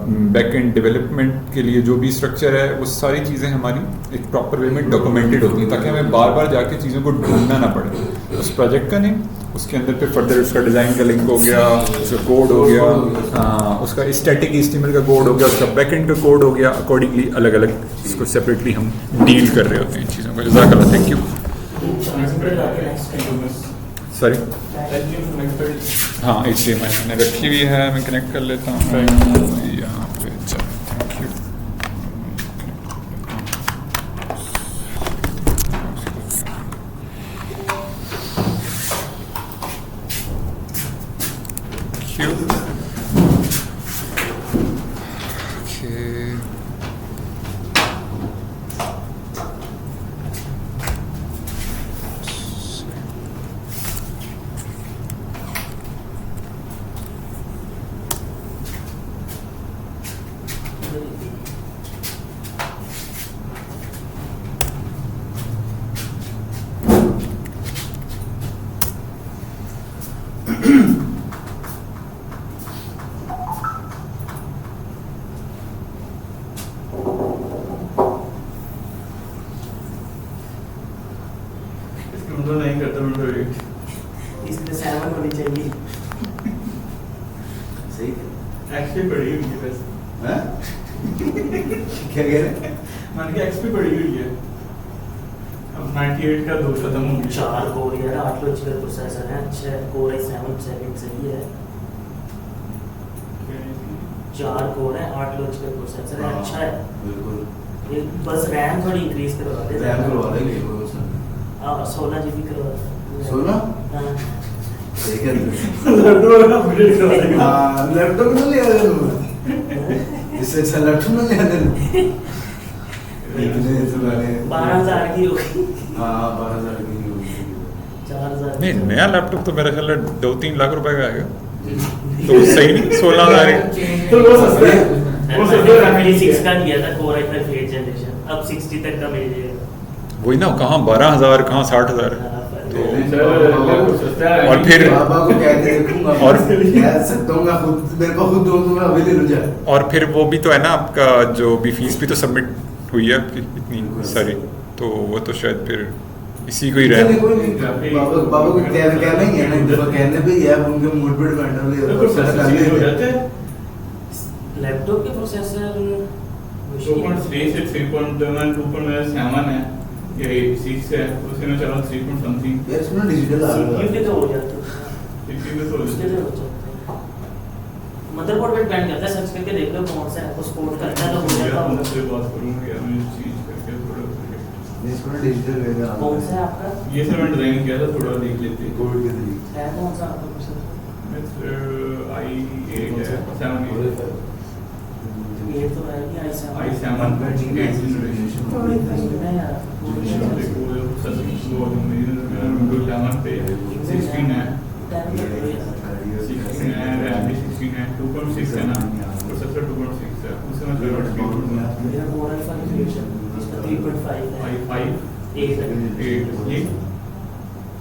Back and development के लिए जो भी स्ट्रक्चर है वो सारी चीज़ें हमारी एक प्रॉपर वे में डॉक्यूमेंटेड होती हैं, ताकि हमें बार बार जाके चीज़ों को ढूंढना ना पड़े। उस प्रोजेक्ट का नेम, उसके अंदर पे फर्दर उसका डिज़ाइन का लिंक हो गया, उसका कोड हो गया, उसका स्टैटिक HTML का कोड हो गया, उसका बैक एंड का कोड हो गया, अकॉर्डिंगली अलग अलग इसको सेपरेटली हम डील कर रहे होते हैं इन चीज़ों को। जज़ाकल्लाह, थैंक यू। सॉरी, हाँ HDMI मैंने रखी हुई है, मैं कनेक्ट कर लेता हूँ यहाँ पे। चलो, थैंक यू। बस रैम थोड़ी इंक्रीज करवा दे, रैम करवा देंगे 16 GB करवा दे। 16 हां ठीक है, लैपटॉप अपग्रेड करवा देंगे। हां, लैपटॉप ना ले आया इससे अच्छा लैपटॉप ना ले आया इतने तो मैंने 12000 की होगी। हां 12000 की होगी, 4000 नहीं, नया लैपटॉप तो मेरा ख्याल है 2-3 लाख रुपए का आएगा, तो सही नहीं 16,000 तो वो सस्ता है। वो सस्ता फैमिली 6 का दिया था कोर i5 8th जनरेशन, अब 60 तक का मिल जाएगा। वही ना, कहाँ 12,000 कहाँ 60,000। और फिर बाबा को कहते रखूंगा और कह सकता हूं मैं खुद, मेरे को खुद दोनों में अभी ले लो जाए। और फिर वो भी तो है ना आपका, जो भी फीस भी तो सबमिट हुई है आपकी इतनी सारी, तो वो तो शायद फिर इसी को ही रहे। बाबा को कहना ही है ना, कहने पे ही है, उनके मूड पे डिपेंड है। लैपटॉप के प्रोसेसर 2.3 से 3.1 2.7 है, ये 6 है, उसके में चला 3 point something। यार इसमें डिजिटल आ रहा CPU के तो हो जाते हैं, CPU में तो उसके तो हो जाते हैं। मदरबोर्ड पे डिपेंड करता है, सर्च करके देख लो कौन सा आपको सपोर्ट करता है तो हो जाता है। उनसे बात करूंगा यार, मैं चीज करके थोड़ा इसमें डिजिटल वेगा कौन सा है आपका? ये सर मैं डिजाइन किया था, थोड़ा देख लेते हैं। कोड के तरीके है कौन सा आपका प्रोसेसर? i8 है, 7 ये तो है कि i7 i7 नेक्स्ट जनरेशन। में यार देखो सस्पेंस वो मेरे विंडोज 11 पे 16 है, 16 है, रैम भी 16 है, 2.6 है ना, प्रोसेसर 2.6 है, उसमें थोड़ा स्पीड मेरा कोर i5 जनरेशन इसका 3.5 है, i5 8 है, 8 ये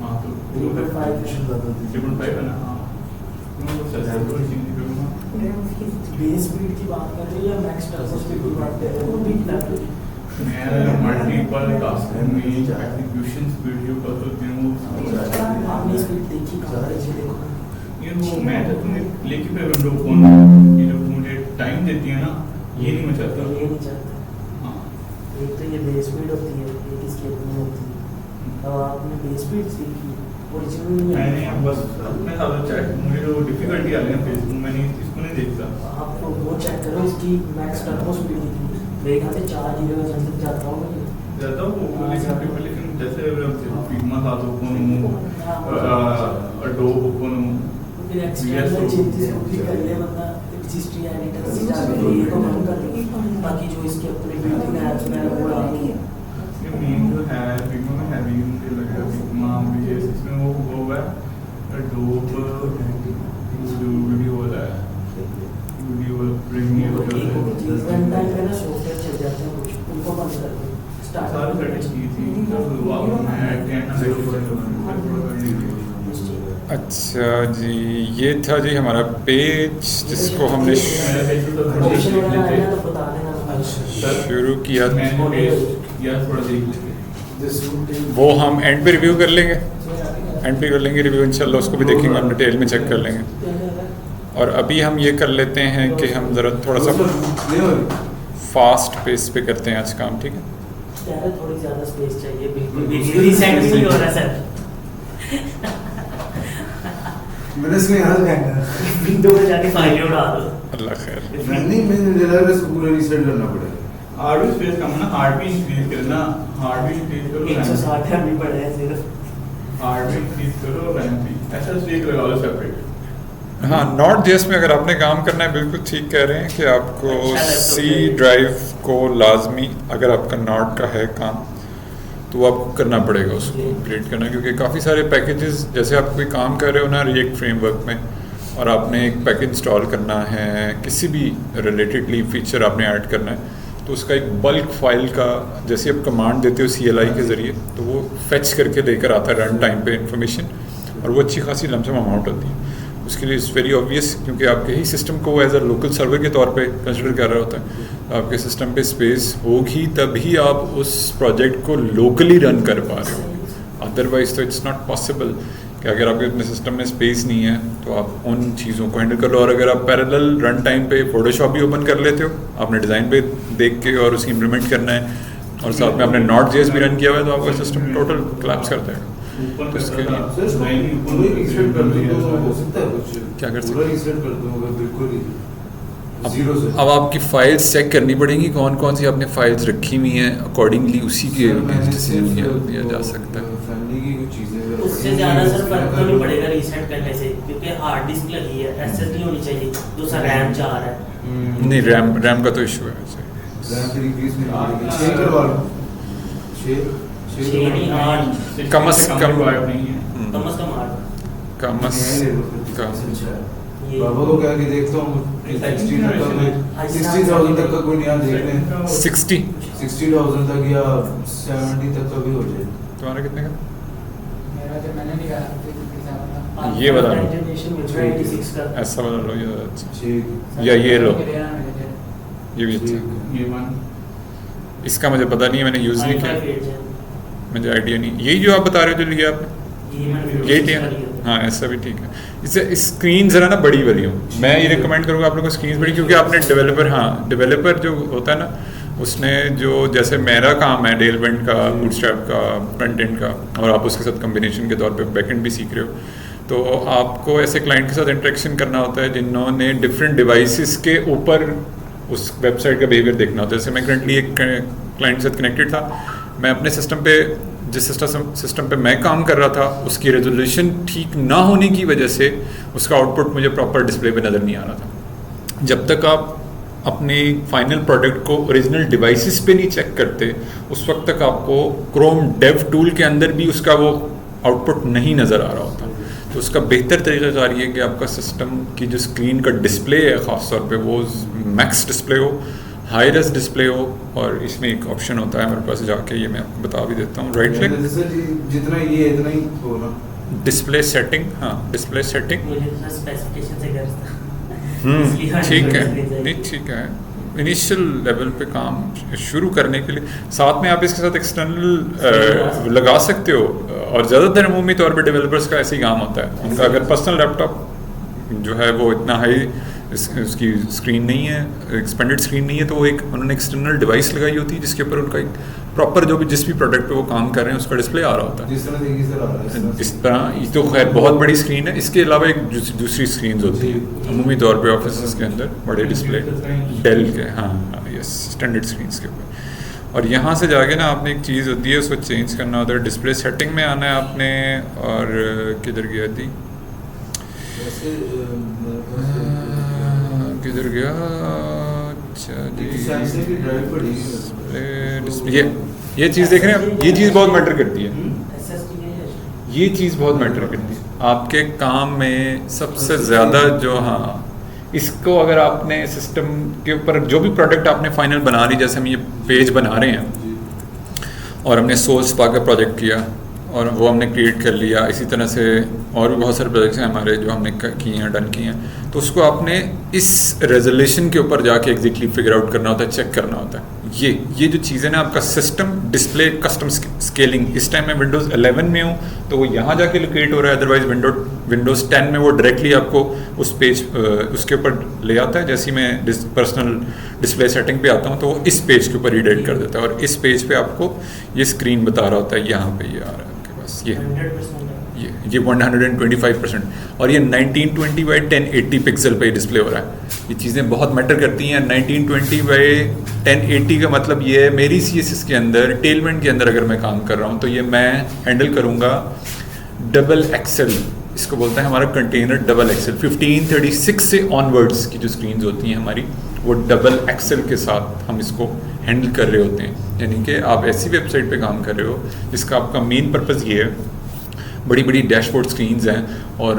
हाँ तो 3.5 3.5 है ना। हाँ प्रोसेसर को चेंज करूँगा। बेस स्पीड की बात कर रहे हो या मैक्स टर्बो स्पीड की बात कर रहे हो? बीट लैपटॉप मैं मल्टीपल टास्किंग में एग्जीक्यूशन स्पीड जो कर सकते हैं वो आपने स्पीड देखी कहाँ है? जी देखो ये वो मैं तो तुम्हें लेके पे विंडो फोन ये जो मुझे टाइम देती है ना, ये नहीं मैं चाहता। ये नहीं चाहता। हाँ एक तो ये बेस स्पीड होती है, एक इसकी अपनी होती है। अब आपने बेस स्पीड सीखी, ओरिजिनल नहीं है। मैंने बस अपने साथ चेक, मुझे जो डिफिकल्टी आ रही है फेसबुक में नहीं, इसको नहीं देखता। आप वो चेक करो इसकी मैक्स टर्बो स्पीड की, मेरे ख्याल से 4 GB तक जाता हूँ मैं ज़्यादा वो लेकिन जैसे फिग्मा था तो ओपन अडोब ओपन फिर एक्सटर्नल चेंजेस को भी कर ले, बंदा हिस्ट्री एडिटर से जाके ये तो बंद कर दे, बाकी जो इसके अपने बिल्डिंग ऐप्स में वो आती है। ये मेन जो है फिग्मा में है भी, मुझे लग रहा है फिग्मा मुझे इसमें वो हुआ है अडोब जो वीडियो वाला है, वीडियो प्रीमियर एक चीज़ रन टाइम पे ना सॉफ्टवेयर चल जाते हैं कुछ, उनको बंद कर दो। सारी सेटिंग्स की थी, जब वो मैं 10 ना अच्छा जी, ये था जी हमारा पेज जिसको हमने ऑप्शन वगैरह आए ना तो बता देना। शुरू किया था। या थोड़ा देख लेंगे। वो हम एंड पे रिव्यू कर लेंगे, एंड पे कर लेंगे रिव्यू इंशाल्लाह, उसको भी देखेंगे, हम डिटेल में चेक कर लेंगे। और अभी हम ये कर लेते हैं कि हम ज़रा थोड़ा सा फास्ट पेस पे करते हैं आज काम, ठीक है? थोड़ी ज़्यादा स्पेस चाहिए, बिल्कुल रीसेट नहीं हो रहा सर। मैंने इसमें यहाँ लगाया विंडो में जाके फाइलें उड़ा दो। अल्लाह खैर। नहीं, मुझे लगा कि इसको पूरा रीसेट करना पड़ेगा। हार्ड भी स्पेस कम ना, हार्ड भी इंक्रीज करना, हार्ड भी इंक्रीज करो, 160 एमबी पड़ा है सिर्फ। हार्ड भी इंक्रीज करो, रैम भी SSD लगा लो सेपरेट। हाँ, नॉट जेएस में अगर आपने काम करना है, बिल्कुल ठीक कह रहे हैं कि आपको सी ड्राइव को लाजमी, अगर आपका नॉट का है काम तो आपको करना पड़ेगा उसको अपग्रेड करना, क्योंकि काफ़ी सारे पैकेजेस, जैसे आप कोई काम कर रहे हो ना रिएक्ट फ्रेमवर्क में, और आपने एक पैकेज इंस्टॉल करना है, किसी भी रिलेटेडली फीचर आपने ऐड करना है, तो उसका एक बल्क फाइल का, जैसे आप कमांड देते हो CLI के ज़रिए, तो वो फेच करके लेकर आता है रन टाइम पे इंफॉर्मेशन, और वो अच्छी खासी लमसम अमाउंट होती है। उसके लिए इट्स वेरी ऑब्वियस, क्योंकि आपके ही सिस्टम को एज अ लोकल सर्वर के तौर पे कंसिडर कर रहा होता है, आपके सिस्टम पे स्पेस होगी तभी आप उस प्रोजेक्ट को लोकली रन कर पा रहे हो, अदरवाइज तो इट्स नॉट पॉसिबल कि अगर आपके अपने सिस्टम में स्पेस नहीं है तो आप उन चीज़ों को हैंडल कर लो। और अगर आप पैरेलल रन टाइम पे फोटोशॉप भी ओपन कर लेते हो, आपने डिज़ाइन पे देख के और उसकी इम्प्लीमेंट करना है, और साथ में आपने नॉट जेएस भी रन किया हुआ है, तो आपका सिस्टम टोटल कोलैप्स कर देगा। ऊपर तो इसके लिए पूरा रीसेट कर दो तो हो सकता है कुछ। क्या कर सकते पूरा रीसेट कर दो अगर बिल्कुल ही जीरो से। अब आपकी फाइल्स चेक करनी पड़ेंगी, कौन कौन सी आपने फाइल्स रखी हुई हैं, अकॉर्डिंगली उसी के डिसीजन लिया जा सकता है। फैमिली की कुछ चीजें उससे ज़्यादा सर फर्क तो नहीं पड़ेगा रीसेट करने से, क्योंकि हार्ड डिस्क लगी है, SSD होनी चाहिए, दूसरा रैम 4 है। नहीं, रैम का तो इशू है वैसे। रैम की रिक्रीज नहीं होगी, 6 करवा लो, 6 नहीं 8, कम से कम नहीं है। कम से कम 8। कम बाबा को क्या कि देखता हूँ 60,000 तक का कोई नया देख लें, 60,000 तक या 70 तक का भी हो जाए। तुम्हारा कितने का? मेरा तो मैंने नहीं कहा, ये बता लो। जनरेशन में 26 का ऐसा वाला लो, ये अच्छा, ठीक या ये लो, ये ये भी अच्छा। ये वन इसका मुझे पता नहीं है, मैंने यूज़ नहीं किया, मुझे आइडिया नहीं। यही जो आप बता रहे हो जो लिया आपने, यही लिया ना? हाँ, ऐसा भी ठीक है। इससे स्क्रीन ज़रा ना बड़ी वाली हो, मैं ये रिकमेंड करूँगा आप लोगों को स्क्रीन बड़ी, क्योंकि आपने डेवलपर जो होता है ना, उसने जो, जैसे मेरा काम है डेलवेंट का, बूटस्ट्रैप का, फ्रंट एंड का, और आप उसके साथ कम्बिनेशन के तौर पे बैकएंड भी सीख रहे हो, तो आपको ऐसे क्लाइंट के साथ इंटरेक्शन करना होता है जिन्होंने डिफरेंट डिवाइसेस के ऊपर उस वेबसाइट का बिहेवियर देखना होता है। जैसे मैं करंटली एक क्लाइंट के साथ कनेक्टेड था, मैं अपने सिस्टम पे, जिस सिस्टम पे मैं काम कर रहा था, उसकी रेजोल्यूशन ठीक ना होने की वजह से उसका आउटपुट मुझे प्रॉपर डिस्प्ले पे नज़र नहीं आ रहा था। जब तक आप अपने फाइनल प्रोडक्ट को ओरिजिनल डिवाइसेस पे नहीं चेक करते, उस वक्त तक आपको क्रोम डेव टूल के अंदर भी उसका वो आउटपुट नहीं नज़र आ रहा होता। तो उसका बेहतर तरीक़ाकार ये है कि आपका सिस्टम की जो स्क्रीन का डिस्प्ले है, ख़ास तौर पे वो मैक्स डिस्प्ले हो, हाई रेस डिस्प्ले हो, और इसमें एक ऑप्शन होता है मेरे पास, जाके ये मैं आपको बता भी देता हूँ, राइट क्लिक, जितना ये इतना ही हो ना, डिस्प्ले सेटिंग। हाँ, डिस्प्ले सेटिंग, मुझे तो स्पेसिफिकेशन से करता ठीक है, नहीं ठीक है। इनिशियल लेवल पे काम शुरू करने के लिए साथ में आप इसके साथ एक्सटर्नल लगा सकते हो, और ज़्यादातर अमूमी तौर पे डेवलपर्स का ऐसे ही काम होता है। उनका अगर पर्सनल लैपटॉप जो है वो इतना हाई उसकी स्क्रीन नहीं है, एक्सपेंडेड स्क्रीन नहीं है, तो वो एक उन्होंने एक्सटर्नल डिवाइस लगाई होती है जिसके ऊपर उनका एक प्रॉपर जो भी जिस भी प्रोडक्ट पे वो काम कर रहे हैं उसका डिस्प्ले आ रहा होता है। जिस तरह देखिए सर आ रहा है इस तरह ये तो खैर बहुत बड़ी स्क्रीन है, इसके अलावा एक दूसरी स्क्रीन होती है अमूमी तौर पे ऑफिस के अंदर बड़े डिस्प्ले डेल के, हाँ यस, स्टैंडर्ड स्क्रीन के ऊपर। और यहाँ से जाके ना आपने एक चीज़ होती है उसको चेंज करना होता है, डिस्प्ले सेटिंग में आना है आपने, और किधर गया थी, किधर गया, ये चीज़ देख रहे हैं आप, ये चीज़ बहुत मैटर करती है, ये चीज़ बहुत मैटर करती है आपके काम में सबसे ज़्यादा। जो हाँ, इसको अगर आपने सिस्टम के ऊपर जो भी प्रोडक्ट आपने फाइनल बना ली, जैसे हम ये पेज बना रहे हैं और हमने सोर्स पा का प्रोजेक्ट किया, और वो हमने क्रिएट कर लिया। इसी तरह से और भी बहुत सारे प्रोजेक्ट्स हैं हमारे जो हमने किए हैं, डन किए हैं। तो उसको आपने इस रेजोल्यूशन के ऊपर जाके एग्जैक्टली फिगर आउट करना होता है, चेक करना होता है। ये जो चीज़ें ना, आपका सिस्टम डिस्प्ले कस्टम स्केलिंग, इस टाइम मैं विंडोज़ 11 में हूँ तो वो यहाँ जाके लोकेट हो रहा है, अदरवाइज विंडोज़ 10 में वो डायरेक्टली आपको उस पेज उसके ऊपर ले आता है। जैसे ही मैं पर्सनल डिस्प्ले सेटिंग पे आता हूँ तो वो इस पेज के ऊपर रीडायरेक्ट कर देता है और इस पेज पे आपको ये स्क्रीन बता रहा होता है, यहाँ पे ये आ रहा है आपके पास, ये 125%, और ये 1920 बाई 1080 पिक्सल पे डिस्प्ले हो रहा है। ये चीज़ें बहुत मैटर करती हैं। 1920 बाई 1080 का मतलब ये है मेरी CSS के अंदर, टेलमेंट के अंदर अगर मैं काम कर रहा हूँ तो ये मैं हैंडल करूँगा डबल एक्सेल, इसको बोलते हैं हमारा कंटेनर डबल एक्सेल। 1536 से ऑनवर्ड्स की जो स्क्रीन्स होती हैं हमारी, वो डबल एक्सेल के साथ हम इसको हैंडल कर रहे होते हैं। यानी कि आप ऐसी वेबसाइट पे काम कर रहे हो जिसका आपका मेन पर्पज़ ये है, बड़ी बड़ी डैशबोर्ड स्क्रीन्स हैं और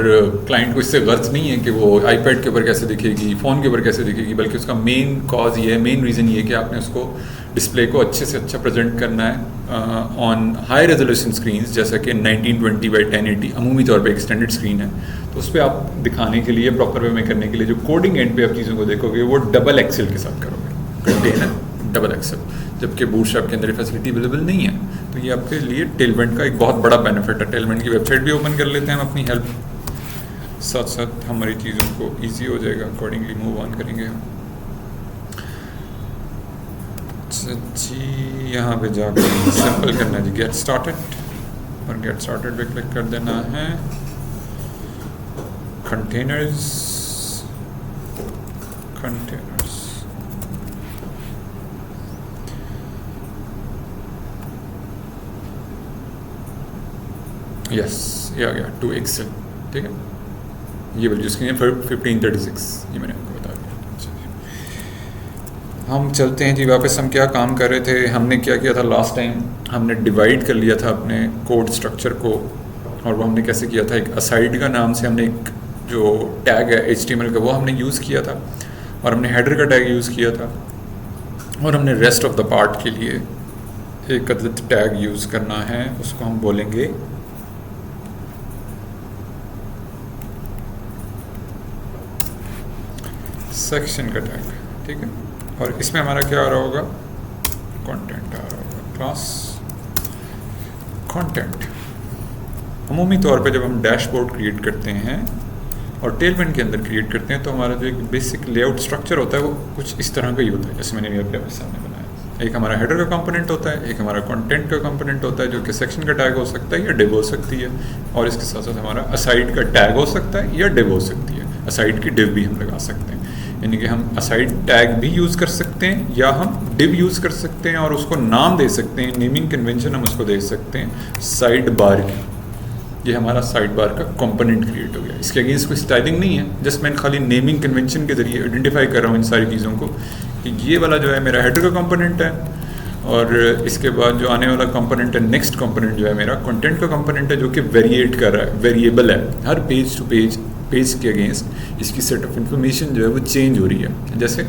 क्लाइंट को इससे गर्ज नहीं है कि वो आईपैड के ऊपर कैसे दिखेगी, फ़ोन के ऊपर कैसे दिखेगी, बल्कि उसका मेन कॉज ये है, मेन रीज़न ये है कि आपने उसको डिस्प्ले को अच्छे से अच्छा प्रेजेंट करना है ऑन हाई रेजोल्यूशन स्क्रीन्स, जैसा कि 1920 बाई 1080 अमूमी तौर पे एक्सटेंडेड स्क्रीन है। तो उस पर आप दिखाने के लिए, प्रॉपर वे में करने के लिए, जो कोडिंग एंड पे आप चीज़ों को देखोगे वो डबल एक्सेल के साथ करोगे, कंटेनर डबल एक्सेल, जबकि बूटस्ट्रैप के अंदर फैसिलिटी अवेलेबल नहीं है। तो ये आपके लिए टेलमेंट का एक बहुत बड़ा बेनिफिट है। टेलमेंट की वेबसाइट भी ओपन कर लेते हैं हम अपनी हेल्प, साथ साथ हमारी चीज़ों को ईजी हो जाएगा, अकॉर्डिंगली मूव ऑन करेंगे हम। जी यहाँ पे जाकर सिंपल करना है जी, गेट स्टार्टेड, और गेट स्टार्टेड पे क्लिक कर देना है। कंटेनर्स, यस ये आ गया 2 एक्सेल, ठीक है। ये वाली स्क्रीन है 1536, ये मैंने आपको बता दिया। हम चलते हैं जी वापस। हम क्या काम कर रहे थे, हमने क्या किया था लास्ट टाइम, हमने डिवाइड कर लिया था अपने कोड स्ट्रक्चर को, और वो हमने कैसे किया था, एक असाइड का नाम से हमने एक जो टैग है HTML का वो हमने यूज़ किया था, और हमने हेडर का टैग यूज़ किया था, और हमने रेस्ट ऑफ द पार्ट के लिए एक अदद टैग यूज़ करना है, उसको हम बोलेंगे सेक्शन का टैग, ठीक है। और इसमें हमारा क्या आ रहा होगा, कंटेंट आ रहा होगा, क्लास कंटेंट। अमूमी तौर पे जब हम डैशबोर्ड क्रिएट करते हैं और टेलमेंट के अंदर क्रिएट करते हैं तो हमारा जो एक बेसिक लेआउट स्ट्रक्चर होता है वो कुछ इस तरह का ही होता है, जैसे मैंने अभी आपके सामने बनाया। एक हमारा हेडर का कंपोनेंट होता है, एक हमारा कंटेंट का कंपोनेंट होता है जो कि सेक्शन का टैग हो सकता है या डिव हो सकती है, और इसके साथ साथ हमारा असाइड का टैग हो सकता है या डिव हो सकती है। असाइड की डिव भी हम लगा सकते हैं, यानी कि हम असाइड टैग भी यूज़ कर सकते हैं या हम डिव यूज़ कर सकते हैं और उसको नाम दे सकते हैं, नेमिंग कन्वेंशन हम उसको दे सकते हैं साइड बार की। ये हमारा साइड बार का कंपोनेंट क्रिएट हो गया। इसके अगेंस्ट कोई स्टाइलिंग नहीं है, जस्ट मैं खाली नेमिंग कन्वेंशन के जरिए आइडेंटिफाई कर रहा हूँ इन सारी चीज़ों को कि ये वाला जो है मेरा हेडर का कंपोनेंट है, और इसके बाद जो आने वाला कंपोनेंट है, नेक्स्ट कंपोनेंट जो है मेरा कंटेंट का कंपोनेंट है, जो कि वेरिएट कर रहा है, वेरिएबल है। हर पेज टू पेज के अगेंस्ट इसकी सेट ऑफ इन्फॉर्मेशन जो है वो चेंज हो रही है। जैसे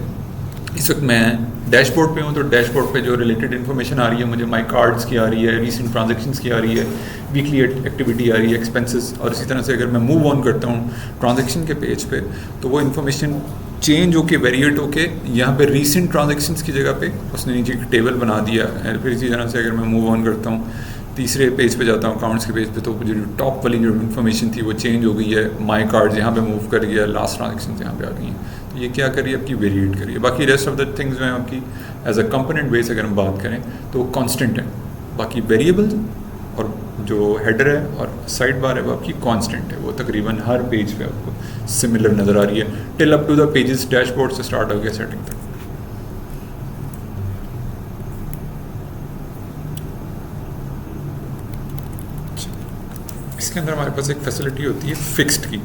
इस वक्त मैं डैशबोर्ड पे हूँ तो डैशबोर्ड पे जो रिलेटेड इन्फॉर्मेशन आ रही है मुझे, माई कार्ड्स की आ रही है, रीसेंट ट्रांजैक्शंस की आ रही है, वीकली एक्टिविटी आ रही है, एक्सपेंसेस। और इसी तरह से अगर मैं मूव ऑन करता हूँ ट्रांजैक्शन के पेज पे तो वो इन्फॉर्मेशन चेंज होके वेरिएट होके यहाँ पे रीसेंट ट्रांजैक्शंस की जगह पे उसने नीचे एक टेबल बना दिया है। फिर इसी तरह से अगर मैं मूव ऑन करता हूँ, तीसरे पेज पे जाता हूँ अकाउंट्स के पेज पे, तो जो टॉप वाली जो इन्फॉर्मेशन थी वो चेंज हो गई है, माई कार्ड यहाँ पे मूव कर गया, लास्ट ट्रांजैक्शन यहाँ पे आ गई हैं। तो ये क्या करिए, आपकी वेरिएट करिए। बाकी रेस्ट ऑफ द थिंग्स जो है आपकी एज अ कंपोनेंट बेस अगर हम बात करें तो वो कॉन्स्टेंट है। बाकी वेरिएबल और जो हेडर है और साइड बार है वो आपकी कांस्टेंट है, वो तकरीबन हर पेज पे आपको सिमिलर नज़र आ रही है, till up to the pages dashboard से स्टार्ट हो गया सेटिंग तक। इसके अंदर हमारे पास एक फैसिलिटी होती है फिक्स्ड की।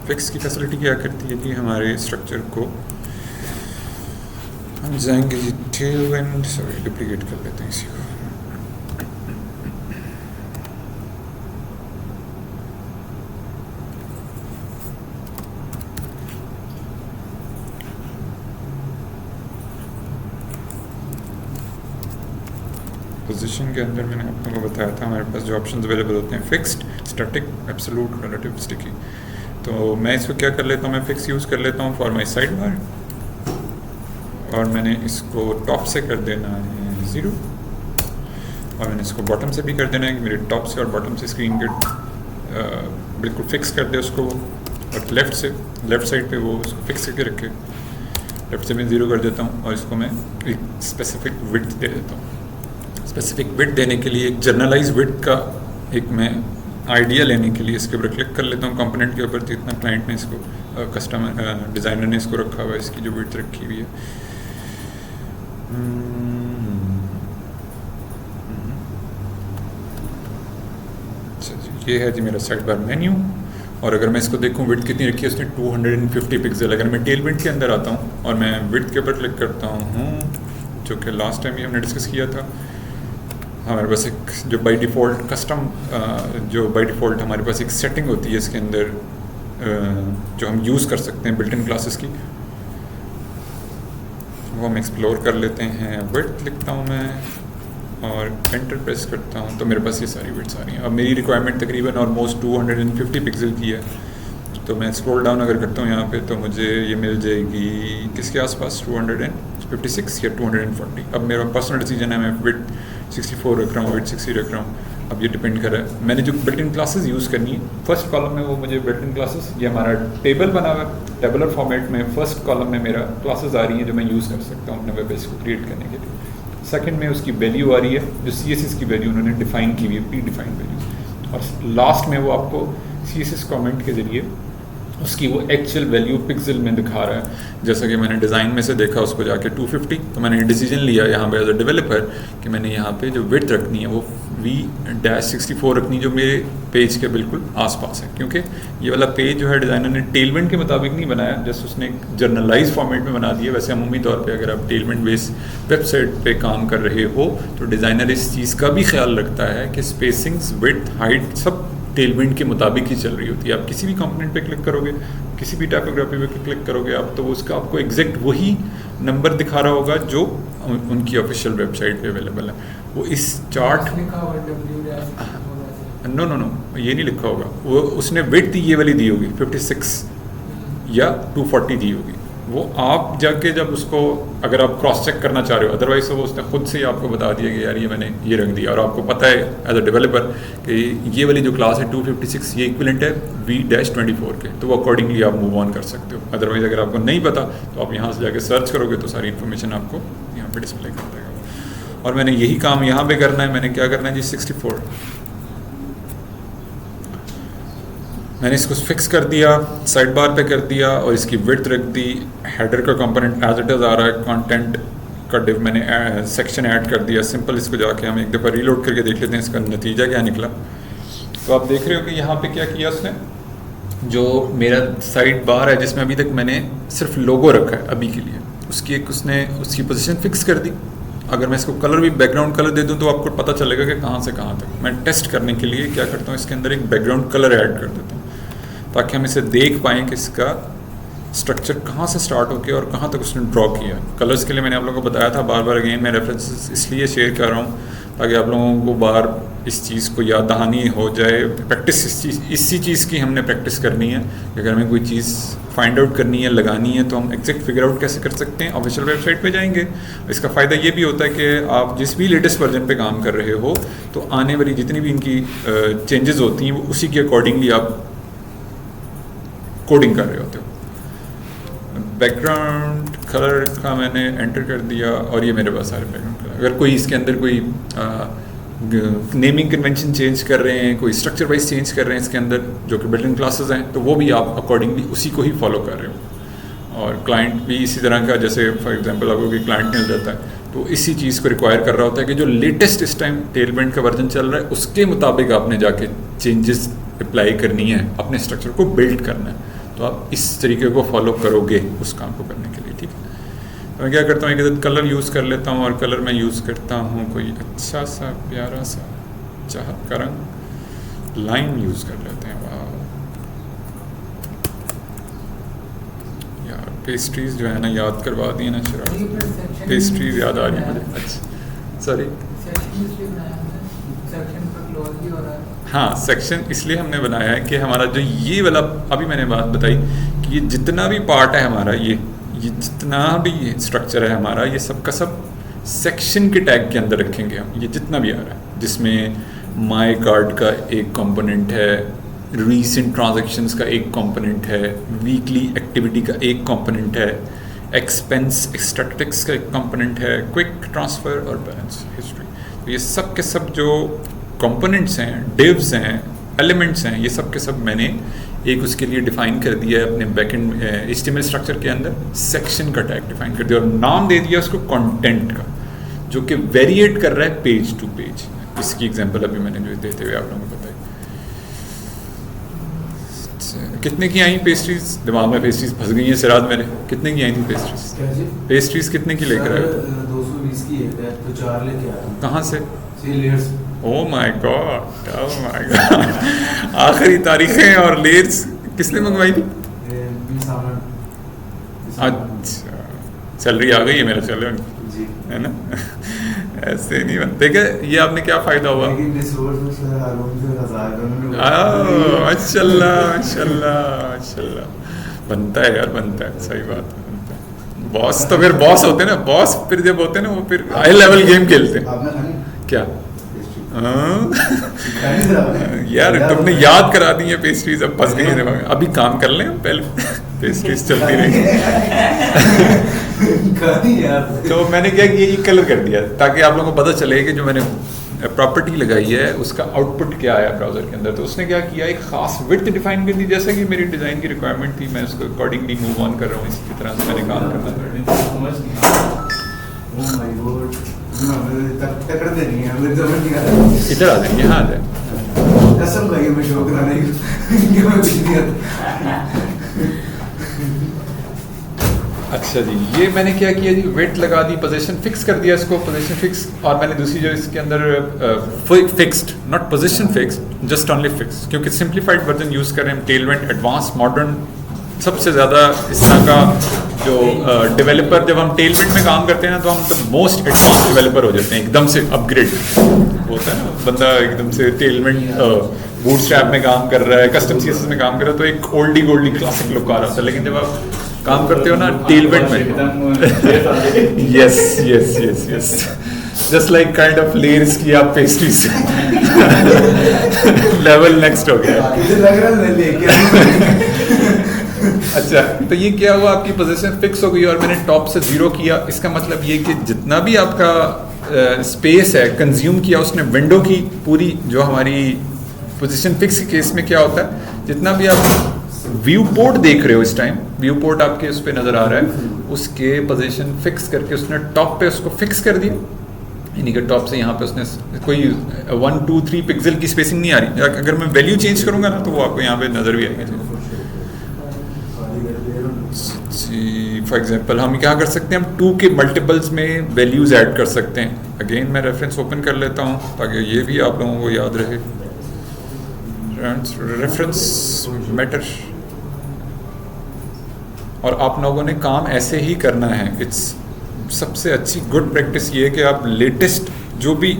फिक्स की फैसिलिटी क्या करती है कि हमारे स्ट्रक्चर को हम जाएंगे जी टेलमेंट, सॉरी डुप्लीकेट कर लेते हैं इसी को। पोजीशन के अंदर मैंने आप लोगों को बताया था हमारे पास जो ऑप्शंस अवेलेबल होते हैं fixed, static, absolute, relative, sticky. तो मैं इसको क्या कर लेता हूँ, मैं फिक्स यूज़ कर लेता हूँ फॉर माई साइड बार, और मैंने इसको टॉप से कर देना है 0, और मैंने इसको बॉटम से भी कर देना है कि मेरे टॉप से और बॉटम से स्क्रीन के बिल्कुल फिक्स कर दे उसको, और लेफ़्ट साइड पे वो उसको फिक्स करके रखे। लेफ्ट से मैं 0 कर देता हूँ और इसको मैं एक स्पेसिफिक विड्थ दे देता हूँ। स्पेसिफिक विड्थ देने के लिए एक जर्नलाइज विड्थ का एक मैं आइडिया लेने के लिए इसके ऊपर क्लिक कर लेता हूँ कंपोनेंट के ऊपर, जितना क्लाइंट ने इसको कस्टमर डिज़ाइनर ने इसको रखा हुआ है, इसकी जो विड्थ रखी हुई है। अच्छा जी, ये है जी मेरा साइड बार मेन्यू। और अगर मैं इसको देखूं विड्थ कितनी रखी है उसने 250 पिक्सल। अगर मैं टेल विड्थ के अंदर आता हूं और मैं विड्थ के ऊपर क्लिक करता हूं, जो कि लास्ट टाइम ही हमने डिस्कस किया था, हमारे पास एक जो बाय डिफ़ॉल्ट कस्टम जो बाय डिफ़ॉल्ट हमारे पास एक सेटिंग होती है इसके अंदर जो हम यूज़ कर सकते हैं बिल्ट इन क्लासेस की, वो हम एक्सप्लोर कर लेते हैं। विड्थ लिखता हूँ मैं और एंटर प्रेस करता हूँ तो मेरे पास ये सारी विड्थ्स आ रही हैं। अब मेरी रिक्वायरमेंट तकरीबन ऑलमोस्ट 250 पिक्सल की है, तो मैं स्क्रॉल डाउन अगर करता हूँ यहाँ पे तो मुझे ये मिल जाएगी किसके आसपास, 256 या 240। अब मेरा पर्सनल डिसीजन है, मैं विड्थ 64 रख रहा हूँ, विड्थ 60 रख रहा हूँ, अब ये डिपेंड कर रहा है। मैंने जो बिल्ट इन क्लासेस यूज़ करनी है फर्स्ट कॉलम में, वो मुझे बिल्ट इन क्लासेस, ये हमारा टेबल बना हुआ है टेबुलर फॉर्मेट में, फर्स्ट कॉलम में मेरा क्लासेस आ रही हैं जो मैं यूज़ कर सकता हूँ अपने वेब पेज को क्रिएट करने के लिए। सेकंड में उसकी वैल्यू आ रही है जो CSS की वैल्यू उन्होंने डिफाइन की हुई है, प्री डिफाइंड वैल्यू, और लास्ट में वो आपको CSS कमेंट के ज़रिए उसकी वो एक्चुअल वैल्यू पिक्सल में दिखा रहा है। जैसा कि मैंने डिज़ाइन में से देखा उसको जाके 250, तो मैंने डिसीजन लिया यहाँ पे एज अ डेवलपर कि मैंने यहाँ पे जो विड्थ रखनी है वो V-64 रखनी, जो मेरे पेज के बिल्कुल आसपास है, क्योंकि ये वाला पेज जो है डिज़ाइनर ने टेलविंड के मुताबिक नहीं बनाया, जस्ट उसने एक जर्नलाइज फॉर्मेट में बना दिया। वैसे अमूमी तौर पे अगर आप टेलविंड बेस्ड वेबसाइट पे काम कर रहे हो तो डिज़ाइनर इस चीज़ का भी ख्याल रखता है कि स्पेसिंग्स, विड्थ, हाइट सब टेलविंड के मुताबिक ही चल रही होती है। आप किसी भी कंपोनेंट पे क्लिक करोगे, किसी भी टाइपोग्राफी पे क्लिक करोगे आप, तो उसका आपको एग्जैक्ट वही नंबर दिखा रहा होगा जो उनकी ऑफिशियल वेबसाइट पे अवेलेबल है। वो इस चार्ट नो ये नहीं लिखा होगा, वो उसने विड्थ ये वाली दी होगी 56 या 240 दी होगी। वो आप जाके जब उसको अगर आप क्रॉस चेक करना चाह रहे हो, अदरवाइज वो उसने खुद से ही आपको बता दिया कि यार ये मैंने ये रख दिया, और आपको पता है एज अ डेवलपर कि ये वाली जो क्लास है 256 ये इक्विवेलेंट है V-24 के, तो वो अकॉर्डिंगली आप मूव ऑन कर सकते हो। अदरवाइज अगर आपको नहीं पता तो आप यहाँ से जाके सर्च करोगे तो सारी इन्फॉर्मेशन आपको यहाँ पे डिस्प्ले कर देगा। और मैंने यही काम यहाँ पे करना है। मैंने क्या करना है जी, 64 मैंने इसको फिक्स कर दिया, साइड बार पे कर दिया और इसकी विड्थ रख दी। हेडर का कंपोनेंट एज इट इज़ आ रहा है, कंटेंट का डिव मैंने सेक्शन ऐड कर दिया। सिंपल इसको जाके हम एक दफ़ा रीलोड करके देख लेते हैं इसका नतीजा क्या निकला। तो आप देख रहे हो कि यहाँ पे क्या किया उसने, जो मेरा साइड बार है जिसमें अभी तक मैंने सिर्फ लोगो रखा है अभी के लिए, उसकी एक उसने उसकी पोजीशन फिक्स कर दी। अगर मैं इसको कलर भी बैकग्राउंड कलर दे दूं तो आपको पता चलेगा कि कहाँ से कहाँ तक। मैं टेस्ट करने के लिए क्या करता हूँ, इसके अंदर एक बैकग्राउंड कलर ऐड कर देता हूँ ताकि हम इसे देख पाएँ कि इसका स्ट्रक्चर कहाँ से स्टार्ट होकर और कहाँ तक उसने ड्रॉ किया। कलर्स के लिए मैंने आप लोगों को बताया था, बार बार अगेन मैं रेफरेंसेस इसलिए शेयर कर रहा हूँ ताकि आप लोगों को बार इस चीज़ को याद दहानी हो जाए। प्रैक्टिस इसी चीज़ की हमने प्रैक्टिस करनी है कि अगर हमें कोई चीज़ फाइंड आउट करनी है, लगानी है, तो हम एग्जैक्ट फिगर आउट कैसे कर सकते हैं। ऑफिशियल वेबसाइट पे जाएंगे। इसका फ़ायदा ये भी होता है कि आप जिस भी लेटेस्ट वर्जन पे काम कर रहे हो तो आने वाली जितनी भी इनकी चेंजेस होती हैं वो उसी के अकॉर्डिंगली आप कोडिंग कर रहे होते हो। बैकग्राउंड कलर का मैंने एंटर कर दिया और ये मेरे पास सारे बैकग्राउंड कलर। अगर कोई इसके अंदर कोई नेमिंग कन्वेंशन चेंज कर रहे हैं, कोई स्ट्रक्चर वाइज चेंज कर रहे हैं इसके अंदर जो कि बिल्ट इन क्लासेस हैं, तो वो भी आप अकॉर्डिंगली उसी को ही फॉलो कर रहे हो। और क्लाइंट भी इसी तरह का, जैसे फॉर एग्जांपल आपको कोई क्लाइंट मिल जाता है तो इसी चीज़ को रिक्वायर कर रहा होता है कि जो लेटेस्ट इस टाइम टेलविंड का वर्जन चल रहा है उसके मुताबिक आपने जाके चेंजेस अप्लाई करनी है, अपने स्ट्रक्चर को बिल्ड करना है। तो आप इस तरीके को फॉलो करोगे उस काम को करने के लिए, ठीक है। तो मैं क्या करता हूँ, एक कलर यूज़ कर लेता हूँ और कलर मैं यूज़ करता हूँ कोई अच्छा सा प्यारा सा चाहत का रंग, लाइन यूज़ कर लेते हैं। वाह यार, पेस्ट्रीज जो है ना याद करवा दी ना शराब, पेस्ट्रीज याद आ रही है मुझे। अच्छा सॉरी सेक्शन इसलिए बनाया हमने, सेक्शन पर क्लोज भी हो रहा है। हाँ, सेक्शन इसलिए हमने बनाया है कि हमारा जो ये वाला अभी मैंने बात बताई कि ये जितना भी पार्ट है हमारा, ये जितना भी स्ट्रक्चर है हमारा, ये सब का सब सेक्शन के टैग के अंदर रखेंगे हम। ये जितना भी आ रहा है, जिसमें माई कार्ड का एक कंपोनेंट है, रीसेंट ट्रांजैक्शंस का एक कंपोनेंट है, वीकली एक्टिविटी का एक कंपोनेंट है, एक्सपेंस स्टैटिस्टिक्स का एक कंपोनेंट है, क्विक ट्रांसफ़र और बैलेंस हिस्ट्री। तो ये सब के सब जो कंपोनेंट्स हैं, डिव्स हैं, एलिमेंट्स हैं, ये सब के सब मैंने एक उसके लिए डिफ़ाइन कर दिया है अपने बैकएंड HTML स्ट्रक्चर के अंदर। सेक्शन का टैग डिफ़ाइन कर दिया और नाम दे दिया उसको कंटेंट का, जो कि वेरिएट कर रहा है पेज टू पेज। इसकी एग्जांपल अभी मैंने जो देते हुए आप लोगों को बताई। कितने की आई पेस्ट्रीज? दिमाग में पेस्ट्रीज फंस गई हैं सिराज मेरे। कितने की आई थी पेस्ट्रीज? पेस्ट्रीज कितने की लेकर आए? 220 की है तो 4 लेके आया हूं। कहाँ से? Layers. Oh my God, oh my God. आखिरी तारीखें और लेयर्स किसने मंगवाई थी? अच्छा, सैलरी आ गई है मेरा, चलो जी, है ना। ऐसे नहीं बनते। क्या ये आपने क्या फ़ायदा हुआ? माशाल्लाह माशाल्लाह माशाल्लाह। बनता है यार, बनता है, सही बात है, बनता है। बॉस तो फिर बॉस होते हैं ना, बॉस फिर जब होते हैं ना वो फिर हाई लेवल गेम खेलते हैं। आपने खानी? क्या? खानी सर आपने? यार तुमने याद करा दी है पेस्ट्रीज, अब फंस गई है दिमाग में। अभी काम कर लें हम पहले, पेस्ट्रीज चलती रहेगी। खानी यार। तो मैंने क्या किया, ये कलर कर दिया ताकि आप लोगों को पता चले कि जो मैंने प्रॉपर्टी लगाई है उसका आउटपुट क्या आया ब्राउज़र के अंदर। तो उसने क्या किया, एक खास विड्थ डिफाइन कर दी, जैसा कि मेरी डिज़ाइन की रिक्वायरमेंट थी, मैं उसको अकॉर्डिंगली मूव ऑन कर रहा हूँ। इसी तरह से मैंने काम करना ओह माय गॉड, तकड़ देनी है, मुझे समझ नहीं आ रहा। इधर आ जाएंगे, हाँ आ जाए। कसम खाइए मैं शो कराने की मैं कुछ नहीं आता। अच्छा जी, ये मैंने क्या किया जी, वेट लगा दी, पोजीशन फिक्स कर दिया इसको, पोजीशन फिक्स। और मैंने दूसरी जो इसके अंदर fixed, not position fixed, just only fix, क्योंकि सिंप्लीफाइड वर्जन यूज़ कर रहे हैं, टेलविंड एडवांस मॉडर्न। सबसे ज़्यादा इस तरह का जो डेवलपर, जब हम टेलविंड में काम करते हैं ना तो हम द मोस्ट एडवांस डेवलपर हो जाते हैं, एकदम से अपग्रेड होता है ना बंदा, एकदम से टेलविंड बूटस्ट्रैप में काम कर रहा है, कस्टम CSS में काम कर रहा है, तो एक ओल्डी गोल्डी क्लासिक लुक आ रहा था। लेकिन जब आप काम करते हो ना टेलविंड में, yes yes yes yes, just like kind of layers की आप पेस्ट्रीज लेवल नेक्स्ट हो गया। मुझे लग रहा है लेके अच्छा, तो ये क्या हुआ, आपकी पोजीशन फिक्स हो गई और मैंने टॉप से 0 किया। इसका मतलब ये कि जितना भी आपका स्पेस है कंज्यूम किया उसने विंडो की पूरी, जो हमारी पोजीशन फिक्स के केस में क्या होता है, जितना भी आप व्यू पोर्ट देख रहे हो इस टाइम, व्यू पोर्ट आपके उस पर नज़र आ रहा है, उसके पोजीशन फिक्स करके उसने टॉप पे उसको फिक्स कर दिया। यानी कि टॉप से यहाँ पे उसने कोई 1 2 3 पिक्सल की स्पेसिंग नहीं आ रही। अगर मैं वैल्यू चेंज करूँगा ना तो वो आपको यहाँ पे नज़र भी आएगी। फॉर एग्जांपल हम क्या कर सकते हैं, हम 2 के मल्टीपल्स में वैल्यूज़ ऐड कर सकते हैं। अगेन मैं रेफरेंस ओपन कर लेता हूँ ताकि ये भी आप लोगों को याद रहे। रेफरेंस मैटर, और आप लोगों ने काम ऐसे ही करना है। इट्स सबसे अच्छी गुड प्रैक्टिस ये है कि आप लेटेस्ट जो भी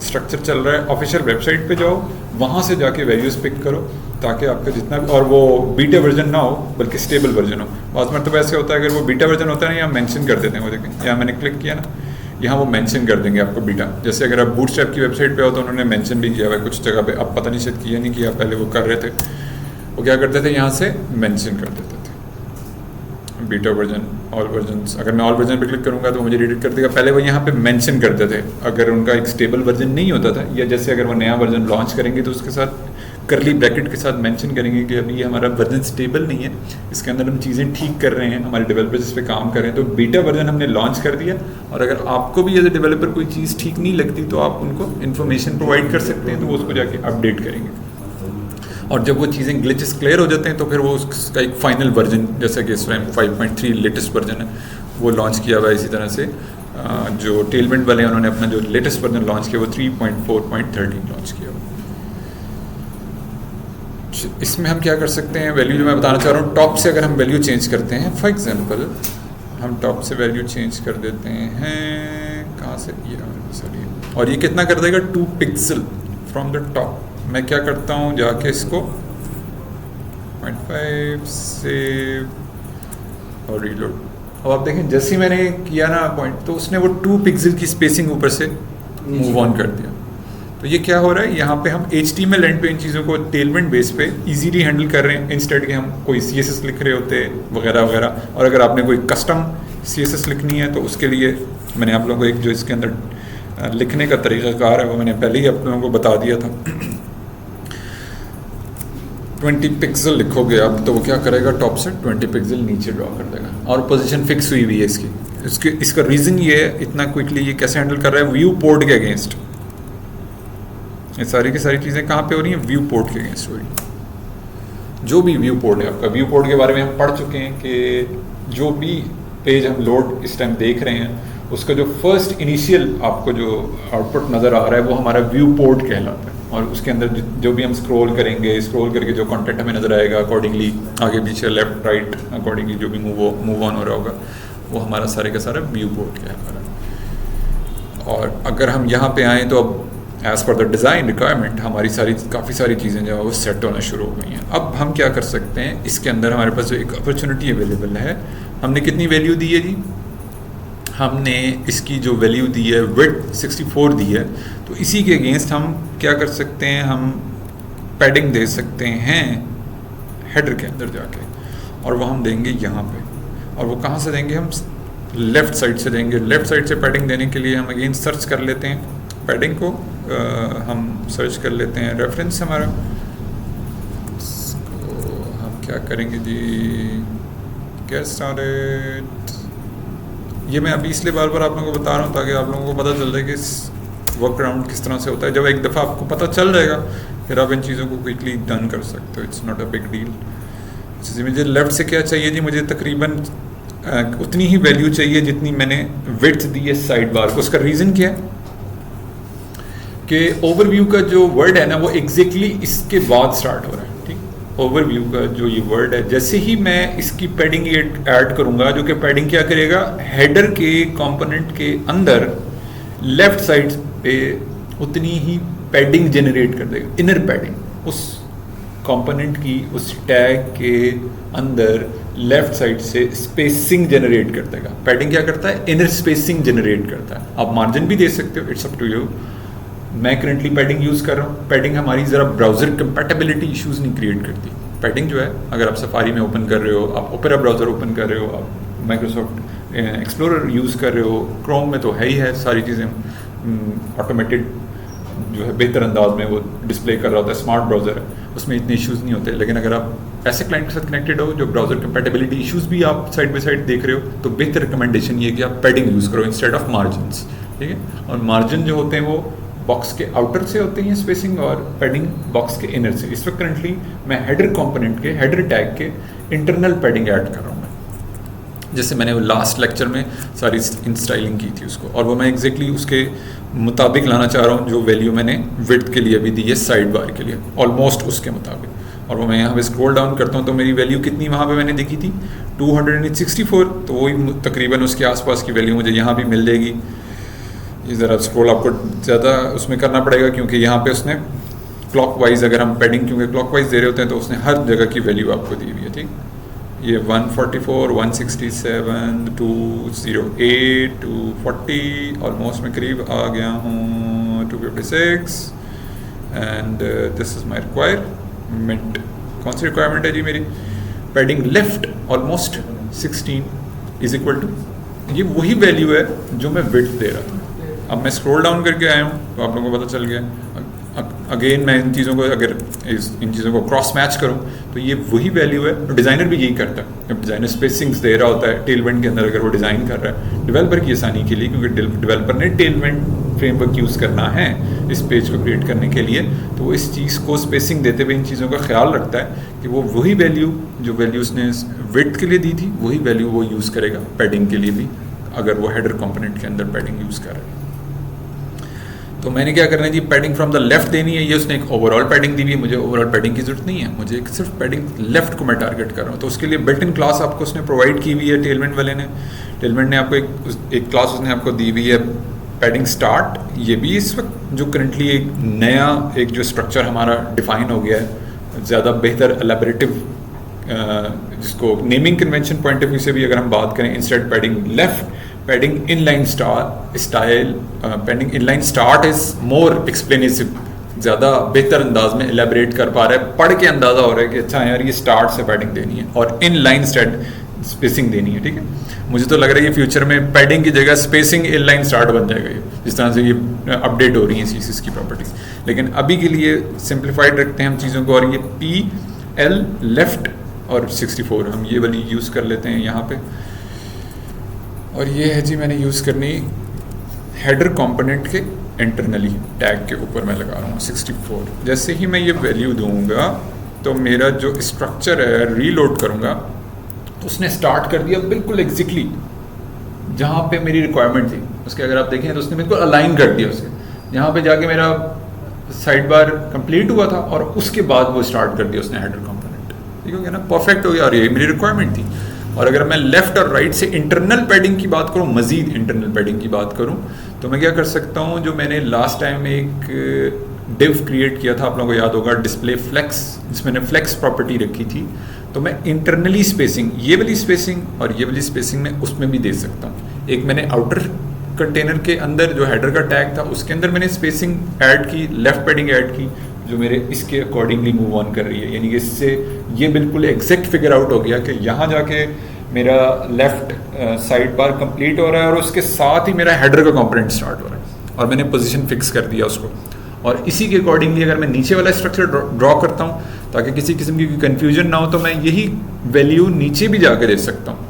स्ट्रक्चर चल रहा है ऑफिशियल वेबसाइट पे जाओ, वहाँ से जाके वैल्यूज़ पिक करो ताकि आपका जितना, और वो बीटा वर्जन ना हो बल्कि स्टेबल वर्जन हो। बहुत मतलब ऐसे होता है, अगर वो बीटा वर्जन होता है ना, यहाँ मेंशन कर देते हैं, वो देखें यहाँ मैंने क्लिक किया ना, यहाँ वो मेंशन कर देंगे आपको बीटा। जैसे अगर आप बूटस्ट्रैप की वेबसाइट पे हो तो उन्होंने मेंशन भी किया हुआ है कुछ जगह पे, अब पता नहीं शायद किया नहीं किया, पहले वो कर रहे थे, वो क्या करते थे यहाँ से मेंशन कर देते थे बीटा वर्जन, ऑल वर्जन्स। अगर मैं ऑल वर्जन पे क्लिक करूँगा तो मुझे रीड कर देगा, पहले वो यहाँ पे मेंशन करते थे अगर उनका एक स्टेबल वर्जन नहीं होता था, या जैसे अगर वो नया वर्जन लॉन्च करेंगे तो उसके साथ करली ब्रैकेट के साथ मेंशन करेंगे कि अभी ये हमारा वर्जन स्टेबल नहीं है, इसके अंदर हम चीज़ें ठीक कर रहे हैं, हमारे डेवलपर्स इस पे काम कर रहे हैं। तो बीटा वर्जन हमने लॉन्च कर दिया, और अगर आपको भी एज ए डेवलपर कोई चीज़ ठीक नहीं लगती तो आप उनको इन्फॉर्मेशन प्रोवाइड कर सकते हैं, तो वो उसको जाके अपडेट करेंगे। और जब वो चीज़ें ग्लिचेस क्लियर हो जाते हैं तो फिर वो उसका एक फाइनल वर्जन, जैसे कि इस टाइम 5.3 लेटेस्ट वर्जन है वो लॉन्च किया हुआ है। इसी तरह से जो टेलविंड वाले हैं उन्होंने अपना जो लेटेस्ट वर्जन लॉन्च किया वो 3.4.13 लॉन्च किया हुआ। इसमें हम क्या कर सकते हैं, वैल्यू जो मैं बताना चाह रहा हूँ, टॉप से अगर हम वैल्यू चेंज करते हैं, फॉर एग्जांपल हम टॉप से वैल्यू चेंज कर देते हैं कहाँ से, ये सॉरी, और ये कितना कर देगा 2 पिक्सल फ्रॉम द टॉप। मैं क्या करता हूँ, जाके इसको 0.5 से और रीलोड। अब आप देखें जैसे ही मैंने किया ना पॉइंट, तो उसने वो 2 पिक्सल की स्पेसिंग ऊपर से मूव ऑन कर दिया। तो ये क्या हो रहा है, यहाँ पे हम HTML एंड पे इन चीज़ों को टेलमेंट बेस पे इजीली हैंडल कर रहे हैं, इंस्टेड के हम कोई CSS लिख रहे होते वगैरह वगैरह। और अगर आपने कोई कस्टम CSS लिखनी है तो उसके लिए मैंने आप लोगों को एक जो इसके अंदर लिखने का तरीक़ाकार है वो मैंने पहले ही आप लोगों को बता दिया था। 20 पिक्सल लिखोगे आप तो वो क्या करेगा, टॉप से 20 पिक्सल नीचे ड्रॉ कर देगा, और पोजीशन फिक्स हुई हुई है इसका रीज़न ये है, इतना क्विकली ये कैसे हैंडल कर रहा है, व्यू पोर्ट के अगेंस्ट। ये सारी की सारी चीज़ें कहाँ पे हो रही हैं, व्यू पोर्ट के अगेंस्ट हो रही हैं। जो भी व्यू पोर्ट है आपका, व्यू पोर्ट के बारे में हम पढ़ चुके हैं कि जो भी पेज हम लोड इस टाइम देख रहे हैं उसका जो फर्स्ट इनिशियल आपको जो आउटपुट नज़र आ रहा है वो हमारा व्यू पोर्ट कहलाता है। और उसके अंदर जो भी हम स्क्रॉल करेंगे, स्क्रॉल करके जो कंटेंट हमें नज़र आएगा अकॉर्डिंगली आगे पीछे लेफ्ट राइट अकॉर्डिंगली जो भी मूव ऑन हो रहा होगा वो हमारा सारे का सारा व्यू पोर्ट कहलाता है। और अगर हम यहाँ पे आएँ तो अब as per the design requirement हमारी काफ़ी सारी चीज़ें जो है वो सेट होना शुरू हो गई हैं। अब हम क्या कर सकते हैं, इसके अंदर हमारे पास जो एक अपॉर्चुनिटी अवेलेबल है, हमने कितनी वैल्यू दी है जी, हमने इसकी जो वैल्यू दी है विड्थ 64 दी है। तो इसी के अगेंस्ट हम क्या कर सकते हैं, हम पैडिंग दे सकते हैं हेडर के अंदर जाके, और वो हम देंगे यहाँ पे। और वो कहाँ से देंगे, हम लेफ़्ट साइड से देंगे। लेफ़्ट साइड से पैडिंग देने के लिए हम अगेन सर्च कर लेते हैं पैडिंग को, हम सर्च कर लेते हैं रेफरेंस हमारा। हम क्या करेंगे जी, गेट स्टार्टेड। ये मैं अभी इसलिए बार बार आप लोगों को बता रहा हूँ ताकि आप लोगों को पता चल जाए कि वर्क अराउंड किस तरह से होता है। जब एक दफ़ा आपको पता चल जाएगा फिर आप इन चीज़ों को क्विकली डन कर सकते हो, it's not a big deal. जी मुझे लेफ़्ट से क्या चाहिए जी, मुझे तकरीबन उतनी ही वैल्यू चाहिए जितनी मैंने विड्थ दी है साइड बार को। उसका रीज़न क्या है कि ओवरव्यू का जो वर्ड है ना वो एग्जैक्टली इसके बाद स्टार्ट हो रहा है। ठीक, ओवरव्यू का जो ये वर्ड है, जैसे ही मैं इसकी पैडिंग ऐड करूंगा, जो कि पैडिंग क्या करेगा, हेडर के कंपोनेंट के अंदर लेफ्ट साइड पे उतनी ही पैडिंग जनरेट कर देगा, इनर पैडिंग उस कंपोनेंट की, उस टैग के अंदर लेफ्ट साइड से स्पेसिंग जनरेट कर देगा। पैडिंग क्या करता है, इनर स्पेसिंग जनरेट करता है। आप मार्जिन भी दे सकते हो, इट्स अप टू यू। मैं करंटली पैडिंग यूज़ कर रहा हूँ। पैडिंग हमारी ज़रा ब्राउज़र कंपैटिबिलिटी इश्यूज़ नहीं क्रिएट करती। पैडिंग जो है, अगर आप सफारी में ओपन कर रहे हो, आप ओपेरा ब्राउज़र ओपन कर रहे हो, आप माइक्रोसॉफ्ट एक्सप्लोरर यूज़ कर रहे हो, क्रोम में तो है ही है, सारी चीज़ें ऑटोमेटेड जो है बेहतर अंदाज में वो डिस्प्ले कर रहा होता है, स्मार्ट ब्राउज़र है, उसमें इतने इश्यूज़ नहीं होते। लेकिन अगर आप ऐसे क्लाइंट के साथ कनेक्टेड हो जो ब्राउज़र कंपैटिबिलिटी इश्यूज़ भी आप साइड बाई साइड देख रहे हो, तो बेहतर रिकमेंडेशन ये है कि आप पैडिंग यूज़ करो इंस्टेड ऑफ मार्जिन्स। ठीक है, और मार्जिन जो होते हैं वो बॉक्स के आउटर से होते हैं स्पेसिंग, और पैडिंग बॉक्स के इनर से। इस वक्त करंटली मैं हेडर कंपोनेंट के, हेडर टैग के इंटरनल पैडिंग ऐड कर रहा हूँ, जैसे मैंने वो लास्ट लेक्चर में सारी इन स्टाइलिंग की थी उसको, और वो मैं एग्जैक्टली उसके मुताबिक लाना चाह रहा हूँ जो वैल्यू मैंने विड्थ के लिए भी दी है साइड बार के लिए, ऑलमोस्ट उसके मुताबिक। और वो मैं यहाँ पे स्क्रॉल डाउन करता हूँ तो मेरी वैल्यू कितनी वहाँ पे मैंने देखी थी 264, तो वही तकरीबन उसके आसपास की वैल्यू मुझे यहाँ भी मिल जाएगी। ये ज़रा स्क्रॉल आपको ज़्यादा उसमें करना पड़ेगा क्योंकि यहाँ पे उसने क्लॉकवाइज, अगर हम पैडिंग क्योंकि क्लॉकवाइज दे रहे होते हैं तो उसने हर जगह की वैल्यू आपको दी हुई है। ठीक, ये 144, 167, 208, 240, ऑलमोस्ट मैं करीब आ गया हूँ 256, and this is my requirement. कौन सी रिक्वायरमेंट है जी मेरी, padding left almost 16 is equal to, ये वही वैल्यू है जो मैं विड्थ दे रहा था। अब मैं स्क्रॉल डाउन करके आया हूँ तो आप लोगों को पता चल गया। अगेन मैं इन चीज़ों को अगर इन चीज़ों को क्रॉस मैच करूँ तो ये वही वैल्यू है। तो डिज़ाइनर भी यही करता है, जब डिज़ाइनर स्पेसिंग्स दे रहा होता है टेलमेंट के अंदर, अगर वो डिज़ाइन कर रहा है डेवलपर की आसानी के लिए, क्योंकि डेवलपर ने टेलमेंट फ्रेमवर्क यूज़ करना है इस पेज को क्रिएट करने के लिए, तो वो इस चीज़ को स्पेसिंग देते हुए इन चीज़ों का ख्याल रखता है कि वो वही वैल्यू जो वैल्यू उसने विड्थ के लिए दी थी वही वैल्यू वो यूज़ करेगा पैडिंग के लिए भी, अगर वो हेडर कंपोनेंट के अंदर पैडिंग यूज़ कर रहा है। तो मैंने क्या करना है जी, पैडिंग फ्रॉम द लेफ्ट देनी है। ये उसने एक ओवरऑल पैडिंग दी हुई है, मुझे ओवरऑल पैडिंग की जरूरत नहीं है, मुझे एक सिर्फ पैडिंग लेफ्ट को मैं टारगेट कर रहा हूँ। तो उसके लिए बिल्ट इन क्लास आपको उसने प्रोवाइड की हुई है टेलमेंट वाले ने। टेलमेंट ने आपको एक क्लास उसने आपको दी हुई है पैडिंग स्टार्ट, ये भी इस वक्त जो करंटली एक नया एक जो स्ट्रक्चर हमारा डिफाइन हो गया है, ज़्यादा बेहतर एलेबरेटिव, जिसको naming convention point of view से भी अगर हम बात करें, instead padding left, padding inline style, padding inline start is more explanative, ज़्यादा बेहतर अंदाज में एलेबरेट कर पा रहा है, पढ़ के अंदाज़ा हो रहा है कि अच्छा यार ये स्टार्ट से पैडिंग देनी है और इनलाइन स्पेसिंग देनी है, ठीक है। मुझे तो लग रहा है ये फ्यूचर में पैडिंग की जगह स्पेसिंग इनलाइन स्टार्ट बन जाएगा, ये जिस तरह से ये अपडेट हो रही हैं CSS की प्रॉपर्टीज। लेकिन अभी के लिए सिंप्लीफाइड रखते हैं हम चीज़ों को, और ये PL लेफ्ट और 64 हम ये वाली यूज़ कर लेते हैं यहाँ पे। और ये है जी, मैंने यूज़ करनी हेडर कंपोनेंट के इंटरनली टैग के ऊपर मैं लगा रहा हूँ 64। जैसे ही मैं ये वैल्यू दूंगा तो मेरा जो स्ट्रक्चर है रीलोड करूँगा तो उसने स्टार्ट कर दिया बिल्कुल एग्जैक्टली जहाँ पे मेरी रिक्वायरमेंट थी उसके। अगर आप देखें तो उसने बिल्कुल अलाइन कर दिया उसके, जहाँ पे जाके मेरा साइड बार कंप्लीट हुआ था और उसके बाद वो स्टार्ट कर दिया उसने हेडर कंपोनेंट, ठीक हो गया ना, परफेक्ट हो गया। और ये मेरी रिक्वायरमेंट थी। और अगर मैं लेफ्ट और राइट से इंटरनल पैडिंग की बात करूँ, मजीद इंटरनल पैडिंग की बात करूँ, तो मैं क्या कर सकता हूँ, जो मैंने लास्ट टाइम एक डिव क्रिएट किया था, आप लोगों को याद होगा, डिस्प्ले फ्लेक्स, जिसमें मैंने फ्लेक्स प्रॉपर्टी रखी थी, तो मैं इंटरनली स्पेसिंग, ये वाली स्पेसिंग और ये वाली स्पेसिंग में उसमें भी दे सकता हूँ। एक मैंने आउटर कंटेनर के अंदर जो हेडर का टैग था उसके अंदर मैंने स्पेसिंग ऐड की, लेफ्ट पैडिंग ऐड की, जो मेरे इसके अकॉर्डिंगली मूव ऑन कर रही है। यानी कि इससे ये बिल्कुल एग्जैक्ट फिगर आउट हो गया कि यहाँ जाके मेरा लेफ्ट साइड बार कंप्लीट हो रहा है और उसके साथ ही मेरा हेडर का कंपोनेंट स्टार्ट हो रहा है और मैंने पोजीशन फिक्स कर दिया उसको। और इसी के अकॉर्डिंगली अगर मैं नीचे वाला स्ट्रक्चर ड्रॉ करता हूँ ताकि किसी किस्म की कन्फ्यूजन ना हो, तो मैं यही वैल्यू नीचे भी जाके दे सकता हूँ।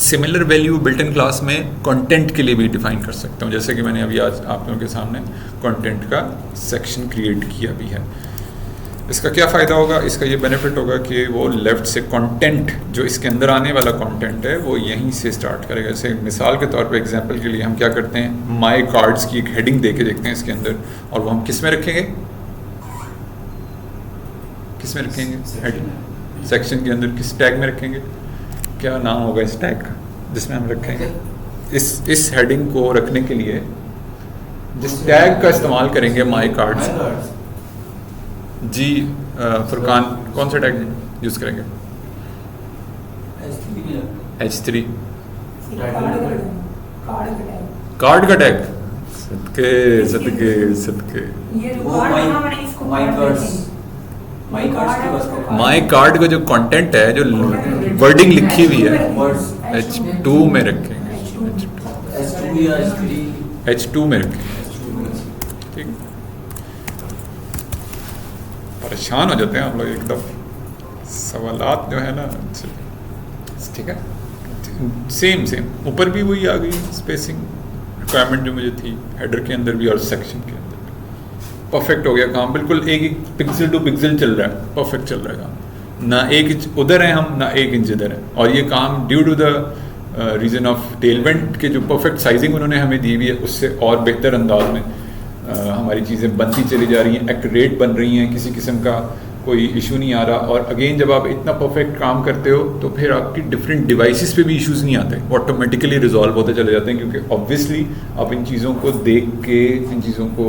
Similar value built in class में कंटेंट के लिए भी डिफाइन कर सकता हूँ, जैसे कि मैंने अभी आज आप लोगों के सामने कंटेंट का सेक्शन क्रिएट किया भी है। इसका क्या फ़ायदा होगा, इसका ये बेनिफिट होगा कि वो लेफ़्ट से कंटेंट, जो इसके अंदर आने वाला कंटेंट है, वो यहीं से स्टार्ट करेगा। जैसे मिसाल के तौर पे एग्जांपल के लिए हम क्या करते हैं, माय कार्ड्स की एक हेडिंग दे के देखते हैं इसके अंदर, और वो हम किस में रखेंगे, किस में रखेंगे, हेडिंग सेक्शन के अंदर किस टैग में रखेंगे, क्या नाम होगा इस टैग का जिसमें हम रखेंगे। इस हेडिंग को रखने के लिए जिस टैग का इस्तेमाल करेंगे, माय कार्ड्स जी, फुरकान कौन सा टैग यूज करेंगे, H3 कार्ड का टैग, सदके सदके सदके, माय कार्ड का जो कंटेंट है, जो वर्डिंग लिखी हुई है, H2 में रखेंगे, H2 में रखेंगे, ठीक। परेशान हो जाते हैं हम लोग एकदम, सवालात जो है ना, ठीक है। सेम ऊपर भी वही आ गई स्पेसिंग रिक्वायरमेंट जो मुझे थी, हेडर के अंदर भी और सेक्शन के अंदर भी। परफेक्ट हो गया काम, बिल्कुल एक पिक्सल टू पिक्सल चल रहा है, परफेक्ट चल रहा है काम, ना एक इंच उधर है हम, ना एक इंच इधर है। और ये काम due to the reason of Tailwind के जो परफेक्ट साइजिंग उन्होंने हमें दी हुई है, उससे और बेहतर अंदाज में हमारी चीज़ें बनती चली जा रही हैं, एक्यूरेट बन रही हैं, किसी किस्म का कोई इशू नहीं आ रहा। और अगेन जब आप इतना परफेक्ट काम करते हो तो फिर आपकी डिफरेंट डिवाइसेस पे भी इश्यूज़ नहीं आते, वो ऑटोमेटिकली रिजॉल्व होते चले जाते हैं, क्योंकि ऑब्वियसली आप इन चीज़ों को देख के, इन चीज़ों को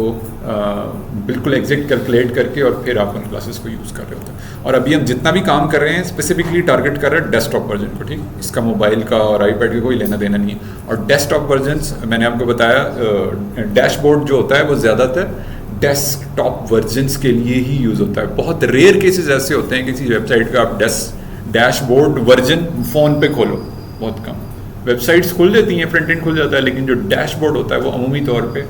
बिल्कुल एग्जैक्ट कैलकुलेट करके और फिर आप उन क्लासेस को यूज़ कर रहे होते हैं। और अभी हम जितना भी काम कर रहे हैं स्पेसिफिकली टारगेट कर रहे हैं डेस्कटॉप वर्जन को, ठीक, इसका मोबाइल का और आईपैड का कोई लेना देना नहीं है। और डेस्कटॉप वर्जन्स मैंने आपको बताया, डैशबोर्ड जो होता है वो ज़्यादातर डेस्कटॉप वर्जन्स के लिए ही यूज़ होता है। बहुत रेयर केसेस ऐसे होते हैं किसी वेबसाइट का आप डैशबोर्ड वर्जन फ़ोन पे खोलो, बहुत कम वेबसाइट्स खुल देती हैं, फ्रंट एंड खुल जाता है, लेकिन जो डैशबोर्ड होता है वो अमूमी तौर पे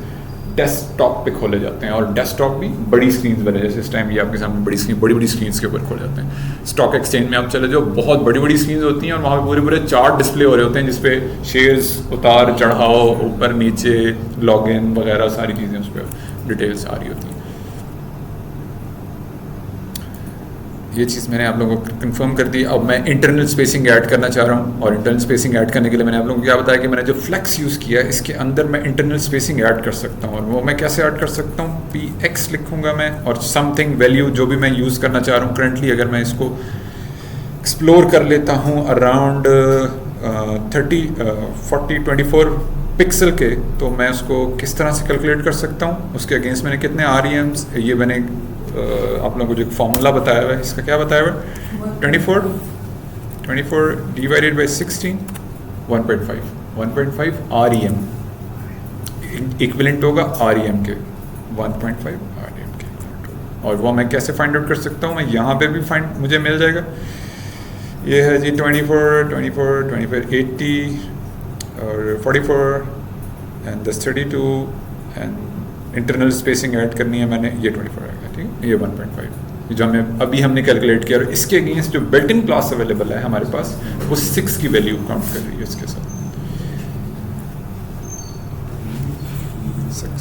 डेस्कटॉप पे खोले जाते हैं। और डेस्कटॉप भी बड़ी स्क्रीन वाले, जैसे इस टाइम ये आपके सामने बड़ी बड़ी स्क्रीन के ऊपर खोल जाते हैं। स्टॉक एक्सचेंज में आप चले जाओ, बहुत बड़ी बड़ी स्क्रीन होती हैं और वहाँ पे पूरे चार्ट डिस्प्ले हो रहे होते हैं, जिसपे शेयर्स उतार चढ़ाव, ऊपर नीचे, लॉगिन वगैरह सारी चीज़ें उस पर डिटेल्स आ रही होती हैं। ये चीज़ मैंने आप लोगों को कंफर्म कर दी। अब मैं इंटरनल स्पेसिंग ऐड करना चाह रहा हूँ, और इंटरनल स्पेसिंग ऐड करने के लिए मैंने आप लोगों को क्या बताया कि मैंने जो फ्लेक्स यूज़ किया है इसके अंदर मैं इंटरनल स्पेसिंग ऐड कर सकता हूँ। और वो मैं कैसे ऐड कर सकता हूँ, px लिखूँगा मैं, और समथिंग वैल्यू जो भी मैं यूज़ करना चाह रहा हूँ करंटली, अगर मैं इसको एक्सप्लोर कर लेता हूँ अराउंड 30, 40, 24 पिक्सल के, तो मैं उसको किस तरह से कैलकुलेट कर सकता हूँ, उसके अगेंस्ट मैंने कितने REMs, ये मैंने आप लोगों को जो एक फार्मूला बताया हुआ है, इसका क्या बताया हुआ है, 24 डिवाइडेड बाई 16, 1.5 REM इक्विवेलेंट होगा REM के, 1.5 REM के। और वो मैं कैसे फाइंड आउट कर सकता हूँ, मैं यहाँ पे भी मुझे मिल जाएगा। ये है जी 24 80 और 44 and 32 and internal spacing add करनी है मैंने, ये 24 आएगा, ठीक है। ये 1.5 जो हमने कैलकुलेट किया, और इसके अगेंस्ट जो बिल्ट इन क्लास अवेलेबल है हमारे पास, वो 6 की वैल्यू काउंट कर रही है इसके साथ। 6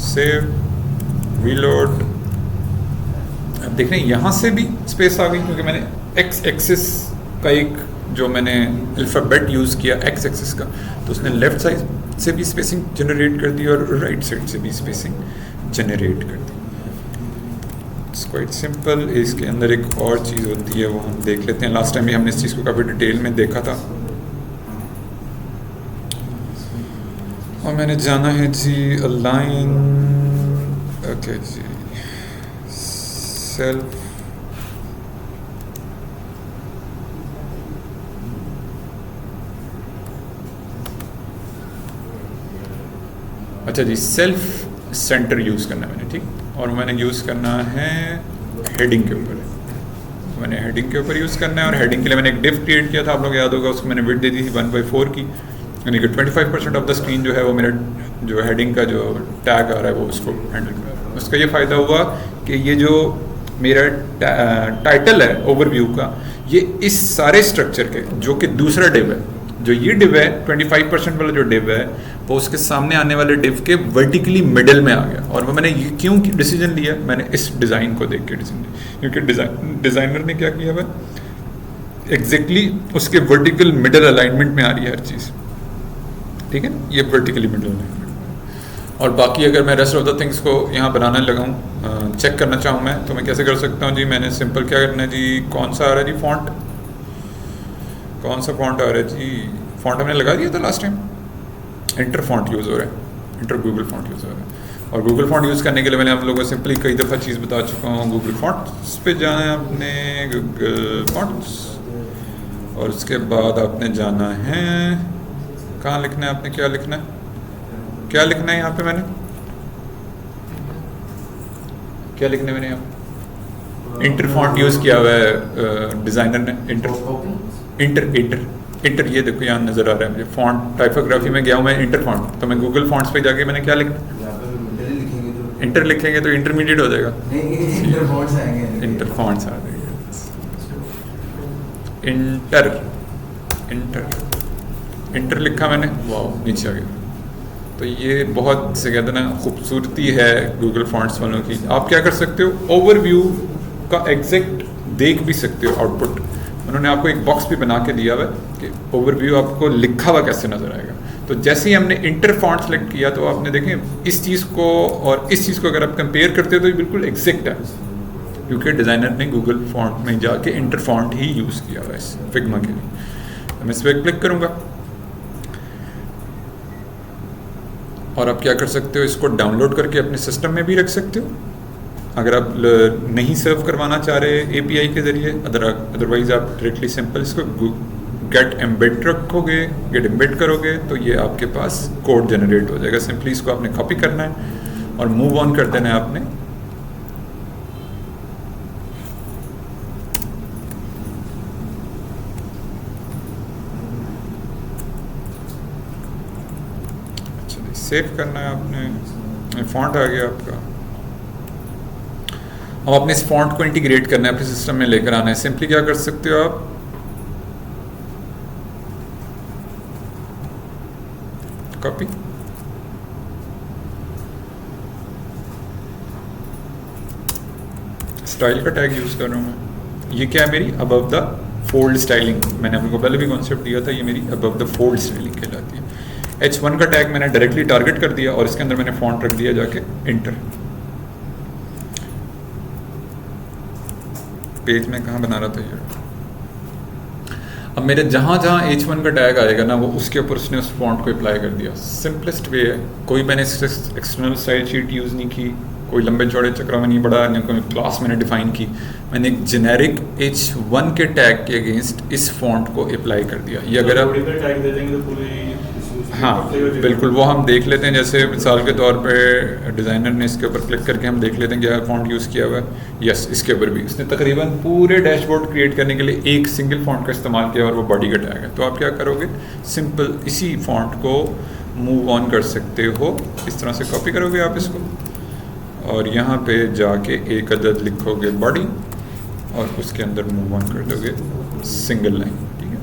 सेव रीलोड। अब देख रहे हैं यहाँ से भी स्पेस आ गई, क्योंकि मैंने एक्स एक्सिस का एक जो मैंने अल्फ़ाबेट यूज़ किया एक्स एक्सिस का, तो उसने लेफ्ट साइड से भी स्पेसिंग जनरेट कर दी और राइट साइड से भी स्पेसिंग जनरेट कर दी। It's quite simple. इसके अंदर एक और चीज़ होती है, वो हम देख लेते हैं। लास्ट टाइम भी हमने इस चीज़ को काफ़ी डिटेल में देखा था, और मैंने जाना है जी अलाइन, ओके जी, सेल्फ, अच्छा जी, सेल्फ सेंटर यूज़ करना है मैंने, ठीक। और मैंने यूज़ करना है हेडिंग के ऊपर, मैंने हेडिंग के ऊपर यूज़ करना है। और हेडिंग के लिए मैंने एक डिव क्रिएट किया था, आप लोग याद होगा, उसको मैंने विड्थ दे दी थी 1/4 की, यानी कि 25% ऑफ द स्क्रीन जो है वो मेरा जो हेडिंग का जो टैग आ रहा है वो उसको हैंडल कर रहा है। उसका ये फ़ायदा हुआ कि ये जो मेरा टाइटल है ओवरव्यू का, ये इस सारे स्ट्रक्चर के जो कि दूसरा डिव है, जो ये डिव है 25% वाला जो डिव है, वो उसके सामने आने वाले डिव के वर्टिकली मिडल में आ गया। और वो मैंने ये क्यों डिसीजन लिया, मैंने इस डिज़ाइन को देख के डिसीजन लिया, क्योंकि डिज़ाइनर ने क्या किया हुआ एग्जैक्टली उसके वर्टिकल मिडल अलाइनमेंट में आ रही है हर चीज़, ठीक है, ये वर्टिकली मिडल अलाइनमेंट। और बाकी अगर मैं रेस्ट ऑफ द थिंग्स को यहाँ बनाने लगा हूँ, चेक करना चाहूँ मैं, तो मैं कैसे कर सकता हूँ जी। मैंने सिंपल क्या करना है जी, कौन सा आ रहा है जी फॉन्ट, कौन सा फॉन्ट आ रहा है जी, फॉन्ट हमने लगा दिया था last time, inter font use हो रहा है, इंटर गूगल फॉन्ट यूज़ हो रहा है। और गूगल फॉन्ट यूज़ करने के लिए मैंने आप लोगों को सिंपली कई दफ़ा चीज़ बता चुका हूँ। गूगल फॉन्ट्स पे जाना है आपने, गूगल फॉन्ट्स, और उसके बाद आपने जाना है, कहाँ लिखना है आपने, क्या लिखना है, क्या लिखना है यहाँ पे, मैंने क्या लिखना है, मैंने यहाँ इंटर फॉन्ट यूज़ किया हुआ है डिज़ाइनर ने, इंटर ये देखो यहाँ नज़र आ रहा है मुझे, फॉन्ट टाइपोग्राफी में गया हूँ मैं, इंटर फॉन्ट, तो मैं गूगल फॉन्ट्स पे जाके मैंने क्या लिखना, इंटर लिखेंगे तो इंटरमीडिएट हो जाएगा, इंटर फॉन्ट्स आ जाएगा, इंटर लिखा मैंने, वाह नीचे आ गया। तो ये बहुत से कहते हैं ना खूबसूरती है गूगल फॉन्ट्स वालों की। आप क्या कर सकते हो, ओवरव्यू का एग्जैक्ट देख भी सकते हो आउटपुट। उन्होंने आपको एक बॉक्स भी बना के दिया हुआ है कि ओवरव्यू आपको लिखा हुआ कैसे नज़र आएगा। तो जैसे ही हमने इंटर फॉन्ट सेलेक्ट किया, तो आपने देखें इस चीज़ को और इस चीज़ को अगर आप कंपेयर करते हो तो ये बिल्कुल एग्जैक्ट है, क्योंकि डिज़ाइनर ने गूगल फॉन्ट में जाके इंटर फॉन्ट ही यूज़ किया हुआ है इस फिग्मा के लिए। तो मैं इस पर क्लिक करूँगा, और आप क्या कर सकते हो, इसको डाउनलोड करके अपने सिस्टम में भी रख सकते हो अगर आप नहीं सर्व करवाना चाह रहे API के ज़रिए। अदरवाइज़ आप डायरेक्टली सिंपल इसको गेट एम्बेड रखोगे, गेट एम्बेड करोगे, तो ये आपके पास कोड जनरेट हो जाएगा। सिंपली इसको आपने कॉपी करना है और मूव ऑन कर देना है आपने। अच्छा, सेव करना है आपने, फॉन्ट आ गया आपका। अब आपने इस फॉन्ट को इंटीग्रेट करना है, अपने सिस्टम में लेकर आना है। सिंपली क्या कर सकते हो आप, कॉपी, स्टाइल का टैग यूज कर रहा हूं मैं। ये क्या है, मेरी अबव द फोल्ड स्टाइलिंग। मैंने आपको पहले भी कॉन्सेप्ट दिया था, ये मेरी अबव द फोल्ड स्टाइलिंग कहलाती है। H1 का टैग मैंने डायरेक्टली टारगेट कर दिया और इसके अंदर मैंने फॉन्ट रख दिया जाके इंटर। पेज में कहाँ बना रहा था ये। अब मेरे जहाँ जहाँ H1 का टैग आएगा ना, वो उसके ऊपर उसने उस फॉन्ट को अप्लाई कर दिया। सिंपलेस्ट वे है। कोई मैंने एक्सटर्नल स्टाइल शीट यूज़ नहीं की, कोई लंबे चौड़े चक्रों में नहीं बढ़ा, न कोई क्लास मैंने डिफाइन की। मैंने एक जेनेरिक H1 के टैग के अगेंस्ट इस फॉन्ट को अप्लाई कर दिया। ये अगर आप टैग दे देंगे तो पूरी, हाँ बिल्कुल, वो हम देख लेते हैं। जैसे मिसाल के तौर पे डिज़ाइनर ने इसके ऊपर क्लिक करके हम देख लेते हैं क्या फॉन्ट यूज़ किया हुआ है। यस, इसके ऊपर भी इसने तकरीबन पूरे डैशबोर्ड क्रिएट करने के लिए एक सिंगल फॉन्ट का इस्तेमाल किया और वो बॉडी का टैग है। तो आप क्या करोगे, सिंपल इसी फॉन्ट को मूव ऑन कर सकते हो। इस तरह से कॉपी करोगे आप इसको और यहाँ पे जाके एक अदद लिखोगे बॉडी और उसके अंदर मूव ऑन कर दोगे सिंगल लाइन। ठीक है,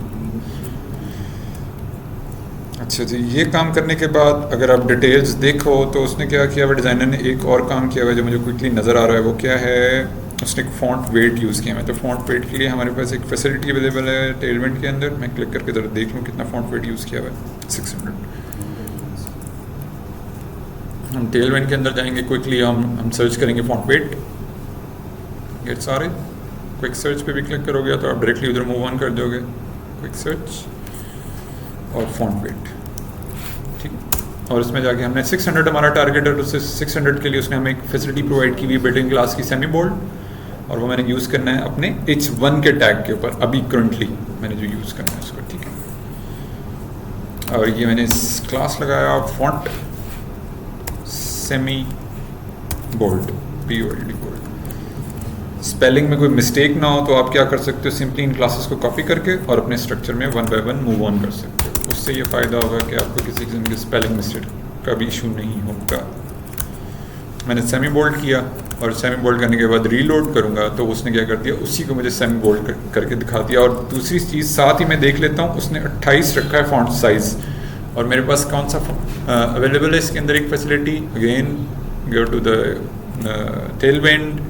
अच्छा जी। ये काम करने के बाद अगर आप डिटेल्स देखो तो उसने क्या किया हुआ, डिज़ाइनर ने एक और काम किया हुआ जो मुझे क्विकली नज़र आ रहा है। वो क्या है, उसने एक फ़ॉन्ट वेट यूज़ किया है। तो फ़ॉन्ट वेट के लिए हमारे पास एक फैसिलिटी अवेलेबल है टेलमेंट के अंदर। मैं क्लिक करके ज़रा देख लूँ कितना फ़ॉन्ट वेट यूज़ किया हुआ है। 600। हम टेलमेंट के अंदर जाएंगे क्विकली, हम सर्च करेंगे फ़ॉन्ट वेट। गेट सारे क्विक सर्च पे भी क्लिक करोगे तो आप डायरेक्टली उधर मूव ऑन कर दोगे। क्विक सर्च और फ़ॉन्ट वेट, ठीक है। और उसमें जाके हमने 600 हमारा टारगेट है, उससे 600 के लिए उसने हमें एक फैसिलिटी प्रोवाइड की हुई बिल्ट इन क्लास की सेमी बोल्ड, और वो मैंने यूज़ करना है अपने H1 के टैग के ऊपर। अभी करंटली मैंने जो यूज़ करना है उसको, ठीक है। और ये मैंने क्लास लगाया font semi bold, POLD bold. Spelling में कोई मिस्टेक ना हो तो आप क्या कर सकते हो, सिंपली इन क्लासेस को कॉपी करके और अपने स्ट्रक्चर में 1 बाय 1 मूव ऑन कर सकते हो। उससे ये फ़ायदा होगा कि आपको किसी किस्म के स्पेलिंग मिस्टेक का भी इशू नहीं होगा। मैंने सेमी बोल्ड किया और सेमी बोल्ड करने के बाद रीलोड करूँगा तो उसने क्या कर दिया, उसी को मुझे सेमी बोल्ड करके दिखा दिया। और दूसरी चीज़ साथ ही मैं देख लेता हूँ, उसने 28 रखा है फॉन्ट साइज़, और मेरे पास कौन सा अवेलेबल है इसके अंदर एक facility. Again go to the element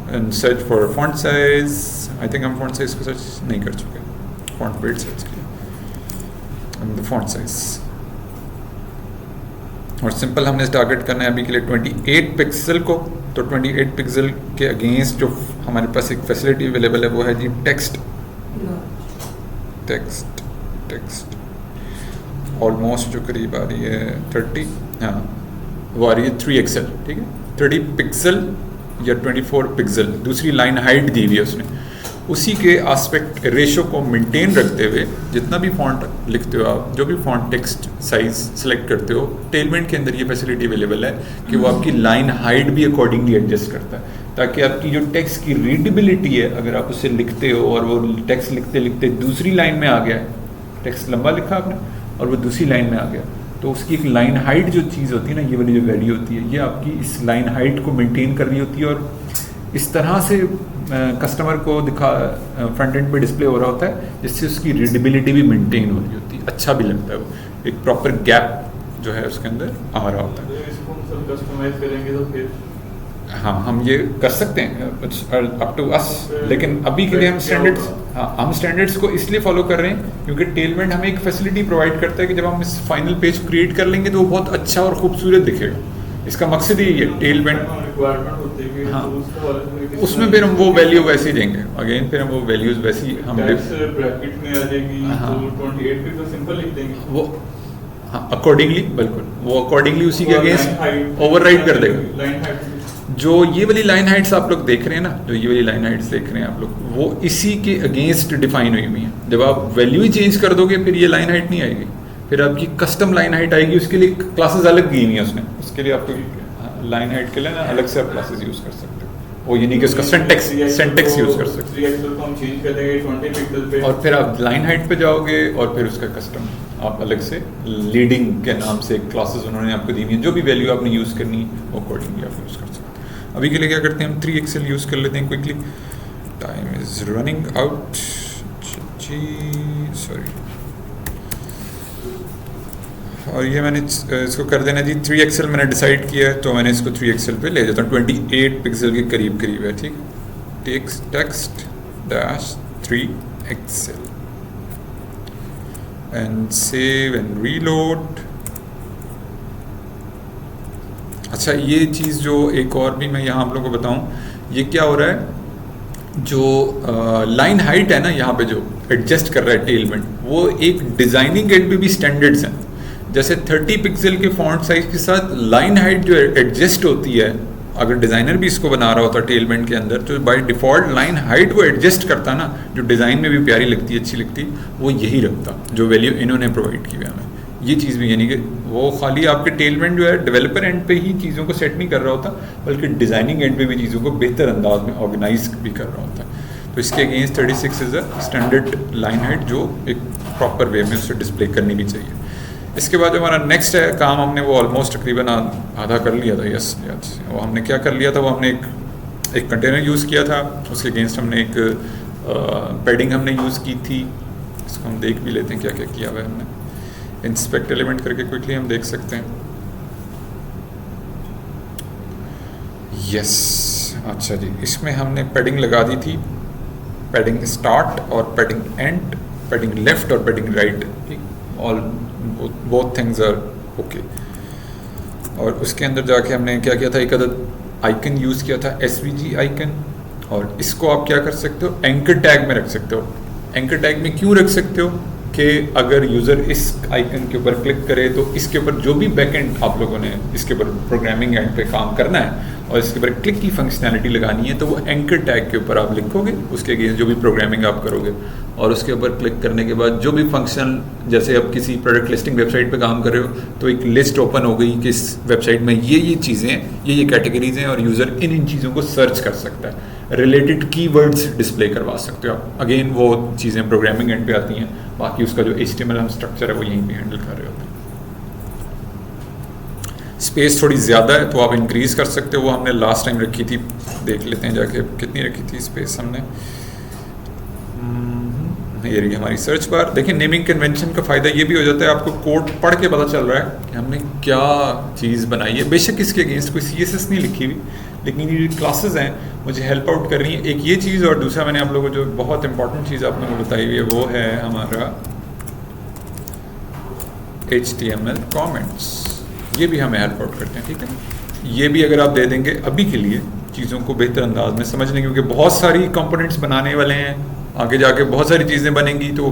and search for font size. I think हम फॉन्ट साइज को सर्च नहीं कर चुके, फॉन्ट वेट सर्च किया एंड द फॉन्ट साइज। और सिंपल हमने टारगेट करना है अभी के लिए 28 पिक्सल को। तो 28 पिक्सल के अगेंस्ट जो हमारे पास एक फैसिलिटी अवेलेबल है वो है जी टेक्स्ट टेक्स्ट टेक्स्ट ऑलमोस्ट जो करीब आ रही है 30, हाँ वो आ रही है 3XL, ठीक है। 30 पिक्सल या 24 पिक्सल दूसरी लाइन हाइट दी हुई है उसने। उसी के एस्पेक्ट रेशो को मेंटेन रखते हुए जितना भी फॉन्ट लिखते हो आप, जो भी फॉन्ट टेक्स्ट साइज सेलेक्ट करते हो, टेलमेंट के अंदर ये फैसिलिटी अवेलेबल है कि वो आपकी लाइन हाइट भी अकॉर्डिंगली एडजस्ट करता है, ताकि आपकी जो टेक्स्ट की रीडेबिलिटी है, अगर आप उसे लिखते हो और वो टेक्स्ट लिखते लिखते दूसरी लाइन में आ गया, टेक्स्ट लंबा लिखा आपने और वो दूसरी लाइन में आ गया, तो उसकी एक लाइन हाइट जो चीज़ होती है ना, ये वाली जो वैल्यू होती है, ये आपकी इस लाइन हाइट को मेंटेन कर रही होती है। और इस तरह से कस्टमर को फ्रंट एंड पे डिस्प्ले हो रहा होता है, जिससे उसकी रीडेबिलिटी भी मेंटेन हो रही होती है, अच्छा भी लगता है। वो एक प्रॉपर गैप जो है उसके अंदर आ रहा होता है। इसको हम सब कस्टमाइज करेंगे तो फिर हाँ, हम ये कर सकते हैं, अप टू अस। लेकिन अभी के लिए हम स्टैंडर्ड्स, हाँ हम स्टैंडर्ड्स को इसलिए फॉलो कर रहे हैं क्योंकि टेलमेंट हमें एक फैसिलिटी प्रोवाइड करता है कि जब हम इस फाइनल पेज क्रिएट कर लेंगे तो वो बहुत अच्छा और खूबसूरत दिखेगा। इसका मकसद ही है टेलमेंट, रिक्वायरमेंट होती है, हाँ तो उसमें फिर हम वो वैल्यू वैसे ही देंगे। अगेन फिर हम वो वैल्यूज वैसी हम ब्रैकेट में आ जाएगी, हाँ। तो 28 भी तो सिंपल लिख देंगे वो, हाँ अकॉर्डिंगली, बिल्कुल वो अकॉर्डिंगली उसी के अगेंस्ट ओवरराइड कर देगा। लाइन हाइट जो ये वाली लाइन हाइट्स आप लोग देख रहे हैं ना, जो ये वाली लाइन हाइट्स देख रहे हैं आप लोग, वो इसी के अगेंस्ट डिफाइन हुई हुई है। जब आप वैल्यू ही चेंज कर दोगे फिर ये लाइन हाइट नहीं आएगी, फिर आपकी कस्टम लाइन हाइट आएगी। उसके लिए क्लासेस अलग दी हुई हैं उसने, उसके लिए आपको लाइन हाइट के लिए ना अलग से आप क्लासेस यूज़ कर सकते हो, वो यानी कि उसका सेंटेक्स यूज़ कर सकते 3XL को हम चेंज कर देंगे 20 पिक्सल पे, हो। और फिर आप लाइन हाइट पे जाओगे और फिर उसका कस्टम आप अलग से लीडिंग के नाम से क्लासेस उन्होंने आपको दी हुई हैं। जो भी वैल्यू आपने यूज़ करनी वो अकॉर्डिंगली आप यूज़ कर सकते हो। अभी के लिए क्या करते हैं, हम 3XL यूज़ कर लेते हैं quickly. Time is running out जी, सॉरी। और ये मैंने इसको कर देना जी 3XL मैंने डिसाइड किया है, तो मैंने इसको 3XL पे ले जाता हूँ। 28 पिक्सल के करीब करीब है, ठीक। Text dash 3XL and save and reload. अच्छा, ये चीज़ जो एक और भी मैं यहाँ आप लोगों को बताऊँ, ये क्या हो रहा है, जो लाइन हाइट है ना यहाँ पे जो एडजस्ट कर रहा है टेलमेंट, वो एक डिज़ाइनिंग एंड पे भी स्टैंडर्ड्स हैं। जैसे 30 पिक्सल के फॉन्ट साइज के साथ लाइन हाइट जो एडजस्ट होती है, अगर डिज़ाइनर भी इसको बना रहा होता टेलमेंट के अंदर, तो बाय डिफ़ॉल्ट लाइन हाइट वो एडजस्ट करता ना, जो डिज़ाइन में भी प्यारी लगती है, अच्छी लगती, वो यही रखता जो वैल्यू इन्होंने प्रोवाइड की हुई है हमें। ये चीज़ भी यानी कि वो खाली आपके टेलमेंट जो है डेवलपर एंड पे ही चीज़ों को सेट नहीं कर रहा होता, बल्कि डिज़ाइनिंग एंड पे भी चीज़ों को बेहतर अंदाज में ऑर्गेनाइज भी कर रहा होता है। तो इसके against 36 is a standard line height जो एक प्रॉपर वे में उसे डिस्प्ले करनी भी चाहिए। इसके बाद जो हमारा नेक्स्ट है काम, हमने वो ऑलमोस्ट तकरीबन आधा कर लिया था। यस, वो हमने क्या कर लिया था, वो हमने एक कंटेनर यूज़ किया था, उसके अगेंस्ट हमने एक पैडिंग हमने यूज़ की थी। इसको हम देख भी लेते हैं क्या क्या किया हुआ है हमने। इंस्पेक्ट एलिमेंट करके क्विकली हम देख सकते हैं। यस, अच्छा जी, इसमें हमने पैडिंग लगा दी थी, पैडिंग स्टार्ट और पैडिंग एंड, पैडिंग लेफ्ट और padding right, all both things are okay. और उसके अंदर जाके हमने क्या किया था, एक अदद आइकन यूज़ किया था, SVG आइकन, और इसको आप क्या कर सकते हो, एंकर टैग में रख सकते हो। एंकर टैग में क्यों रख सकते हो कि अगर यूज़र इस आइकन के ऊपर क्लिक करे तो इसके ऊपर जो भी बैकएंड आप लोगों ने इसके ऊपर प्रोग्रामिंग एंड पे काम करना है और इसके ऊपर क्लिक की फंक्शनैलिटी लगानी है, तो वो एंकर टैग के ऊपर आप लिखोगे, उसके अगेंस्ट जो भी प्रोग्रामिंग आप करोगे, और उसके ऊपर क्लिक करने के बाद जो भी फंक्शन, जैसे आप किसी प्रोडक्ट लिस्टिंग वेबसाइट पे काम कर रहे हो तो एक लिस्ट ओपन हो गई कि इस वेबसाइट में ये चीज़ें हैं, ये कैटेगरीज हैं, और यूज़र इन चीज़ों को सर्च कर सकता है। रिलेटेड कीवर्ड्स डिस्प्ले करवा सकते हो आप। अगेन वो चीज़ें प्रोग्रामिंग एंड पे आती हैं, बाकी उसका जो HTML हम स्ट्रक्चर है वो यहीं पे हैंडल कर रहे होते हैं। स्पेस थोड़ी ज़्यादा है तो आप इंक्रीज़ कर सकते हो, वो हमने लास्ट टाइम रखी थी, देख लेते हैं जाके कितनी रखी थी स्पेस हमने। ये रही हमारी सर्च बार। देखिए, नेमिंग कन्वेंशन का फ़ायदा ये भी हो जाता है, आपको कोड पढ़ के पता चल रहा है कि हमने क्या चीज़ बनाई है। बेशक इसके अगेंस्ट कोई CSS नहीं लिखी हुई, लेकिन ये क्लासेस हैं मुझे हेल्प आउट कर रही हैं। एक ये चीज़, और दूसरा मैंने आप लोगों को जो बहुत इंपॉर्टेंट चीज़ आप लोगों को बताई हुई है वो है हमारा HTML कमेंट्स। ये भी हमें हेल्प आउट करते हैं, ठीक है। ये भी अगर आप दे देंगे अभी के लिए चीज़ों को बेहतर अंदाज में समझने, क्योंकि बहुत सारी कंपोनेंट्स बनाने वाले हैं, आगे जाके बहुत सारी चीज़ें बनेंगी तो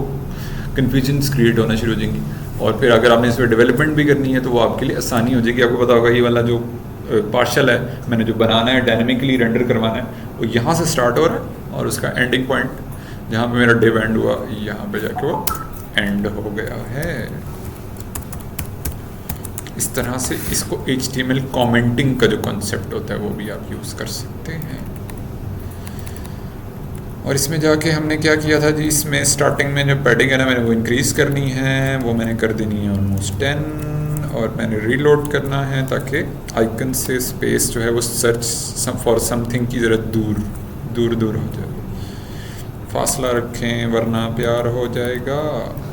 कन्फ्यूजन्स क्रिएट होना शुरू हो जाएंगी, और फिर अगर आपने इस पर डेवलपमेंट भी करनी है तो वो आपके लिए आसानी हो जाएगी। आपको पता होगा ये वाला जो पार्शल है मैंने जो बनाना है, डायनेमिकली रेंडर करवाना है, वो यहाँ से स्टार्ट हो रहा है और उसका एंडिंग पॉइंट जहाँ पे मेरा डिव एंड हुआ, यहाँ पे जाके वो एंड हो गया है। इस तरह से इसको HTML कमेंटिंग का जो कॉन्सेप्ट होता है वो भी आप यूज़ कर सकते हैं। और इसमें जाके हमने क्या किया था जी, इसमें स्टार्टिंग में जो पैडिंग है ना, मैंने वो इंक्रीज़ करनी है, वो मैंने कर देनी है ऑलमोस्ट 10, और मैंने रीलोड करना है ताकि आइकन से स्पेस जो है वो सर्च फॉर समथिंग की ज़रा दूर हो जाए। फासला रखें वरना प्यार हो जाएगा।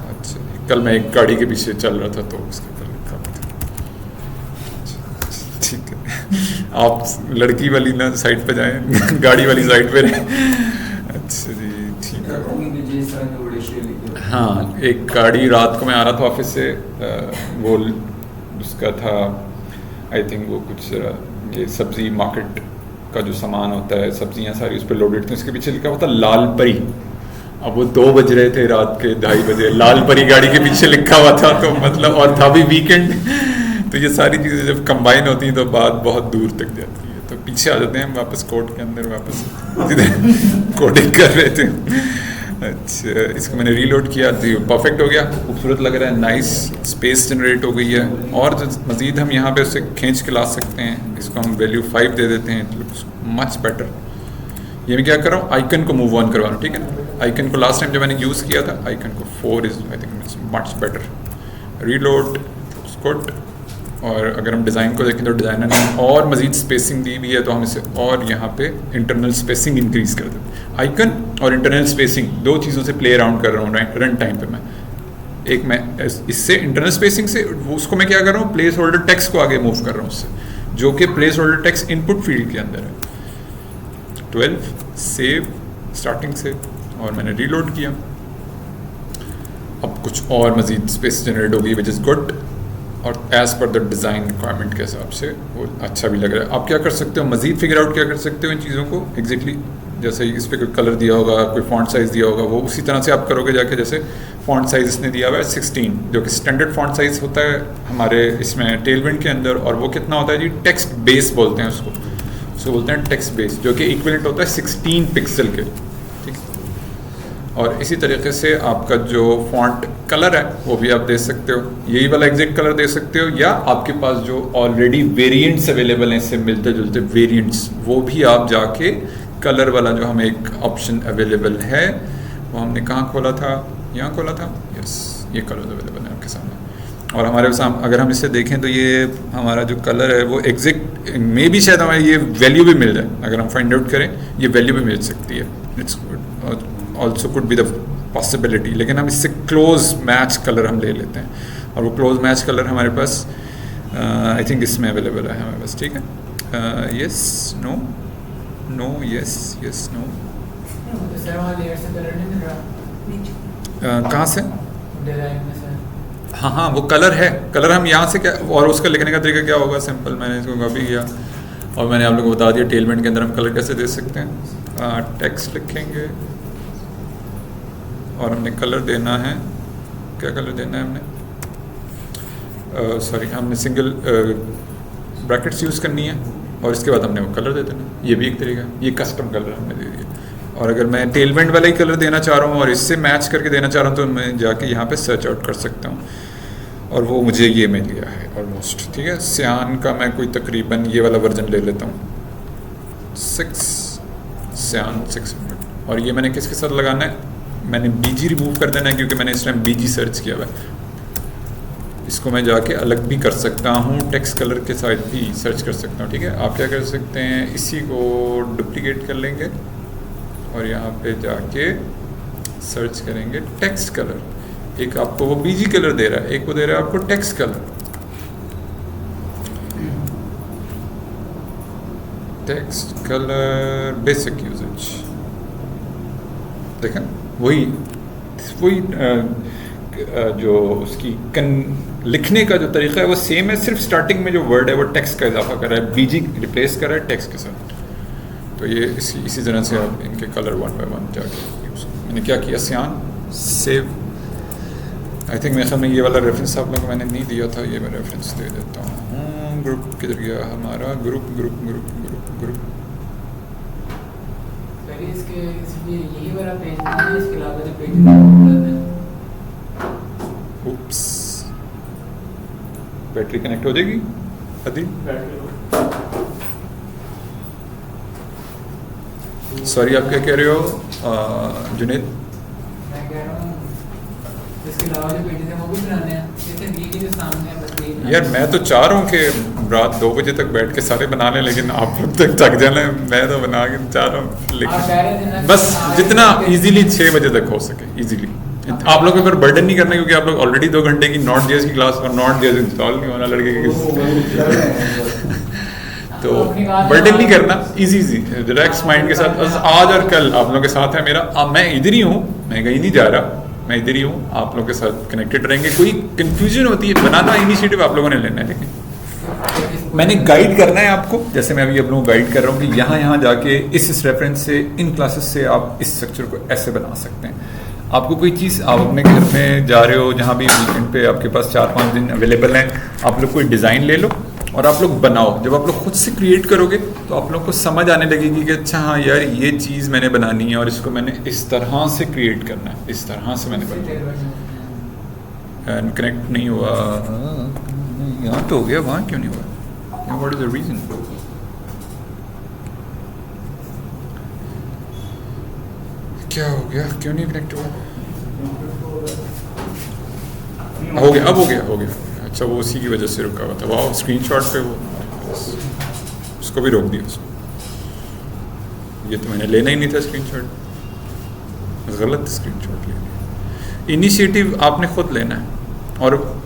अच्छा, कल मैं एक गाड़ी के पीछे चल रहा था तो उसके ऊपर लिखा था। ठीक है, आप लड़की वाली ना साइड पे जाएं, गाड़ी वाली साइड पे रहें। अच्छा जी, ठीक है। हाँ, एक गाड़ी रात को मैं आ रहा था ऑफिस से, वो उसका था आई थिंक वो कुछ ये सब्ज़ी मार्केट का जो सामान होता है, सब्जियां सारी उस पर लोडेड थी, उसके पीछे लिखा हुआ था लाल परी। अब वो 2 बज रहे थे रात के, 2:30 बजे, लाल परी गाड़ी के पीछे लिखा हुआ था, तो मतलब, और था भी वीकेंड, तो ये सारी चीज़ें जब कंबाइन होती हैं तो बात बहुत दूर तक जाती है। तो पीछे आ जाते हैं हम वापस कोड के अंदर, वापस कोडिंग कर रहे थे। अच्छा, इसको मैंने रीलोड किया तो परफेक्ट हो गया, खूबसूरत लग रहा है, नाइस स्पेस जनरेट हो गई है। और मज़ीद हम यहाँ पे उसे खींच के ला सकते हैं, इसको हम वैल्यू 5 दे देते हैं, लुक्स मच बेटर। ये मैं क्या कर रहा हूँ, आइकन को मूव ऑन करवा रहा हूँ, ठीक है। आइकन को लास्ट टाइम जब मैंने यूज़ किया था, आइकन को 4 is I think it's much better. Reload good. और अगर हम डिज़ाइन को देखें तो डिज़ाइनर ने और मज़ीद स्पेसिंग दी हुई है, तो हम इसे और यहाँ पे इंटरनल स्पेसिंग इंक्रीज़ कर देते हैं। आइकन और इंटरनल स्पेसिंग 2 चीज़ों से प्ले अराउंड कर रहा हूँ रन टाइम पे। मैं इससे इंटरनल स्पेसिंग से उसको मैं क्या कर रहा हूँ, प्लेस होल्डर टेक्स्ट को आगे मूव कर रहा हूँ उससे, जो कि place holder text input field के अंदर है। 12 सेव स्टार्टिंग से, और मैंने रीलोड किया। अब कुछ और मज़ीद स्पेस जनरेट होगी, विच इज़ गुड, और as per the design requirement के हिसाब से वो अच्छा भी लग रहा है। आप क्या कर सकते हो, मज़ीद फिगर आउट क्या कर सकते हो इन चीज़ों को एग्जैक्टली जैसे इस पर कोई कलर दिया होगा, कोई फॉन्ट साइज़ दिया होगा, वो उसी तरह से आप करोगे जाके। जैसे फॉन्ट साइज़ इसने दिया हुआ है 16, जो कि स्टैंडर्ड फॉन्ट साइज़ होता है हमारे इसमें टेलविंड के अंदर, और वो कितना होता है जी, टेक्स्ट बेस बोलते हैं उसको बोलते हैं टेक्स्ट बेस, जो कि इक्विवेलेंट होता है 16 पिक्सल के, ठीक है। और इसी तरीके से आपका जो फॉन्ट कलर है वो भी आप दे सकते हो, यही वाला एग्जैक्ट कलर दे सकते हो, या आपके पास जो ऑलरेडी वेरिएंट्स अवेलेबल हैं इससे मिलते जुलते वेरिएंट्स, वो भी आप जाके कलर वाला जो हमें एक ऑप्शन अवेलेबल है वो हमने कहाँ खोला था, यहाँ खोला था, यस, ये कलर अवेलेबल है आपके सामने। और हमारे सामने अगर हम इसे देखें तो ये हमारा जो कलर है वो एग्जैक्ट में भी शायद हमें ये वैल्यू भी मिल जाए, अगर हम फाइंड आउट करें ये वैल्यू भी मिल सकती है, it's also could be the possibility. लेकिन हम इससे क्लोज मैच कलर हम ले लेते हैं, और वो क्लोज मैच कलर हमारे पास आई थिंक इसमें अवेलेबल है हमारे पास, ठीक है। Yes, no, no, yes, yes, no. Sir वहाँ लेयर से कलर नहीं मिल रहा कहाँ से? डिज़ाइन में सर। हाँ, वो कलर है, कलर हम यहाँ से क्या, और उसका लिखने का तरीका क्या होगा, सिंपल, मैंने इसको कॉपी किया और मैंने आप लोगों को बता दिया टेलमेंट के अंदर हम कलर कैसे दे सकते हैं। टेक्स्ट लिखेंगे और हमने कलर देना है, क्या कलर देना है हमने, सॉरी, हमने सिंगल ब्रैकेट्स यूज़ करनी है, और इसके बाद हमने वो कलर दे देना, ये भी एक तरीका है, ये कस्टम कलर हमने दे दिया। और अगर मैं टेलमेंट वाला ही कलर देना चाह रहा हूँ और इससे मैच करके देना चाह रहा हूँ तो मैं जाके यहाँ पे सर्च आउट कर सकता हूँ, और वो मुझे ये मिल गया है ऑलमोस्ट, ठीक है। सियान का मैं कोई तकरीबन ये वाला वर्जन ले लेता हूँ, 6 सियान 600, और ये मैंने किसके साथ लगाना है, मैंने बीजी रिमूव कर देना है क्योंकि मैंने इस टाइम बीजी सर्च किया हुआ है। इसको मैं जाके अलग भी कर सकता हूँ, टेक्स्ट कलर के साथ भी सर्च कर सकता हूँ, ठीक है। आप क्या कर सकते हैं, इसी को डुप्लीकेट कर लेंगे और यहाँ पे जाके सर्च करेंगे टेक्स्ट कलर, एक आपको वो बीजी कलर दे रहा है, एक वो दे रहा है आपको text colour, text colour basic usages, देखें वही जो उसकी लिखने का जो तरीका है वो सेम है, सिर्फ स्टार्टिंग में जो वर्ड है वो टेक्स्ट का इजाफा कर रहा है, बीजी रिप्लेस कर रहा है टेक्स्ट के साथ। तो ये इसी तरह से आप इनके कलर 1 बाय 1 जाके यूज़, मैंने क्या किया, सियान सेव, आई थिंक मेरे ख्याल में ये वाला रेफरेंस आप लोगों को मैंने नहीं दिया था, ये मैं रेफरेंस दे देता हूँ। ग्रुप किधर गया हमारा, group group group group group, इसके इसलिए यही वाला पेज नहीं, इसके अलावा जो पेज उपलब्ध है। उप्स, बैटरी कनेक्ट हो जाएगी अदी, सॉरी आप क्या कह रहे हो जुनेद? मैं कह रहा हूँ इसके अलावा जो पेजेस हैं वो भी बनाने हैं, जैसे वीडियो के सामने है बस देखना। यार मैं तो चाह रहा हूँ कि रात 2 बजे तक बैठ के सारे बना लें, लेकिन आप लोग तक थक जाना, मैं तो बना के चाह रहा हूँ, लेकिन बस जितना इजीली 6 बजे तक हो सके इजीली। आप लोग को फिर बर्डन नहीं करना क्योंकि आप लोग ऑलरेडी 2 घंटे की नॉट जेएस की क्लास और नॉट जेएस इंस्टॉल नहीं होना लड़के के तो बर्डन नहीं करना, इजी रिलैक्स माइंड के साथ। बस आज और कल आप लोगों के साथ है मेरा, अब मैं इधर ही हूँ, मैं कहीं नहीं जा रहा, मैं इधर ही हूँ, आप लोगों के साथ कनेक्टेड रहेंगे। कोई कंफ्यूजन होती है, बनाना इनिशिएटिव आप लोगों ने लेना है, लेकिन मैंने गाइड करना है आपको, जैसे मैं अभी आप लोगों को गाइड कर रहा हूँ कि यहाँ जाके इस रेफरेंस से, इन क्लासेस से आप इस स्ट्रक्चर को ऐसे बना सकते हैं। आपको कोई चीज़, आप अपने घर में जा रहे हो, जहाँ भी वीकेंड पे आपके पास 4-5 दिन अवेलेबल हैं, आप लोग कोई डिज़ाइन ले लो और आप लोग बनाओ। जब आप लोग खुद से क्रिएट करोगे तो आप लोग को समझ आने लगेगी कि अच्छा हाँ यार ये चीज़ मैंने बनानी है और इसको मैंने इस तरह से क्रिएट करना है, इस तरह से मैंने बनाना। एंड कनेक्ट नहीं हुआ, यहाँ तो हो गया, वहाँ क्यों नहीं हुआ, व्हाट इज द रीज़न? क्या हो गया, क्यों नहीं कनेक्ट हुआ? हो गया, अब हो गया। अच्छा वो उसी की वजह से रुका हुआ था, वाह स्क्रीनशॉट पे वो उसको भी रोक दिया उसको। ये तो मैंने लेना ही नहीं था स्क्रीनशॉट, गलत स्क्रीनशॉट ले लिया। इनिशिएटिव आपने खुद लेना है,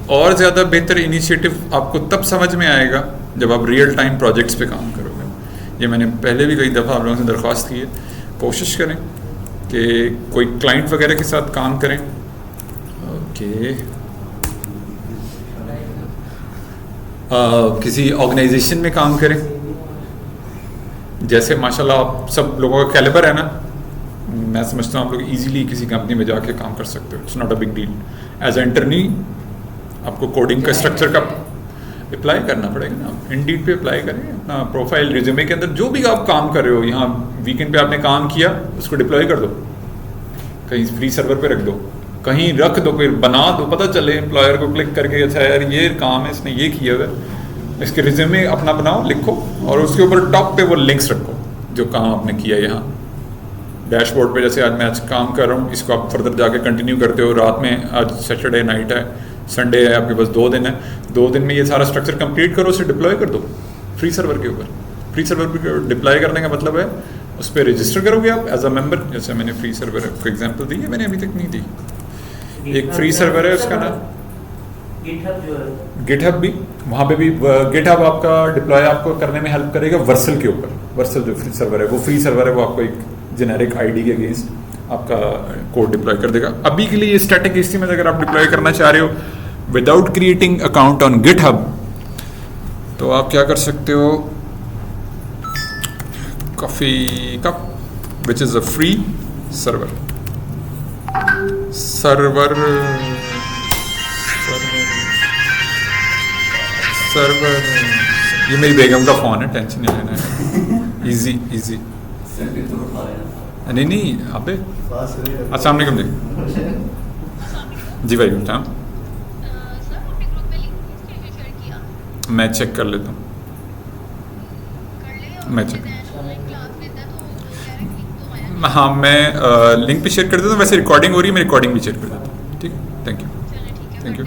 और ज़्यादा बेहतर इनिशिएटिव आपको तब समझ में आएगा जब आप रियल टाइम प्रोजेक्ट्स पे काम करोगे। ये मैंने पहले भी कई दफ़ा आप लोगों से दरख्वास्त की है, कोशिश करें कि कोई क्लाइंट वगैरह के साथ काम करें। ओके, किसी ऑर्गेनाइजेशन में काम करें जैसे माशाल्लाह आप सब लोगों का कैलिबर है ना, मैं समझता हूँ आप लोग इजीली किसी कंपनी में जाके काम कर सकते हो, it's not a big deal. As internee आपको कोडिंग का स्ट्रक्चर का अप्लाई करना पड़ेगा ना, इंडीड पे अप्लाई करें, अपना प्रोफाइल रिज्यूमे के अंदर जो भी आप काम कर रहे हो, यहाँ वीकेंड पे आपने काम किया उसको डिप्लॉय कर दो, कहीं फ्री सर्वर पे रख दो, कहीं रख दो, कोई बना दो, पता चले एम्प्लॉयर को क्लिक करके अच्छा यार ये काम है, इसने ये किया हुआ है, इसके रिज्यूमे अपना बनाओ, लिखो और उसके ऊपर टॉप पे वो लिंक्स रखो जो काम आपने किया। यहाँ डैशबोर्ड पे जैसे आज मैं काम कर रहा हूँ, इसको आप फर्दर जाके कंटिन्यू करते हो, रात में आज सैटरडे नाइट है, संडे है, आपके पास 2 दिन है, 2 दिन में ये सारा स्ट्रक्चर कंप्लीट करो, उसे डिप्लॉय कर दो फ्री सर्वर के ऊपर। फ्री सर्वर पर डिप्लॉय करने का मतलब है उस पर रजिस्टर करोगे आप एज अ मेंबर, जैसे मैंने फ्री सर्वर को एग्जांपल दी है, मैंने अभी तक नहीं दी, एक फ्री सर्वर है उसका नाम गिटहब भी, वहाँ पे भी गिटहब आपका डिप्लॉय आपको करने में हेल्प करेगा वर्सल के ऊपर। वर्सल जो फ्री सर्वर है वो फ्री सर्वर है, वो आपको एक जेनेरिक आईडी के अगेंस्ट आपका कोड डिप्लॉय कर देगा। अभी के लिए ये स्टैटिक एचटीएमएल अगर आप डिप्लॉय करना चाह रहे हो without creating account on GitHub, तो आप क्या कर सकते हो, coffee cup which is a free server, server ये मेरी बेगम का फोन है, टेंशन नहीं लेना है, इजी इजी। नहीं अबे अस्सलाम वालेकुम जी भाई बेटा, मैं चेक कर लेता हूँ, मैं चेक, हाँ मैं लिंक पे शेयर कर देता हूँ, वैसे रिकॉर्डिंग हो रही है, मैं रिकॉर्डिंग भी शेयर कर देता हूँ, ठीक है, थैंक यू थैंक यू।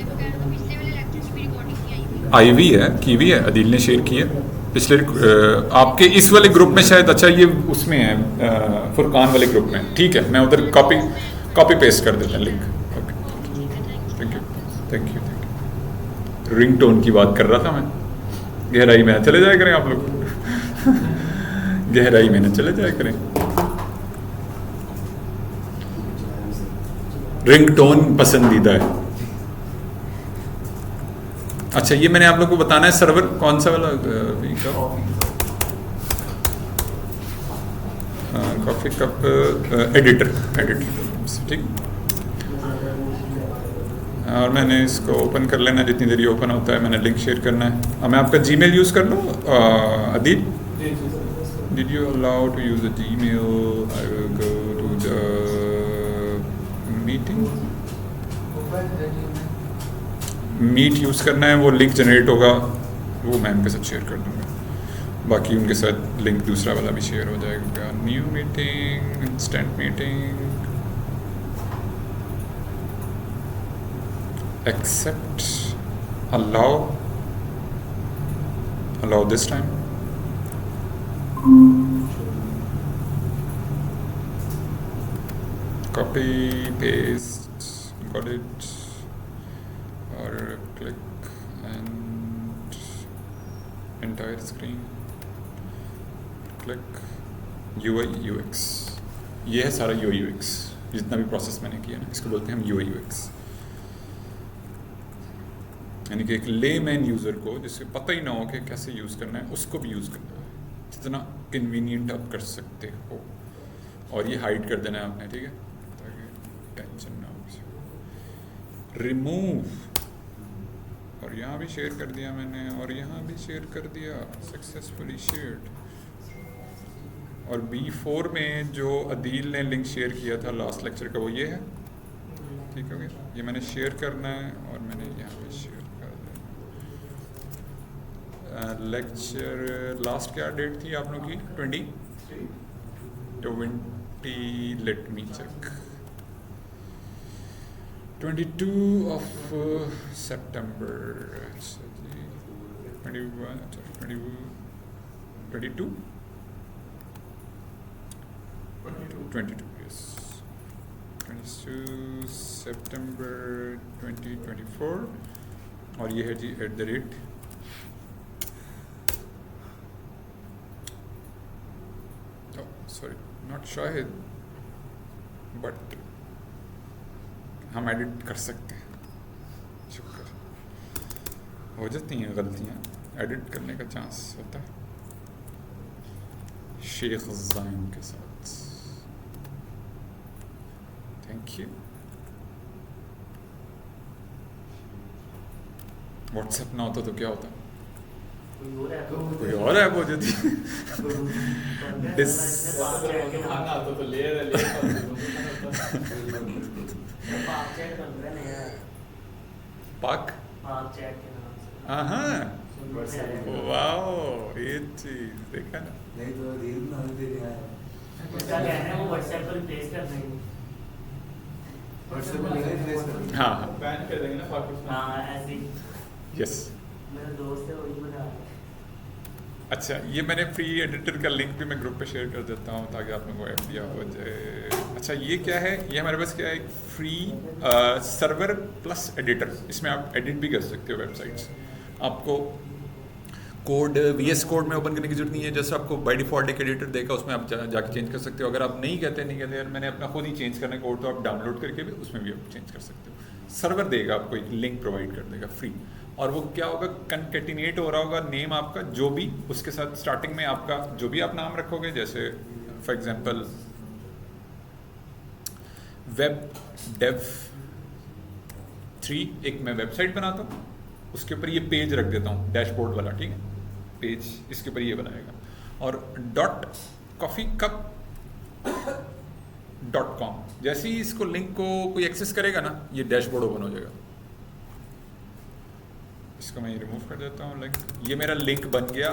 आई हुई है, की हुई है, अदील ने शेयर की है पिछले आपके इस वाले ग्रुप में शायद, अच्छा ये उसमें है फुरकान वाले ग्रुप में, ठीक है, मैं उधर कॉपी पेस्ट कर देता हूँ link, okay thank you thank you thank you. Ring tone की बात कर रहा था मैं, गहराई में चले जाया करें आप लोग गहराई में चले जाया करें। रिंग टोन पसंदीदा है। अच्छा ये मैंने आप लोग को बताना है सर्वर कौन सा वाला, कॉफी कप एडिटर ठीक, और मैंने इसको ओपन कर लेना, जितनी देर ये ओपन होता है मैंने लिंक शेयर करना है। मैं आपका जीमेल यूज़ कर लूँ Adeel, did you allow to use the Gmail, I will go to the meeting, meet use करना है, वो लिंक जनरेट होगा, वो मैं उनके साथ शेयर कर दूँगा, बाकी उनके साथ लिंक दूसरा वाला भी शेयर हो जाएगा। New meeting, instant meeting, accept, allow this time, copy paste, got it, और click and entire screen, click UI UX, ये है सारा UI UX, जितना भी प्रोसेस मैंने किया ना इसको बोलते हैं हम UI UX, यानी कि एक लेमैन यूज़र को जिससे पता ही ना हो कि कैसे यूज़ करना है उसको भी यूज़ करना है, जितना कन्वीनियंट आप कर सकते हो, और ये हाइड कर देना है आपने, ठीक है, ताकि टेंशन ना हो। रिमूव, और यहाँ भी शेयर कर दिया मैंने, और यहाँ भी शेयर कर दिया, सक्सेसफुली शेयर्ड। और B4 में जो अदील ने लिंक शेयर किया था लास्ट लेक्चर का वो ये है, ठीक हो गया, ये मैंने शेयर करना है और मैंने यहाँ पे शेयर कर दिया। लेक्चर लास्ट क्या डेट थी आप लोगों की, 20, let me check, 22 of September, 21, 22, 22, yes, 22 September 2024, और ये है जी @ सॉरी नॉट शाहिद, बट हम एडिट कर सकते हैं, शुक्र, हो जाती हैं गलतियाँ, एडिट करने का चांस होता है। शेख ज़ाइन के साथ। Thank you. व्हाट्सएप ना होता तो क्या होता? कोई और ऐप हो जाती। खाना आता तो ले पाक। हाँ, वाओ, ये चीज देखा ना। नहीं तो रील ना होते क्या है व्हाट्सएप पर रिप्लेस करना है। व्हाट्सएप पे लिखा है प्लेस कर हाँ बैन कर देंगे ना पाकिस्तान। हाँ ऐसे ही यस। मेरा दोस्त है वही बना रहा है। अच्छा, ये मैंने फ्री एडिटर का लिंक भी मैं ग्रुप पे शेयर कर देता हूँ ताकि आप लोगों को आइडिया हो जाए। अच्छा, ये क्या है? ये हमारे पास क्या है? एक फ्री सर्वर प्लस एडिटर। इसमें आप एडिट भी कर सकते हो वेबसाइट्स। आपको कोड VS कोड में ओपन करने की जरूरत नहीं है। जैसे आपको बाय डिफॉल्ट एक एडिटर देगा, उसमें आप जाके चेंज कर सकते हो। अगर आप नहीं कहते यार मैंने अपना खुद ही चेंज करना है कोड, तो आप डाउनलोड करके भी उसमें भी आप चेंज कर सकते हो। सर्वर देगा आपको, एक लिंक प्रोवाइड कर देगा फ्री, और वो क्या होगा, कंकेटिनेट हो रहा होगा नेम आपका जो भी, उसके साथ स्टार्टिंग में आपका जो भी आप नाम रखोगे, जैसे फॉर एग्जांपल वेब डेव 3 एक मैं वेबसाइट बनाता हूँ, उसके ऊपर ये पेज रख देता हूँ डैशबोर्ड वाला, ठीक है, पेज इसके ऊपर ये बनाएगा, और .coffeecup.com जैसे ही इसको लिंक को कोई एक्सेस करेगा ना, ये डैशबोर्ड ओपन हो जाएगा। इसको मैं रिमूव कर देता हूँ लिंक। ये मेरा लिंक बन गया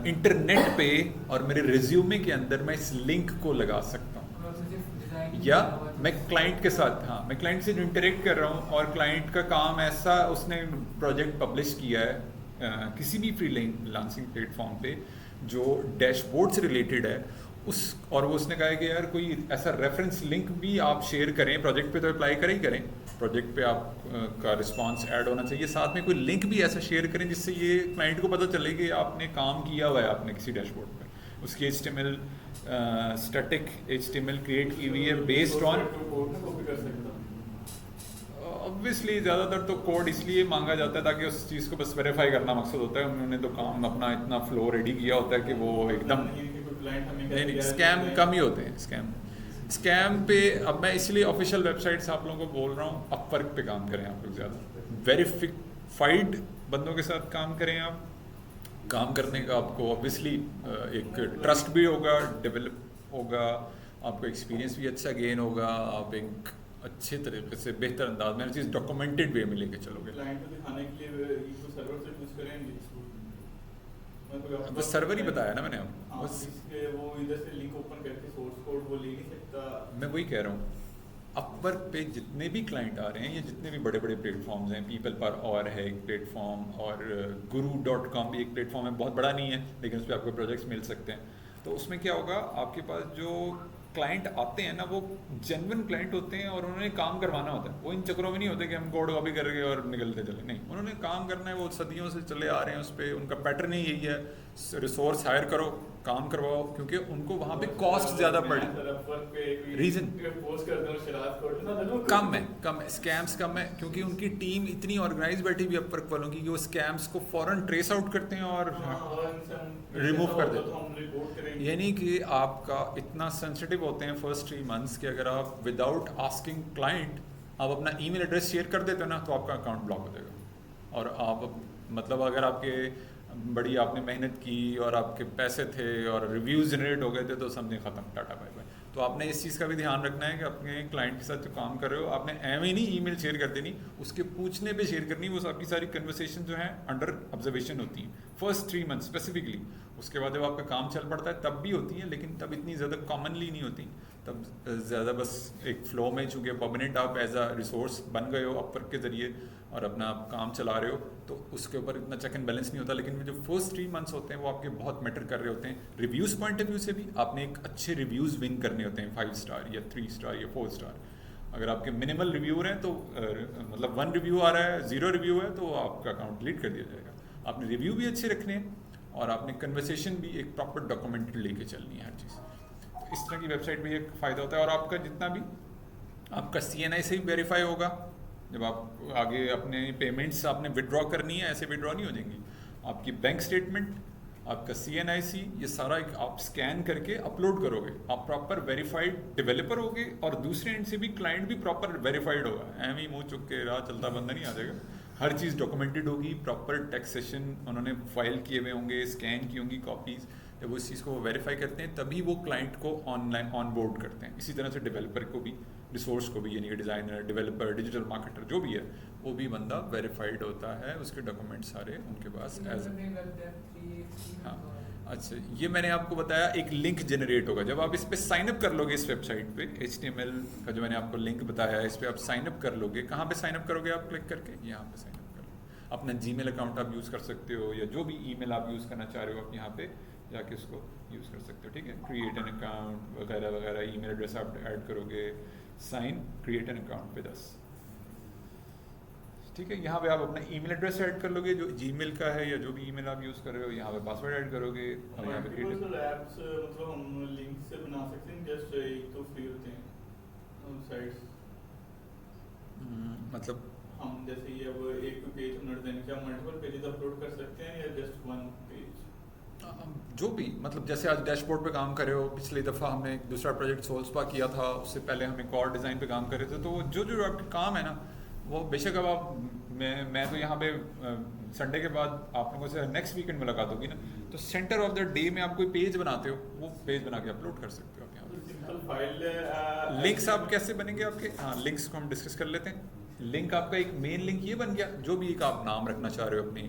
इंटरनेट पे, और मेरे रिज्यूमे के अंदर मैं इस लिंक को लगा सकता हूँ, या मैं क्लाइंट के साथ, हाँ मैं क्लाइंट से इंटरेक्ट कर रहा हूँ, और क्लाइंट का काम ऐसा, उसने प्रोजेक्ट पब्लिश किया है किसी भी फ्रीलांसिंग प्लेटफॉर्म पे जो डैशबोर्ड से रिलेटेड है और वो उसने कहा है कि यार कोई ऐसा रेफरेंस लिंक भी आप शेयर करें, प्रोजेक्ट पे तो अप्लाई करें ही करें, प्रोजेक्ट पे आप का रिस्पांस ऐड होना चाहिए, साथ में कोई लिंक भी ऐसा शेयर करें जिससे ये क्लाइंट को पता चले कि आपने काम किया हुआ है आपने किसी डैशबोर्ड पे, उसकी HTML स्टैटिक HTML क्रिएट की हुई है बेस्ड ऑन, ऑब्वियसली ज़्यादातर तो कोड इसलिए मांगा जाता है ताकि उस चीज़ को बस वेरीफाई करना मकसद होता है। उन्होंने तो काम अपना इतना फ्लो रेडी किया होता है कि वो एकदम नहीं, स्कैम कम ही होते हैं। स्कैम पे अब मैं इसलिए ऑफिशियल वेबसाइट्स आप लोगों को बोल रहा हूँ, अपवर्क पे काम करें आप लोग, ज़्यादा वेरीफाइड बंदों के साथ काम करें। आप काम करने का आपको ऑब्वियसली एक ट्रस्ट भी होगा, डेवलप होगा, आपको एक्सपीरियंस भी अच्छा गेन होगा, आप एक अच्छे तरीके से बेहतर अंदाज में हर चीज़ डॉक्यूमेंटेड वे में लेके चलोगे। क्लाइंट को दिखाने के लिए इसको सर्वर से यूज करेंगे, अब बस सर्वर ही बताया ना मैंने आपको, हाँ, बस इसके वो इधर से लिंक ओपन करके सोर्स कोड वो ले नहीं सकता। मैं वही कह रहा हूँ, अपवर्क पे जितने भी क्लाइंट आ रहे हैं, ये जितने भी बड़े बड़े प्लेटफॉर्म्स हैं, पीपल पर और है एक प्लेटफॉर्म, और guru.com भी एक प्लेटफॉर्म है, बहुत बड़ा नहीं है लेकिन उस पर आपको प्रोजेक्ट्स मिल सकते हैं। तो उसमें क्या होगा, आपके पास जो क्लाइंट आते हैं ना, वो जेन्युइन क्लाइंट होते हैं और उन्होंने काम करवाना होता है। वो इन चक्करों में नहीं होते कि हम कोड कॉपी करके और निकलते चले, नहीं, उन्होंने काम करना है, वो सदियों से चले आ रहे हैं उस पर, उनका पैटर्न ही यही है, रिसोर्स हायर करो, काम करवाओ, क्योंकि उनको वहाँ पे कॉस्ट ज़्यादा पड़े, रीज़न कम है, स्कैम्स कम है, क्योंकि उनकी टीम इतनी ऑर्गेनाइज बैठी हुई अपवर्क वालों की कि वो स्कैम्स को फ़ौरन ट्रेस आउट करते हैं और रिमूव कर देते हैं। यानी कि आपका इतना सेंसिटिव होते हैं फर्स्ट 3 मंथ्स कि अगर आप विदाउट आस्किंग क्लाइंट आप अपना ईमेल एड्रेस शेयर कर देते हो ना, तो आपका अकाउंट ब्लॉक हो जाएगा। और आप मतलब अगर आपके बड़ी आपने मेहनत की और आपके पैसे थे और रिव्यूज़ जनरेट हो गए थे, तो समझे ख़त्म, टाटा बाय बाय। तो आपने इस चीज़ का भी ध्यान रखना है कि अपने क्लाइंट के साथ जो काम कर रहे हो, आपने एम ही नहीं ईमेल शेयर कर देनी, उसके पूछने पे शेयर करनी। वो आपकी सारी कन्वर्सेशन जो है अंडर ऑब्जर्वेशन होती हैं फर्स्ट 3 मंथ स्पेसिफिकली। उसके बाद जब आपका काम चल पड़ता है तब भी होती हैं, लेकिन तब इतनी ज़्यादा कॉमनली नहीं होती, तब ज़्यादा बस एक फ़्लो में, चूँकि परमानेंट आप एज अ रिसोर्स बन गए हो अपवर्क के ज़रिए और अपना आप काम चला रहे हो, तो उसके ऊपर इतना चेक एंड बैलेंस नहीं होता। लेकिन जो फर्स्ट 3 मंथ्स होते हैं वो आपके बहुत मैटर कर रहे होते हैं। रिव्यूज़ पॉइंट ऑफ व्यू से भी आपने एक अच्छे रिव्यूज़ विन करने होते हैं, 5 स्टार या 3 स्टार या 4 स्टार। अगर आपके मिनिमल रिव्यूअर हैं तो मतलब 1 रिव्यू आ रहा है, 0 रिव्यू है, तो आपका अकाउंट डिलीट कर दिया जाएगा। आपने रिव्यू भी अच्छे रखने हैं और आपने कन्वर्सेशन भी एक प्रॉपर डॉक्यूमेंटेड लेके चलनी है हर चीज़। तो इस तरह की वेबसाइट में एक फ़ायदा होता है। और आपका जितना भी आपका CNI से ही वेरीफाई होगा। जब आप आगे अपने पेमेंट्स आपने विड्रॉ करनी है, ऐसे विड्रॉ नहीं हो जाएंगी। आपकी बैंक स्टेटमेंट आपका CNIC, ये सारा एक आप स्कैन करके अपलोड करोगे, आप प्रॉपर वेरीफाइड डेवलपर होगे और दूसरे एंड से भी क्लाइंट भी प्रॉपर वेरीफाइड होगा। एम ही मुँह चुक के राह चलता बंदा नहीं आ जाएगा। हर चीज़ डॉक्यूमेंटेड होगी, प्रॉपर टैक्सेशन उन्होंने फाइल किए हुए होंगे, स्कैन की होंगी कॉपीज़। जब उस चीज़ को वेरीफाई करते हैं तभी वो क्लाइंट को ऑनलाइन ऑन बोर्ड करते हैं। इसी तरह से डेवलपर को भी, रिसोर्स को भी, यानी कि डिज़ाइनर, डेवलपर, डिजिटल मार्केटर जो भी है, वो भी बंदा वेरीफाइड होता है, उसके डॉक्यूमेंट सारे उनके पास एज। हाँ, अच्छा, ये मैंने आपको बताया एक लिंक जनरेट होगा जब आप इस पर साइनअप कर लोगे। इस वेबसाइट पे HTML का जो मैंने आपको लिंक बताया है, इस पर आप साइनअप कर लोगे। कहाँ पे साइनअप करोगे आप? क्लिक करके यहाँ पे साइनअप कर लो। अपना Gmail अकाउंट आप यूज़ कर सकते हो, या जो भी ईमेल आप यूज़ करना चाह रहे हो आप यहाँ पे जाके उसको यूज़ कर सकते हो। ठीक है, क्रिएट एन अकाउंट वगैरह वगैरह, ईमेल एड्रेस आप ऐड करोगे, sign, create an account with us. ठीक है, यहाँ पे आप अपना ईमेल एड्रेस ऐड कर लोगे जो Gmail का है, या जो भी ईमेल आप यूज़ कर रहे हो। यहाँ पे पासवर्ड ऐड करोगे और यहाँ पे मल्टीपल ऐप्स मतलब हम लिंक से बना सकते हैं, जस्ट एक तो फ्री होते हैं साइट्स। मतलब हम जैसे ये अब एक पेज हमने डिजाइन किया, मल्टीपल पेजेस अपलोड कर सकते हैं या जस्ट वन पेज? जो भी, मतलब जैसे आज डैशबोर्ड पे काम कर रहे हो, पिछली दफ़ा हमने एक दूसरा प्रोजेक्ट सोल्सपा किया था, उससे पहले हम एक और डिज़ाइन पे काम कर रहे थे। तो जो जो आपके काम है ना, वो बेशक अब आप मैं तो यहाँ पे संडे के बाद आप लोगों से नेक्स्ट वीकेंड मुलाकात होगी ना, तो सेंटर ऑफ द डे में आप कोई पेज बनाते हो, वो पेज बना के अपलोड कर सकते हो आप यहाँ पे। सिंपल फाइल लिंक्स आप कैसे बनेंगे आपके? हाँ, लिंक्स को हम डिस्कस कर लेते हैं। लिंक आपका एक मेन लिंक ये बन गया, जो भी एक आप नाम रखना चाह रहे हो अपनी,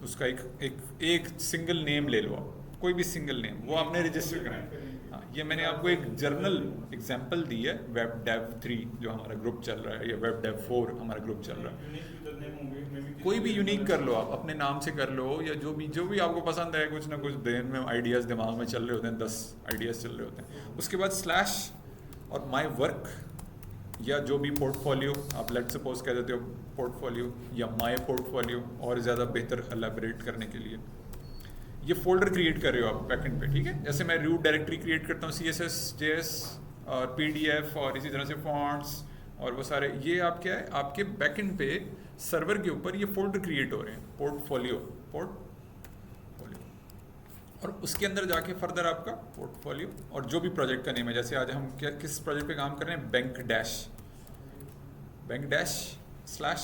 उसका एक सिंगल नेम ले लो आप, कोई भी सिंगल नेम, वो आपने रजिस्टर करना है। हाँ, ये मैंने आपको एक जर्नल एग्जांपल दी है, वेब डेव 3 जो हमारा ग्रुप चल रहा है, या वेब डेव 4 हमारा ग्रुप चल रहा है। कोई भी यूनिक कर लो आप, अपने नाम से कर लो, या जो भी आपको पसंद है। कुछ ना कुछ दिन में आइडियाज़ दिमाग में चल रहे होते हैं, 10 आइडियाज़ चल रहे होते हैं। उसके बाद स्लैश और माई वर्क, या जो भी पोर्टफोलियो आप लेट सपोज कह देते हो पोर्टफोलियो, या माय पोर्टफोलियो और ज़्यादा बेहतर एलैबोरेट करने के लिए ये फोल्डर क्रिएट कर रहे हो आप बैकएंड पे। ठीक है, जैसे मैं रूट डायरेक्टरी क्रिएट करता हूँ, CSS, JS और PDF और इसी तरह से फॉन्ट्स और वो सारे, ये आप क्या है, आपके बैकएंड पे सर्वर के ऊपर ये फोल्डर क्रिएट हो रहे हैं, पोर्टफोलियो और उसके अंदर जाके फर्दर आपका पोर्टफोलियो और जो भी प्रोजेक्ट का नेम है। जैसे आज हम किस प्रोजेक्ट पे काम कर रहे हैं, bank dash slash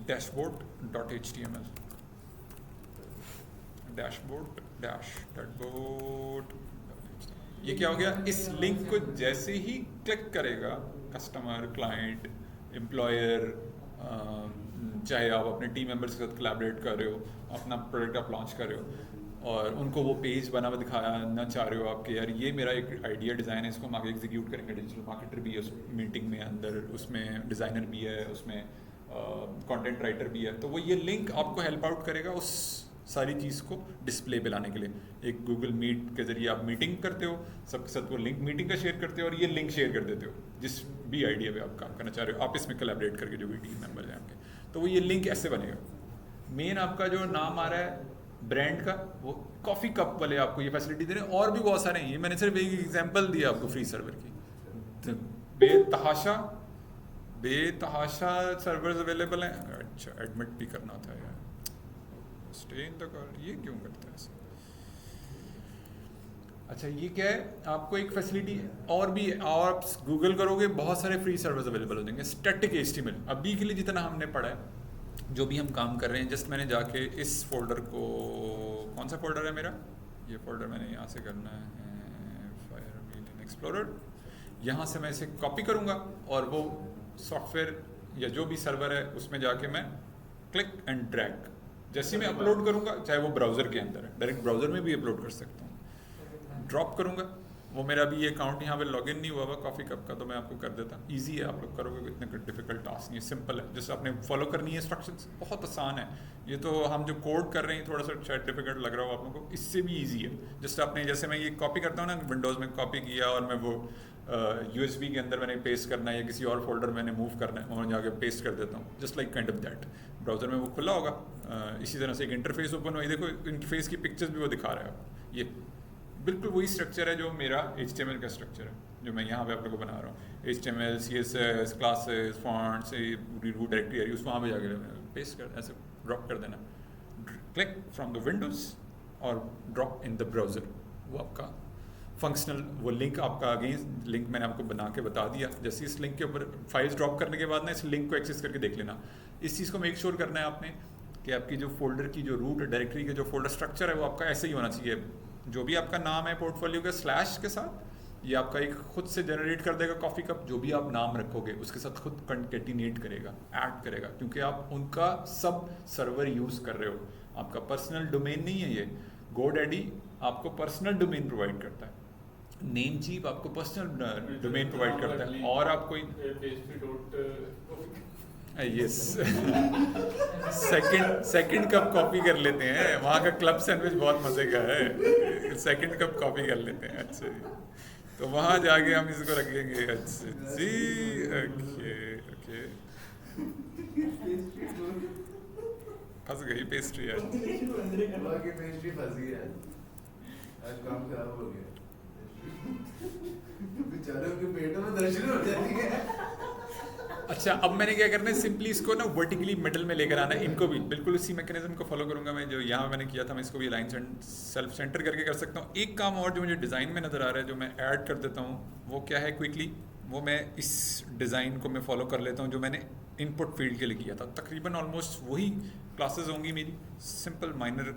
dashboard.html, dashboard. ये क्या हो गया? इस लिंक को जैसे ही क्लिक करेगा कस्टमर, क्लाइंट, एम्प्लॉयर, चाहे आप अपने टीम मेंबर्स के साथ कोलैबोरेट कर रहे हो, अपना प्रोडक्ट आप लॉन्च कर रहे हो और उनको वो पेज बना हुआ दिखाना चाह रहे हो आपके, यार ये मेरा एक आइडिया डिज़ाइन है, इसको हम आगे एग्जीक्यूट करेंगे। डिजिटल मार्केटर भी है उस मीटिंग में अंदर, उसमें डिज़ाइनर भी है, उसमें कंटेंट राइटर भी है, तो वो ये लिंक आपको हेल्प आउट करेगा उस सारी चीज़ को डिस्प्ले पे लाने के लिए। एक गूगल मीट के जरिए आप मीटिंग करते हो, सबके साथ वो लिंक मीटिंग का शेयर करते हो और ये लिंक शेयर कर देते हो जिस भी आइडिया पे आप काम करना चाह रहे हो, आप इसमें कोलैबोरेट करके जो भी टीम मेंबर हैं आपके, तो वो ये लिंक ऐसे बनेगा। मेन आपका जो नाम आ रहा है ब्रांड का, वो कॉफ़ी कप वाले आपको ये फैसिलिटी दे रहे हैं, और भी बहुत सारे हैं। ये मैंने सिर्फ एक एग्जांपल दिया आपको फ्री सर्वर की। बेतहाशा सर्वर्स अवेलेबल हैं। अच्छा, एडमिट भी करना था यार, स्टे इन द कॉल, ये क्यों करता है ऐसे? अच्छा, ये क्या है, आपको एक फैसिलिटी और भी है, और आप गूगल करोगे बहुत सारे फ्री सर्वर्स अवेलेबल हो जाएंगे। स्टैटिक HTML अभी के लिए जितना हमने पढ़ा है, जो भी हम काम कर रहे हैं, जस्ट मैंने जाके इस फोल्डर को, कौन सा फोल्डर है मेरा, ये फोल्डर मैंने यहाँ से करना है, फायरमेल एक्सप्लोरर, यहाँ से मैं इसे कॉपी करूँगा और वो सॉफ्टवेयर या जो भी सर्वर है उसमें जाके मैं क्लिक एंड ड्रैग, जैसे मैं अपलोड करूँगा, चाहे वो ब्राउज़र के अंदर है, डायरेक्ट ब्राउज़र में भी अपलोड कर सकता हूँ, ड्रॉप करूँगा। वो मेरा अभी ये अकाउंट यहाँ पे लॉगिन नहीं हुआ हुआ कॉफ़ी कप का, तो मैं आपको कर देता हूँ। ईजी है, आप लोग करोगे, इतने डिफिकल्ट टास्क नहीं है, सिंपल है, जैसे आपने फॉलो करनी है इंस्ट्रक्शंस, बहुत आसान है। ये तो हम जो कोड कर रहे हैं थोड़ा सा शायद डिफिकल्ट लग रहा हो आप लोगों को, इससे भी ईजी है। जैसे मैं ये कॉपी करता हूँ ना, विंडोज़ में कॉपी किया और मैं वो USB के अंदर मैंने पेस्ट करना है या किसी और फोल्डर मैंने मूव करना है और जाके पेस्ट कर देता हूँ, just like kind of that. Browser में वो खुला होगा, इसी तरह से एक इंटरफेस ओपन हुआ, देखो इंटरफेस की पिक्चर्स भी वो दिखा रहा है। ये बिल्कुल वही स्ट्रक्चर है जो मेरा HTML का स्ट्रक्चर है, जो मैं यहाँ पे आप लोगों को बना रहा हूँ। HTML, CSS, classes, fonts, root directory है, उस वहाँ पे जाके पेस्ट कर, ऐसे ड्रॉप कर देना, क्लिक फ्रॉम द विंडोज़ और ड्रॉप इन द ब्राउज़र। वो आपका फंक्शनल, वो लिंक आपका अगेन लिंक मैंने आपको बना के बता दिया। जैसे इस लिंक के ऊपर फाइल्स ड्रॉप करने के बाद ना इस लिंक को एक्सेस करके देख लेना। इस चीज़ को मेक श्योर करना है आपने कि आपकी जो फोल्डर की जो रूट डायरेक्टरी के जो फोल्डर स्ट्रक्चर है वो आपका ऐसे ही होना चाहिए। जो भी आपका नाम है पोर्टफोलियो के स्लैश के साथ, ये आपका एक खुद से जनरेट कर देगा कॉफ़ी कप। जो भी आप नाम रखोगे उसके साथ खुद कंकेटिनेट करेगा, ऐड करेगा, क्योंकि आप उनका सब सर्वर यूज़ कर रहे हो। आपका पर्सनल डोमेन नहीं है ये। GoDaddy आपको पर्सनल डोमेन प्रोवाइड करता है, नेमचीप आपको पर्सनल डोमेन प्रोवाइड करता है, और आपको यस सेकंड कप कॉपी कर लेते हैं। वहाँ का क्लब सैंडविच बहुत मज़े का है, सेकंड कप कॉपी कर लेते हैं। अच्छा जी, तो वहाँ जाके हम इसको रखेंगे। अच्छा जी, ओके ओके, फंस गई पेस्ट्री आज। पेस्ट्री फंस गई आज काम खराब हो गया। बेचारों के पेटों में दर्शन हो जाती है। अच्छा, अब मैंने क्या करना है, सिंपली इसको ना वर्टिकली मिडल में लेकर आना है। इनको भी बिल्कुल उसी मैकेनिज्म को फॉलो करूंगा मैं जो यहाँ मैंने किया था। मैं इसको भी लाइन सेल्फ सेंटर करके कर सकता हूँ। एक काम और जो मुझे डिज़ाइन में नज़र आ रहा है, जो मैं ऐड कर देता हूँ, वो क्या है क्विकली, वो मैं इस डिज़ाइन को मैं फॉलो कर लेता हूँ जो मैंने इनपुट फील्ड के लिए किया था। तकरीबन ऑलमोस्ट वही क्लासेस होंगी मेरी, सिंपल माइनर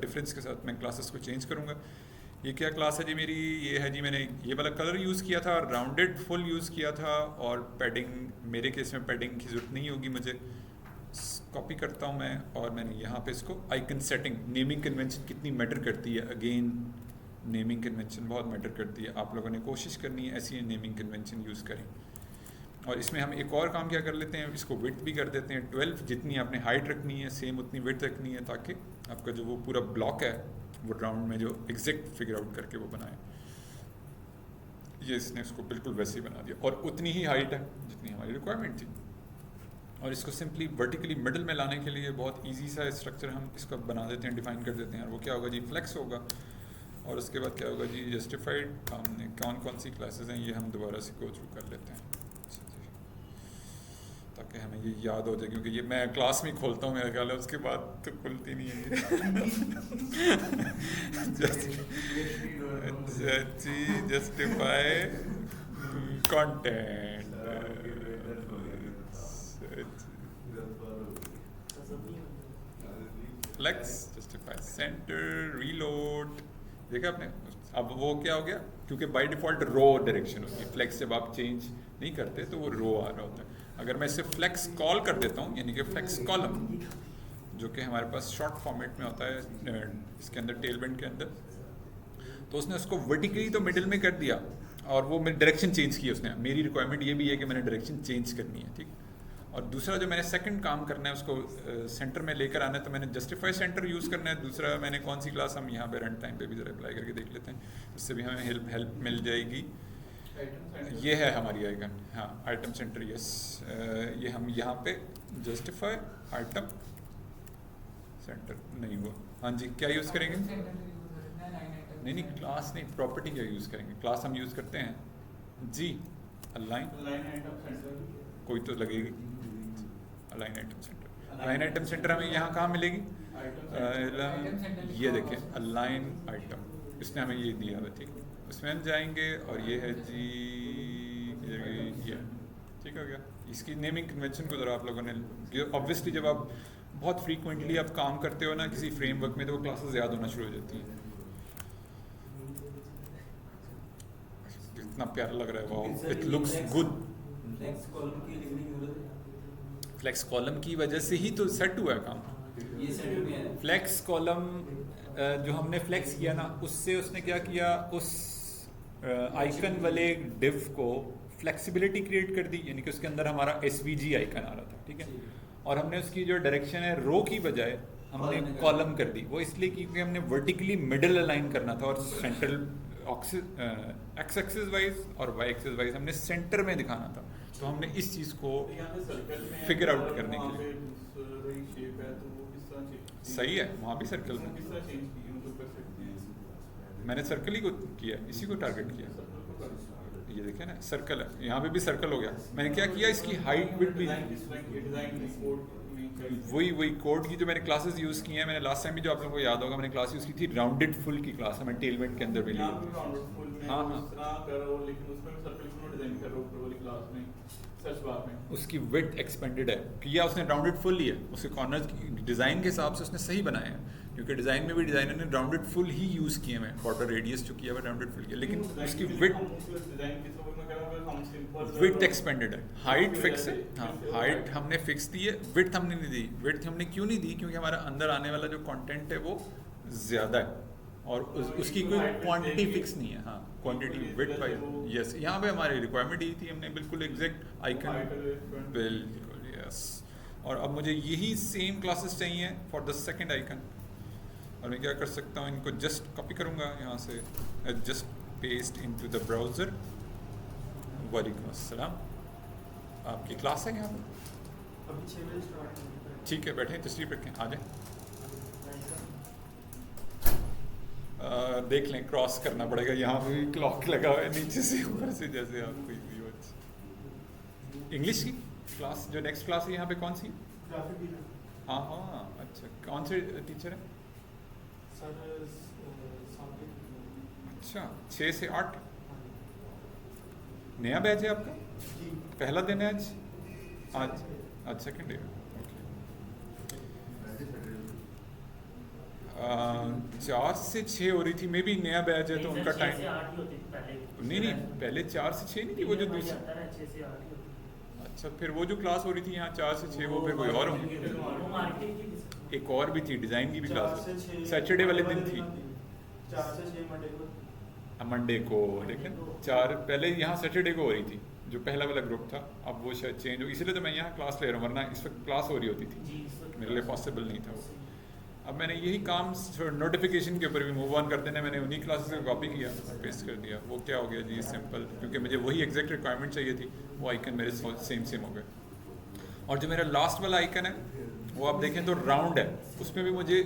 डिफरेंस के साथ मैं क्लासेस को चेंज करूँगा। ये क्या क्लास है जी मेरी, ये है जी, मैंने ये वाला कलर यूज़ किया था, राउंडेड फुल यूज़ किया था, और पैडिंग, मेरे केस में पैडिंग की ज़रूरत नहीं होगी मुझे। कॉपी करता हूँ मैं, और मैंने यहाँ पे इसको आइकन सेटिंग, नेमिंग कन्वेंशन कितनी मैटर करती है। अगेन नेमिंग कन्वेंशन बहुत मैटर करती है। आप लोगों ने कोशिश करनी है ऐसी नेमिंग कन्वेंशन यूज़ करें। और इसमें हम एक और काम क्या कर लेते हैं, इसको विड्थ भी कर देते हैं 12। जितनी आपने हाइट रखनी है सेम उतनी विड्थ रखनी है, ताकि आपका जो वो पूरा ब्लॉक है वो राउंड में जो एग्जैक्ट फिगर आउट करके वो बनाए। ये इसने उसको बिल्कुल वैसे ही बना दिया, और उतनी ही हाइट है जितनी हमारी रिक्वायरमेंट थी। और इसको सिंपली वर्टिकली मिडल में लाने के लिए बहुत इजी सा स्ट्रक्चर हम इसका बना देते हैं, डिफाइन कर देते हैं। और वो क्या होगा जी, फ्लेक्स होगा। और उसके बाद क्या होगा जी, जस्टिफाइड। हमने कौन कौन सी क्लासेस हैं ये हम दोबारा से गो थ्रू कर लेते हैं, ताकि हमें ये याद हो जाए, क्योंकि ये मैं क्लास में खोलता हूँ मेरा ख्याल है, उसके बाद तो खुलती नहीं है। Justify content, flex, justify centre, reload. देखा आपने, अब वो क्या हो गया, क्योंकि बाय डिफ़ॉल्ट रो डायरेक्शन होती है। फ्लेक्स जब आप चेंज नहीं करते तो वो रो आ रहा होता है। अगर मैं इसे फ्लेक्स कॉल कर देता हूँ, यानी कि फ्लेक्स कॉलम, जो कि हमारे पास शॉर्ट फॉर्मेट में होता है इसके अंदर टेल बेंड के अंदर, तो उसने उसको वर्टिकली तो मिडिल में कर दिया, और वो मेरी डायरेक्शन चेंज की उसने। मेरी रिक्वायरमेंट ये भी है कि मैंने डायरेक्शन चेंज करनी है, ठीक। और दूसरा जो मैंने सेकंड काम करना है उसको सेंटर में लेकर आना है, तो मैंने जस्टिफाई सेंटर यूज़ करना है। दूसरा मैंने कौन सी क्लास, हम यहाँ पे रन टाइम पे भी ज़रा अप्लाई करके देख लेते हैं, इससे भी हमें हेल्प मिल जाएगी। ये है हमारी आइकन, हाँ, आइटम सेंटर, यस। ये हम यहाँ पे जस्टिफाई आइटम सेंटर नहीं हुआ, हाँ जी, क्या यूज़ करेंगे? नहीं, क्लास नहीं, प्रॉपर्टी क्या यूज़ करेंगे? क्लास हम यूज़ करते हैं जी, अलाइन कोई तो लगेगी, align item centre. Align item centre हमें यहाँ कहाँ मिलेगी? ये देखें, अलाइन आइटम, इसने हमें ये दिया है, ठीक। उसमें हम जाएंगे, और ये है जी, ये ठीक हो गया। इसकी नेमिंग कन्वेंशन को ज़रा आप लोगों ने, ऑब्वियसली जब आप बहुत फ्रीक्वेंटली आप काम करते हो ना किसी फ्रेमवर्क में, तो वो क्लासेस याद होना शुरू हो जाती हैं। कितना प्यारा लग रहा है, wow, it looks good. Flex column की वजह से ही तो सेट हुआ है काम। फ्लेक्स कॉलम जो हमने फ्लेक्स किया ना, उससे उसने क्या किया, उस आइकन वाले डिव को फ्लेक्सिबिलिटी क्रिएट कर दी, यानी कि उसके अंदर हमारा SVG आइकन आ रहा था, ठीक है। और हमने उसकी जो डायरेक्शन है रो की बजाय हमने कॉलम कर दी। वो इसलिए क्योंकि हमने वर्टिकली मिडल अलाइन करना था, और सेंट्रल एक्स एक्सिस वाइज और वाई एक्सिस वाइज हमने सेंटर में दिखाना था। तो हमने इस चीज़ को फिगर आउट करने के लिए, सही है, वहाँ भी सर्कल में मैंने सर्कल ही को किया, इसी को टारगेट किया। ये देखें ना, सर्कल है, यहाँ पे भी सर्कल हो गया। मैंने क्या किया, इसकी हाइट विड्थ भी नहीं वही कोड की जो मैंने क्लासेस यूज़ की हैं, मैंने लास्ट टाइम भी जो आप लोगों को याद होगा मैंने क्लास यूज़ की थी राउंडेड फुल की क्लास हमें टेलमेंट के अंदर भी ली यहाँ पे राउंडेड फुल में हाँ, हाँ। उस तरह करो, लेकिन उसमें सर्कल क्यों डिजाइन करो ऊपर वाली क्लास में सर्च बार में। उसकी विड्थ एक्सपेंडेड है, किया उसने राउंडेड फुल ही है, उसके कॉर्नर्स डिज़ाइन के हिसाब से उसने सही बनाए हैं, क्योंकि डिज़ाइन में भी डिज़ाइनर ने राउंडेड फुल ही यूज़ किए हैं, बॉर्डर रेडियस जो किया हुआ राउंडेड फुल किया, लेकिन उसकी विड्थ एक्सपेंडेड है, हाइट फिक्स है। हाँ, हाइट हमने फिक्स दी है, विड्थ हमने नहीं दी। विड्थ हमने क्यों नहीं दी? क्योंकि हमारा अंदर आने वाला जो कंटेंट है वो ज़्यादा है और उसकी कोई क्वांटिटी फिक्स नहीं है। हाँ, क्वांटिटी विड्थ वाइज यस, यहाँ पे हमारी रिक्वायरमेंट यही थी, हमने बिल्कुल एग्जैक्ट आइकन बिल्कुल यस। और अब मुझे यही सेम क्लासेस चाहिए फॉर द सेकंड आइकन, और मैं क्या कर सकता हूँ, इनको जस्ट कॉपी करूँगा यहाँ से, just paste into the browser. वालेकुम अस्सलाम, आपकी क्लास है यहाँ पर? अभी 6 बजे स्टार्ट होगी। ठीक है, बैठे तशरीफ रखें, आ जाए। देख लें, क्रॉस करना पड़ेगा, यहाँ पे भी क्लॉक लगा हुआ है नीचे से ऊपर से, जैसे आपको इजी हो। इंग्लिश की क्लास जो नेक्स्ट क्लास है यहाँ पे कौन सी? Graphic design. हाँ हाँ, अच्छा, कौन से टीचर है? सर अच्छा, 6 से 8 नया बैच है आपका? जी, पहला दिन है आज सेकंड डे। 4 से 6 हो रही थी, मे बी नया बैच है तो उनका टाइम नहीं, पहले 4 से 6 नहीं थी वो जो दूसरी। अच्छा, फिर वो जो क्लास हो रही थी यहाँ 4 से 6, वो फिर कोई और होगी। एक और भी थी, डिज़ाइन की भी क्लास सैटरडे वाले दिन थी, 4 से 6 मंडे को, लेकिन 4 पहले यहाँ सैटरडे को हो रही थी जो पहला वाला ग्रुप था, अब वो शायद चेंज हो, इसलिए तो मैं यहाँ क्लास ले रहा हूँ, वरना इस वक्त क्लास हो रही होती थी, मेरे लिए पॉसिबल नहीं था वो। अब मैंने यही काम नोटिफिकेशन के ऊपर भी मूव ऑन कर देना, मैंने उन्हीं क्लासेस को कॉपी किया, पेस्ट कर दिया। वो क्या हो गया जी, सिंपल, क्योंकि मुझे वही एग्जैक्ट रिक्वायरमेंट चाहिए थी, वो आइकन मेरे सेम हो गए। और जो मेरा लास्ट वाला आइकन है वो आप देखें तो राउंड है, उसमें भी मुझे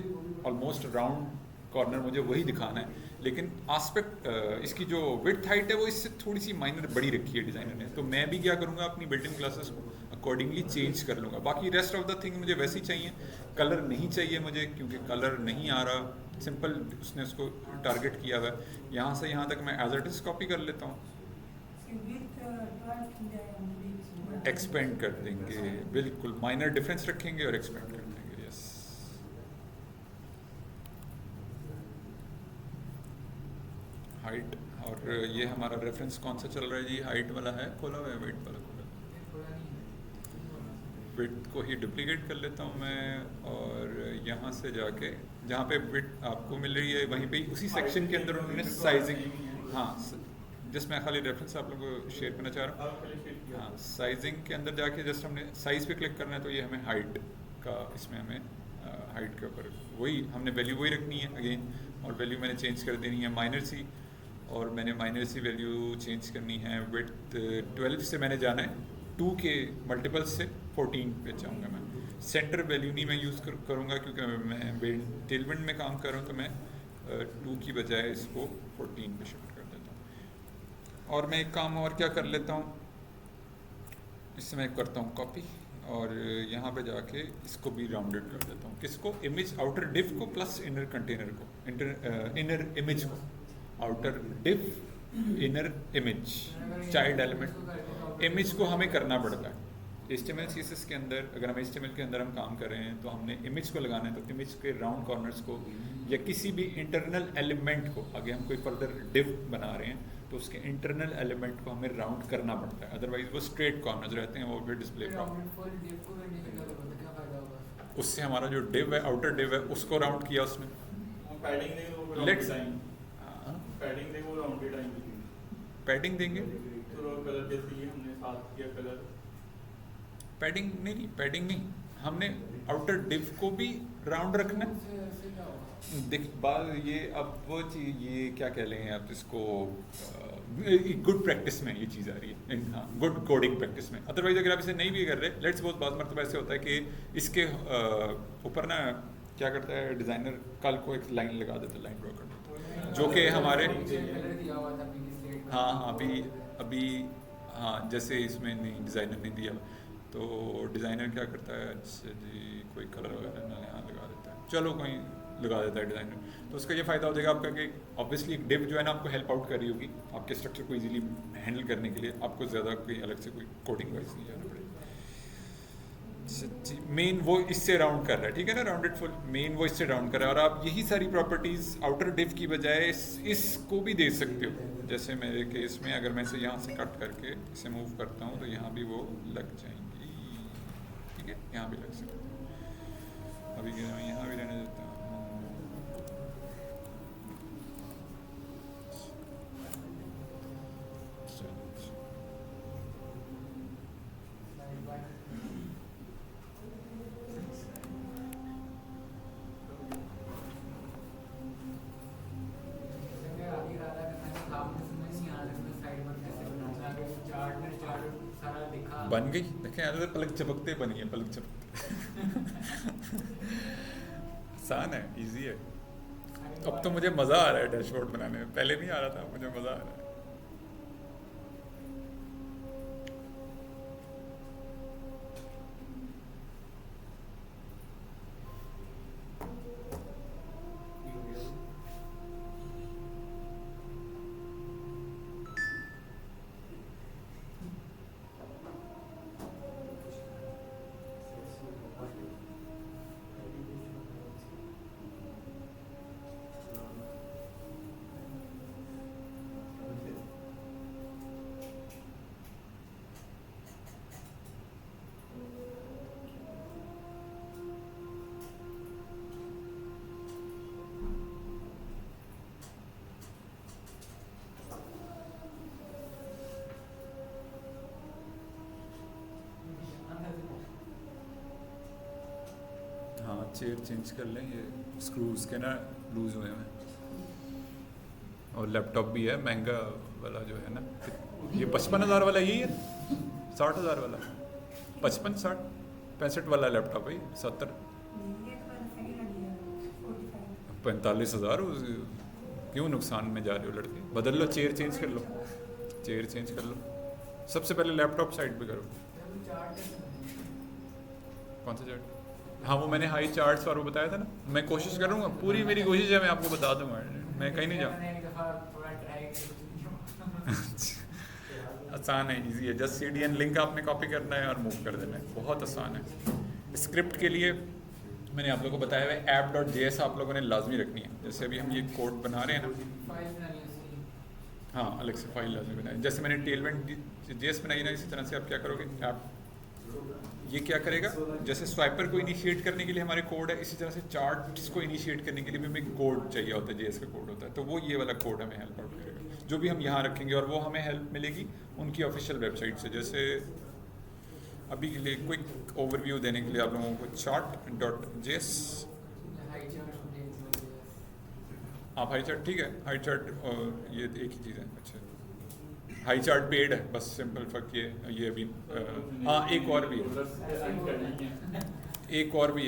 ऑलमोस्ट राउंड कॉर्नर मुझे वही दिखाना है, लेकिन आस्पेक्ट इसकी जो विड्थ हाइट है वो इससे थोड़ी सी माइनर बड़ी रखी है डिज़ाइनर ने, तो मैं भी क्या करूँगा, अपनी बिल्ट इन क्लासेस को अकॉर्डिंगली चेंज कर लूँगा। बाकी रेस्ट ऑफ द थिंग मुझे वैसे ही चाहिए, कलर नहीं चाहिए मुझे, क्योंकि कलर नहीं आ रहा, सिंपल उसने उसको टारगेट किया हुआ है। यहाँ से यहाँ तक मैं एज इट इज़ कॉपी कर लेता हूँ, एक्सपेंड कर देंगे, बिल्कुल माइनर डिफरेंस रखेंगे और एक्सपेंड कर देंगे। यस, हाइट, और ये हमारा रेफरेंस कौन सा चल रहा है जी? हाइट वाला है खोला हुआ है, वेट वाला खोला? विड्थ को ही डुप्लीकेट कर लेता हूँ मैं, और यहाँ से जाके जहाँ पे विड्थ आपको मिल रही है वहीं पे उसी सेक्शन के अंदर उन्होंने साइजिंग, हाँ जस्ट मैं खाली रेफरेंस आप लोगों को शेयर करना चाह रहा हूँ। हाँ, साइजिंग के अंदर जाके जस्ट हमने साइज़ पे क्लिक करना है, तो ये हमें हाइट का, इसमें हमें हाइट के ऊपर वही हमने वैल्यू वही रखनी है अगेन, और वैल्यू मैंने चेंज कर देनी है माइनर सी, और मैंने माइनर सी वैल्यू चेंज करनी है, विड्थ 12 से मैंने जाना है 2 के मल्टीपल्स से 14 पे जाऊँगा मैं। सेंटर वैल्यू नहीं मैं यूज़ करूँगा, क्योंकि मैं टेलमेंट में काम कर रहा हूँ, तो मैं 2 की बजाय इसको 14 पे शिफ्ट कर देता हूँ। और मैं एक काम और क्या कर लेता हूँ, इससे मैं करता हूँ कॉपी, और यहाँ पे जाके इसको भी राउंडेड कर देता हूँ। किसको? इमेज आउटर डिव को प्लस इनर कंटेनर को, इनर इमेज को, outer div inner image child element, image को हमें करना पड़ता है HTML CSS के अंदर। अगर हम HTML के अंदर हम काम कर रहे हैं तो हमने इमेज को लगाना है, तो इमेज के राउंड कॉर्नर्स को या किसी भी इंटरनल एलिमेंट को, आगे हम कोई फर्दर डिव बना रहे हैं तो उसके इंटरनल एलिमेंट को हमें राउंड करना पड़ता है, अदरवाइज वो स्ट्रेट कॉर्नर्स रहते हैं, वो भी डिस्प्ले उससे हमारा जो डिव है, आउटर डिव है, उसको राउंड किया उसने। पैडिंग देंगे, पैडिंग नहीं, पैडिंग नहीं, हमने आउटर डिव को भी राउंड रखना है। देख बात ये, अब वो चीज़, ये क्या कह लेंगे आप इसको, गुड प्रैक्टिस में ये चीज़ आ रही है, हाँ गुड कोडिंग प्रैक्टिस में। अदरवाइज अगर आप इसे नहीं भी कर रहे, लेट्स बहुत बात मरतबा ऐसे होता है कि इसके ऊपर ना क्या करता है डिज़ाइनर, कल को एक लाइन लगा देता है, लाइन ड्रॉ कर देता है, जो कि हमारे हाँ अभी हाँ, जैसे इसमें नहीं डिज़ाइनर नहीं दिया, तो डिज़ाइनर क्या करता है, अच्छा जी कोई कलर वगैरह ना यहाँ लगा देता है, चलो कोई लगा देता है डिज़ाइनर। तो उसका ये फ़ायदा हो जाएगा आपका कि ऑब्वियसली एक डिव जो है ना आपको हेल्प आउट कर रही होगी आपके स्ट्रक्चर को इजीली हैंडल करने के लिए, आपको ज़्यादा कोई अलग से कोई कोडिंग वाइज नहीं जाना पड़ेगा। मेन वो इससे राउंड कर रहा है, ठीक है ना, राउंडेड फुल मेन वो इससे राउंड कर रहा है, और आप यही सारी प्रॉपर्टीज़ आउटर डिव की बजाय इसको भी दे सकते हो। जैसे मेरे केस में अगर मैं इसे यहाँ से कट करके इसे मूव करता हूँ तो यहाँ भी वो लग जाएंगी, ठीक है, यहाँ भी लग सकते हैं। अभी मैं यहाँ भी रहने देता हूँ। बन गई, देखें यार पलक झपकते बनी है, पलक झपकते। आसान है, इजी है। अब तो मुझे मज़ा आ रहा है डैशबोर्ड बनाने में, पहले नहीं आ रहा था, मुझे मज़ा आ रहा है। हाँ चेयर चेंज कर लें, ये स्क्रूज के ना लूज हुए हैं, और लैपटॉप भी है महंगा वाला जो है ना, ये 55,000 वाला यही है, 60,000 वाला, 55 60 65 वाला लैपटॉप है, 70 45,000। क्यों नुकसान में जा रहे हो लड़के, बदल लो, चेयर चेंज कर लो, चेयर चेंज कर लो। सबसे पहले लैपटॉप साइड पे करो। कौन सा चार्ट? हाँ वो मैंने हाई चार्ट्स और वो बताया था ना, मैं कोशिश करूँगा, पूरी मेरी कोशिश है, मैं आपको बता दूंगा, मैं कहीं नहीं जाऊँ। आसान है, इजी है, जस्ट CDN लिंक आपने कॉपी करना है और मूव कर देना है, बहुत आसान है। स्क्रिप्ट के लिए मैंने आप लोगों को बताया हुआ app.js आप लोगों ने लाजमी रखनी है। जैसे अभी हम ये कोड बना रहे हैं ना, हाँ अलग से फाइल लाजमी बनाए, जैसे मैंने tailwind.js बनाई ना, इसी तरह से आप क्या करोगे, ऐप ये क्या करेगा, जैसे स्वाइपर को इनिशिएट करने के लिए हमारे कोड है, इसी तरह से चार्ट्स को इनिशिएट करने के लिए भी हमें कोड चाहिए होता है, JS का कोड होता है, तो वो ये वाला कोड हमें हेल्प आउट करेगा, जो भी हम यहाँ रखेंगे, और वो हमें हेल्प मिलेगी उनकी ऑफिशियल वेबसाइट से। जैसे अभी के लिए क्विक ओवरव्यू देने के लिए आप लोगों को chart.js, आप हाई चार्ट, ठीक है, हाई चार्ट ये एक ही चीज़ है। अच्छा हाई चार्ट पेड है, बस सिंपल फर्क ये अभी हाँ एक और भी है, एक और भी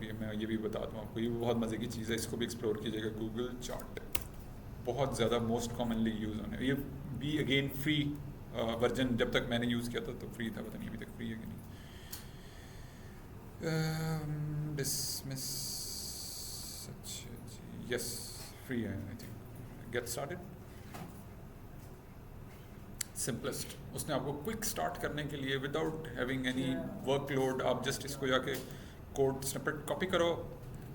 है, मैं ये भी बताता हूँ आपको, ये बहुत मज़े की चीज़ है, इसको भी एक्सप्लोर कीजिएगा। गूगल चार्ट बहुत ज़्यादा मोस्ट कॉमनली यूज़ होने, ये भी अगेन फ्री वर्जन, जब तक मैंने यूज़ किया था तो फ्री था, पता नहीं अभी तक फ्री है कि नहीं। डिसमिस, अच्छा जी, यस फ्री है I think. Get started, simplest, उसने आपको क्विक स्टार्ट करने के लिए विदाउट हैविंग एनी वर्कलोड, आप जस्ट इसको जाके कोड स्निपेट कॉपी करो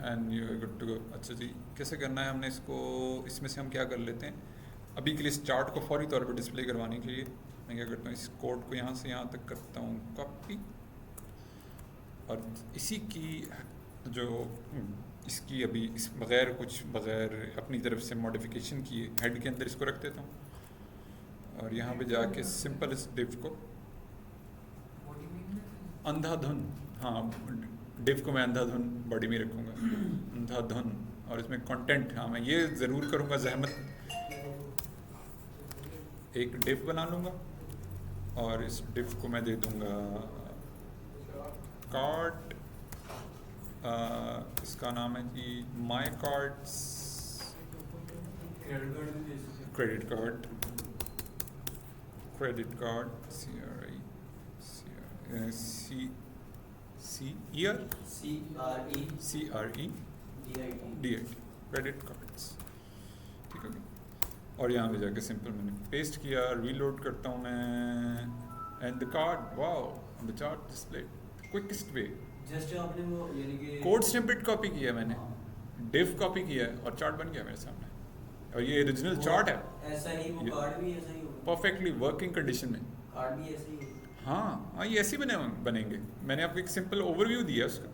and you are good to go. अच्छा जी कैसे करना है हमने इसको, इसमें से हम क्या कर लेते हैं, अभी के लिए इस चार्ट को फौरी तौर पर डिस्प्ले करवाने के लिए मैं क्या करता हूँ, इस कोड को यहाँ से यहाँ तक करता हूँ कॉपी, और इसी की जो इसकी अभी इस बग़ैर अपनी तरफ से मॉडिफिकेशन किए हेड के अंदर इसको रख देता हूँ, और यहाँ पे जाके सिंपल इस डिव को अंधाधुन, हाँ डिव को मैं अंधाधुन बॉडी में रखूँगा, अंधाधुन, और इसमें कंटेंट, हाँ मैं ये ज़रूर करूँगा जहमत, एक डिव बना लूँगा और इस डिव को मैं दे दूँगा कार्ड, इसका नाम है कि my cards, credit card, CRI CRE DIT credit cards, ठीक है। और यहाँ पे जाके सिंपल मैंने पेस्ट किया, रीलोड करता हूँ मैं, and the card wow the chart display quickest way. Just आपने वो यानी कि कोड स्निपेट कॉपी किया मैंने, डिव कॉपी किया है और चार्ट बन गया मेरे सामने, और ये ओरिजिनल चार्ट है, ऐसा ही वो ये- कार्ड भी ऐसा ही होगा, परफेक्टली वर्किंग कंडीशन में। कार्ड भी ऐसे ही होगा। हाँ ये ऐसे ही बनेंगे। मैंने आपको एक सिंपल ओवरव्यू दिया उसका,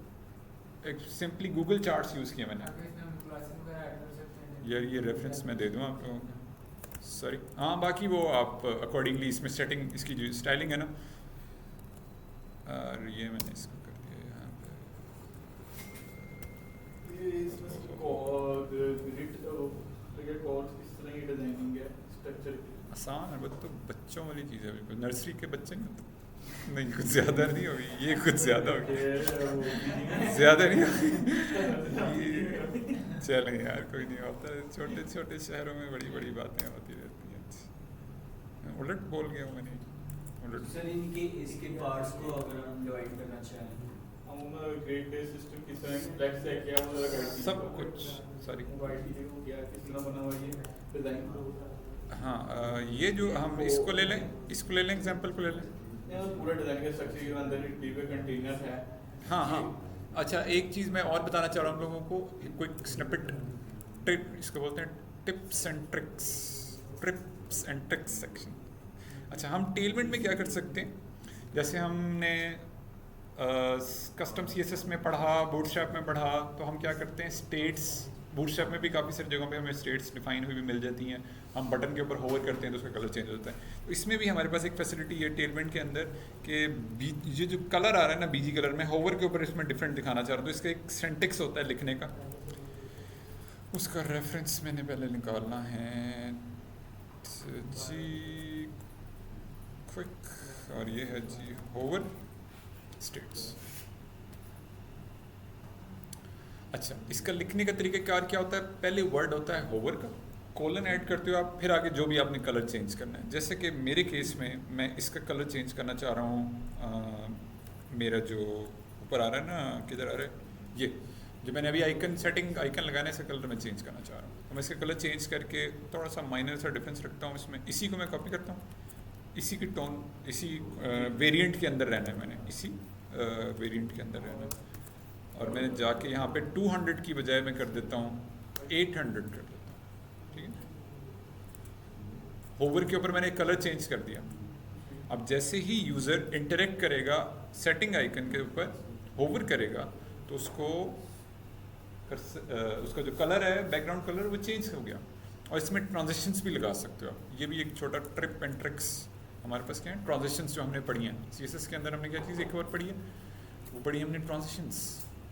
एक सिंपली गूगल चार्ट्स यूज़ किया मैंने। आगे इसमें हम क्लासेस वगैरह ऐड कर सकते हैं। यार ये रेफरेंस मैं दे दूँ आप लोगों को, सॉरी। हाँ बाकी वो आप अकॉर्डिंगली इसमें सेटिंग, इसकी जो स्टाइलिंग है ना, और ये मैंने इसको कर दिया यहाँ पे। ये इसमें ग्रिड कॉर्ड्स किस तरह की डिजाइनिंग है स्ट्रक्चर की? आसान है, वो तो बच्चों वाली चीज़ है बिल्कुल, नर्सरी के बच्चे नहीं होते। नहीं कुछ ज़्यादा नहीं होगी, ये कुछ ज़्यादा होगी, ज़्यादा नहीं होगी। चलें यार कोई नहीं होता, छोटे छोटे शहरों में बड़ी बड़ी बातें होती रहती हैं। उलट बोल गया हूँ मैंने, उलट। सर इनके इसके पार्ट्स को अगर हम डिवाइड करना चाहें, हम ग्रेड बेस सिस्टम किस तरह फ्लेक्स है क्या, वो जरा गाइड कीजिए। सब कुछ, सॉरी। गाइड कीजिए वो क्या किस तरह बना हुआ ये डिजाइन। हाँ ये जो हम इसको ले लें एग्जाम्पल को ले लें। पूरा डिजाइन का स्ट्रक्चर के अंदर एक डीबे कंटेनर है। हाँ हाँ अच्छा, एक चीज़ मैं और बताना चाह रहा हूँ लोगों को, क्विक स्निपेट टिप, इसको बोलते हैं टिप्स एंड ट्रिक्स सेक्शन। अच्छा हम टेलमेंट में क्या कर सकते हैं, जैसे हमने कस्टम CSS में पढ़ा, बूटस्ट्रैप में पढ़ा, तो हम क्या करते हैं स्टेट्स, बूटस्ट्रैप में भी काफ़ी सारी जगहों पे हमें स्टेट्स डिफाइन हुई भी मिल जाती हैं, हम बटन के ऊपर होवर करते हैं तो उसका कलर चेंज होता है। तो इसमें भी हमारे पास एक फैसिलिटी है टेलमेंट के अंदर कि ये जो कलर आ रहा है ना BG कलर में, होवर के ऊपर इसमें डिफरेंट दिखाना चाह रहा हूँ, तो इसका एक सिंटेक्स होता है लिखने का, उसका रेफरेंस मैंने पहले निकालना है जी क्विक, और ये है जी होवर स्टेट्स। अच्छा इसका लिखने का तरीका क्या होता है, पहले वर्ड होता है होवर का, कोलन ऐड करते हो आप, फिर आगे जो भी आपने कलर चेंज करना है। जैसे कि मेरे केस में मैं इसका कलर चेंज करना चाह रहा हूँ, मेरा जो ऊपर आ रहा है ना, किधर आ रहा है, ये जो मैंने अभी आइकन लगाने से कलर मैं चेंज करना चाह रहा हूँ, तो मैं इसका कलर चेंज करके थोड़ा सा माइनर सा डिफरेंस रखता हूँ इसमें। इसी को मैं कॉपी करता हूँ, इसी की टोन, इसी वेरिएंट के अंदर रहना है मैंने, इसी वेरिएंट के अंदर रहना है, और मैंने जाके यहाँ पे 200 की बजाय मैं कर देता हूँ 800 कर देता हूँ, ठीक है। होवर के ऊपर मैंने कलर चेंज कर दिया। अब जैसे ही यूज़र इंटरेक्ट करेगा सेटिंग आइकन के ऊपर, होवर करेगा, तो उसका जो कलर है, बैकग्राउंड कलर, वो चेंज हो गया। और इसमें ट्रांजिशंस भी लगा सकते हो आप, ये भी एक छोटा ट्रिप एंड ट्रिक्स हमारे पास क्या है। ट्रांजिशंस जो हमने पढ़ी हैं CSS के अंदर, हमने क्या चीज़ एक और पढ़ी है, वो पढ़ी हमने ट्रांजिशंस।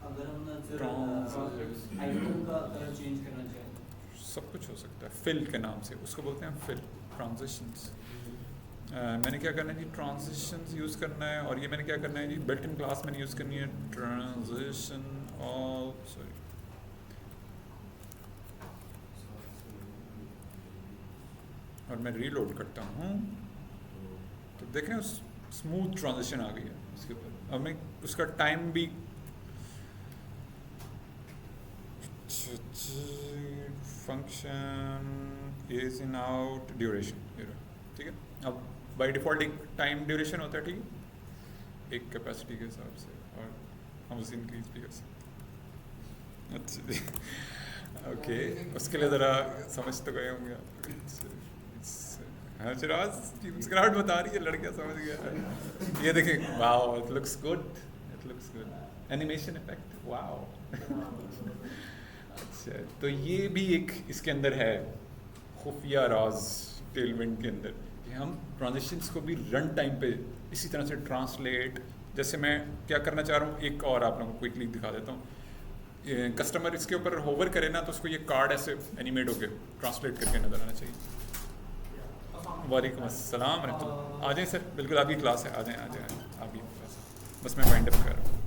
अगर हम आइकन का कलर चेंज करना चाहें, सब कुछ हो सकता है, फिल के नाम से उसको बोलते हैं, फिल ट्रांजिशंस। मैंने क्या करना है जी, ट्रांजिशंस यूज़ करना है, और ये मैंने क्या करना है जी, बिल्ट इन क्लास मैंने यूज़ करनी है ट्रांजिशन ऑल, सॉरी, और मैं रीलोड करता हूँ तो देख रहे हैं स्मूथ ट्रांजिशन आ गई है इसके ऊपर। अब मैं उसका टाइम भी function is in out duration, ठीक है। अब बाय डिफ़ॉल्ट एक टाइम ड्यूरेशन होता है, ठीक है, एक कैपेसिटी के हिसाब से, और हम उसे इंक्रीज भी कर सकते हैं। अच्छा जी ओके, उसके लिए ज़रा समझ तो गए होंगे आप। हाँ चिराज की मुस्कुराहट बता रही है, लड़कियाँ समझ गया। ये देखें, wow it looks good, animation effect, wow. अच्छा तो ये भी एक इसके अंदर है खुफिया राज टेलमेंट के अंदर, कि हम ट्रांजिशंस को भी रन टाइम पे इसी तरह से ट्रांसलेट, जैसे मैं क्या करना चाह रहा हूँ, एक और आप लोगों को क्विकली दिखा देता हूँ। कस्टमर इसके ऊपर होवर करे ना, तो उसको ये कार्ड ऐसे एनिमेट होके ट्रांसलेट करके नजर आना चाहिए। वालेकुम अस्सलाम रहमतुल्लाह। आ जाएं सर, बिल्कुल आपकी क्लास है, आ जाएं आपकी क्लास है, बस मैं वाइंड अप कर रहा हूँ।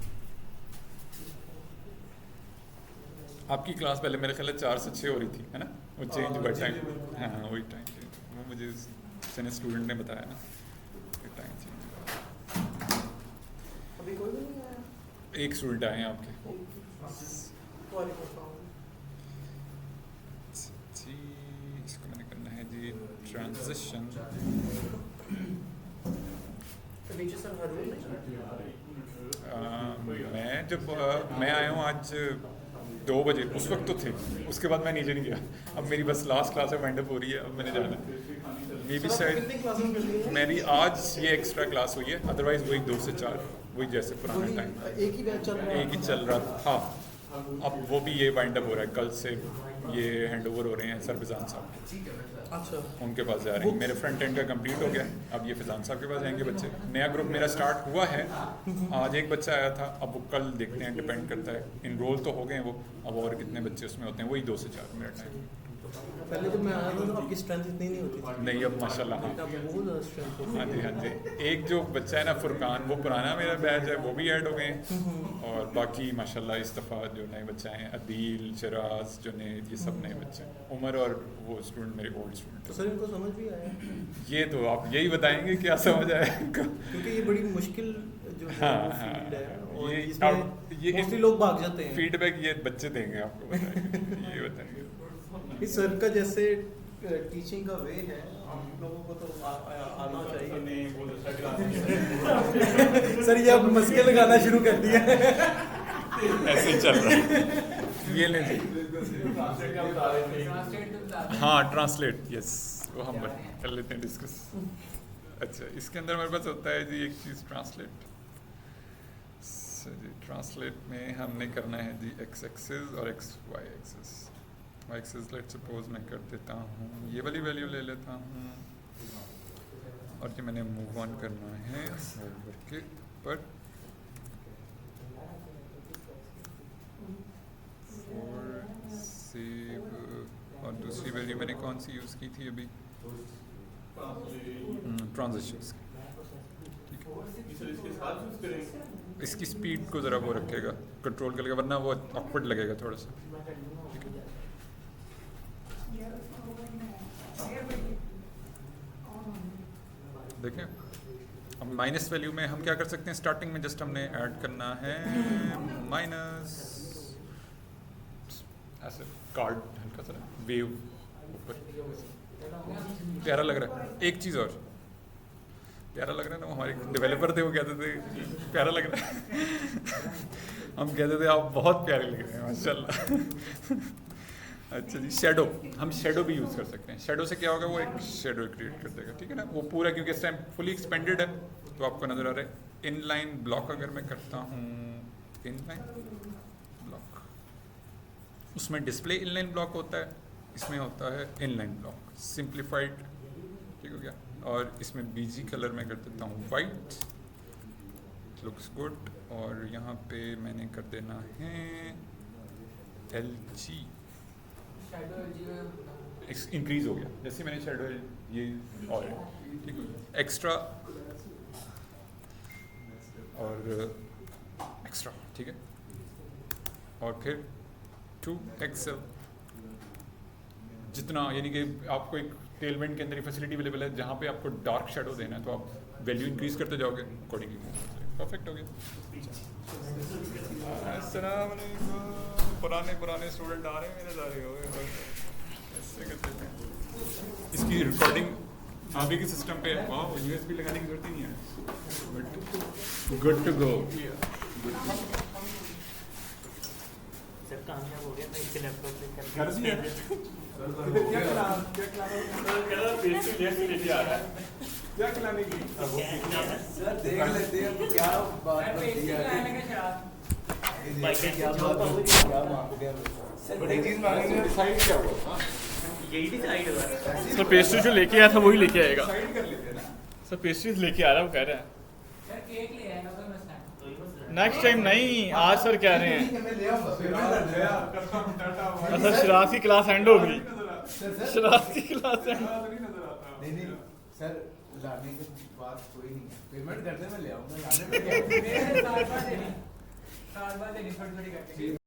आपकी क्लास पहले मेरे ख्याल 4 से 6 हो रही थी, है ना, वो चेंज हुआ टाइम, हाँ वही टाइम चेंज, वो मुझे स्टूडेंट ने बताया ना, टाइम चेंज हुआ। कोई भी नहीं आया एक स्टूडेंट आए हैं आपके जी। इसको मैंने करना है जी ट्रांजिशन। नीचे सर हर रोज मैं आया हूँ आज 2 बजे, उस वक्त तो थे, उसके बाद मैं नीचे नहीं गया। अब मेरी बस लास्ट क्लास है, वाइंड अप हो रही है, अब मैंने जाना है। मे बी शायद कितनी क्लासेस कर ली है मेरी आज ये एक्स्ट्रा क्लास हुई है, अदरवाइज वही 2 से 4 वही जैसे पुराना टाइम एक ही बैच चल रहा है एक ही चल रहा था। अब वो भी ये वाइंड अप हो रहा है, कल से ये हैंड ओवर हो रहे हैं सर फिजान साहब, अच्छा उनके पास जा रहे हैं। मेरे फ्रंट एंड का कंप्लीट हो गया, अब ये फिजान साहब के पास जाएंगे बच्चे। नया ग्रुप मेरा स्टार्ट हुआ है, आज एक बच्चा आया था, अब वो कल देखते हैं, डिपेंड करता है। इनरोल तो हो गए हैं वो, अब और कितने बच्चे उसमें होते हैं, वही 2 से 4 मिनट टाइम। पहले तो मैं आया था तो आपकी स्ट्रेंथ इतनी नहीं होती थी नहीं अब माशाल्लाह हाँ। अब बहुत ज़्यादा स्ट्रेंथ होती हाँ जी हाँ जी। एक जो बच्चा है ना फुरकान, वो पुराना मेरा बैच है, वो भी ऐड हो गए हैं। और बाकी माशाल्लाह इस दफ़ा जो नए बच्चे हैं, अदील, शराज, जुनैद, ये सब नए बच्चे हैं। उमर और वो स्टूडेंट मेरे ओल्ड स्टूडेंट। तो सर इनको समझ भी आया ये तो आप यही बताएंगे क्या समझ आएगा। क्योंकि ये बड़ी मुश्किल जो है हाँ, वो हाँ, फील्ड है और ये इसमें मोस्टली लोग भाग जाते हैं फीडबैक ये बच्चे देंगे आपको, बताएंगे ये बताएंगे। इस सर का जैसे टीचिंग का वे है, हम लोगों को तो आना चाहिए। सर ये अब मस्के लगाना शुरू कर दिया ऐसे ही चल रहा है। ये ले जी। हाँ ट्रांसलेट, यस वो हम कर लेते हैं डिस्कस। अच्छा इसके अंदर हमारे पास होता है जी एक चीज़ ट्रांसलेट। जी ट्रांसलेट में हमने करना है जी एक्स एक्सिस और X Y axis. Y axis let suppose मैं कर देता हूँ, ये वाली वैल्यू ले लेता हूँ और ये मैंने मूव ऑन करना है के पर और सेव। और दूसरी वैल्यू मैंने कौन सी यूज़ की थी अभी, ट्रांजिशंस। इसकी स्पीड को ज़रा वो रखेगा, कंट्रोल कर लेगा, वरना वो ऑकवर्ड लगेगा थोड़ा सा। ठीक है देखें, अब माइनस वैल्यू में हम क्या कर सकते हैं, स्टार्टिंग में जस्ट हमने ऐड करना है माइनस, ऐसे कार्ड हल्का सा वेव ऊपर, प्यारा लग रहा है। एक चीज़ और प्यारा लग रहा है ना, वो हमारे डेवलपर थे, वो कहते थे प्यारा लग रहा है हम कहते थे आप बहुत प्यारे लग रहे हैं माशाल्लाह। अच्छा जी शेडो, हम शेडो भी यूज़ कर सकते हैं। शेडो से क्या होगा, वो एक शेडो क्रिएट कर देगा, ठीक है ना। वो पूरा क्योंकि इस टाइम फुली एक्सपेंडेड है तो आपको नज़र आ रहा है। इनलाइन ब्लॉक अगर मैं करता हूँ, इनलाइन ब्लॉक, उसमें डिस्प्ले इनलाइन ब्लॉक होता है, इसमें होता है इनलाइन ब्लॉक सिंप्लीफाइड, ठीक हो गया। और इसमें बीजी कलर में कर देता हूँ वाइट, लुक्स गुड। और यहाँ पे मैंने कर देना है LG, इंक्रीज हो गया जैसे मैंने शेडो ये और ठीक है एक्स्ट्रा और एक्स्ट्रा, ठीक है। और फिर 2XL, जितना यानी कि आपको एक टेलमेंट के अंदर फैसिलिटी अवेलेबल है, जहाँ पे आपको डार्क शेडो देना है तो आप वैल्यू इंक्रीज करते जाओगे अकॉर्डिंगली। परफेक्ट हो गया। अस्सलाम वालेकुम, पुराने स्टूडेंट आ रहे हैं, मेरे जा रहे हो ऐसे करते हैं। इसकी रिकॉर्डिंग आगे के सिस्टम पे वाह USB लगाने की जरूरत ही नहीं है, but good to go. Sir कामयाब हो गया, मैं इसके लैपटॉप पे कर घर दिया क्या खिलाने की सर देख लेते हैं तो क्या बात बनती है, क्या बात होगी, क्या मांगोगे सर, बड़ी चीज मांगेंगे। डिसाइड क्या हुआ, यही डिसाइड हुआ सर पेस्ट्री जो लेके आया था वही लेके आएगा। डिसाइड कर लेते हैं ना। सर पेस्ट्रीज लेके आ रहा है, वो कह रहा है सर केक ले आएगा कोई मसला नहीं। नेक्स्ट टाइम नहीं, आज सर कह रहे हैं। मैं ले आऊंगा सर शराज की क्लास एंड हो गई, सर शराज की क्लास एंड। नहीं सर, लाने की बात कोई नहीं है, पेमेंट करते मैं ले आऊंगा, लाने में क्या मेरे साल बाद देनी थोड़ी थोड़ी करके।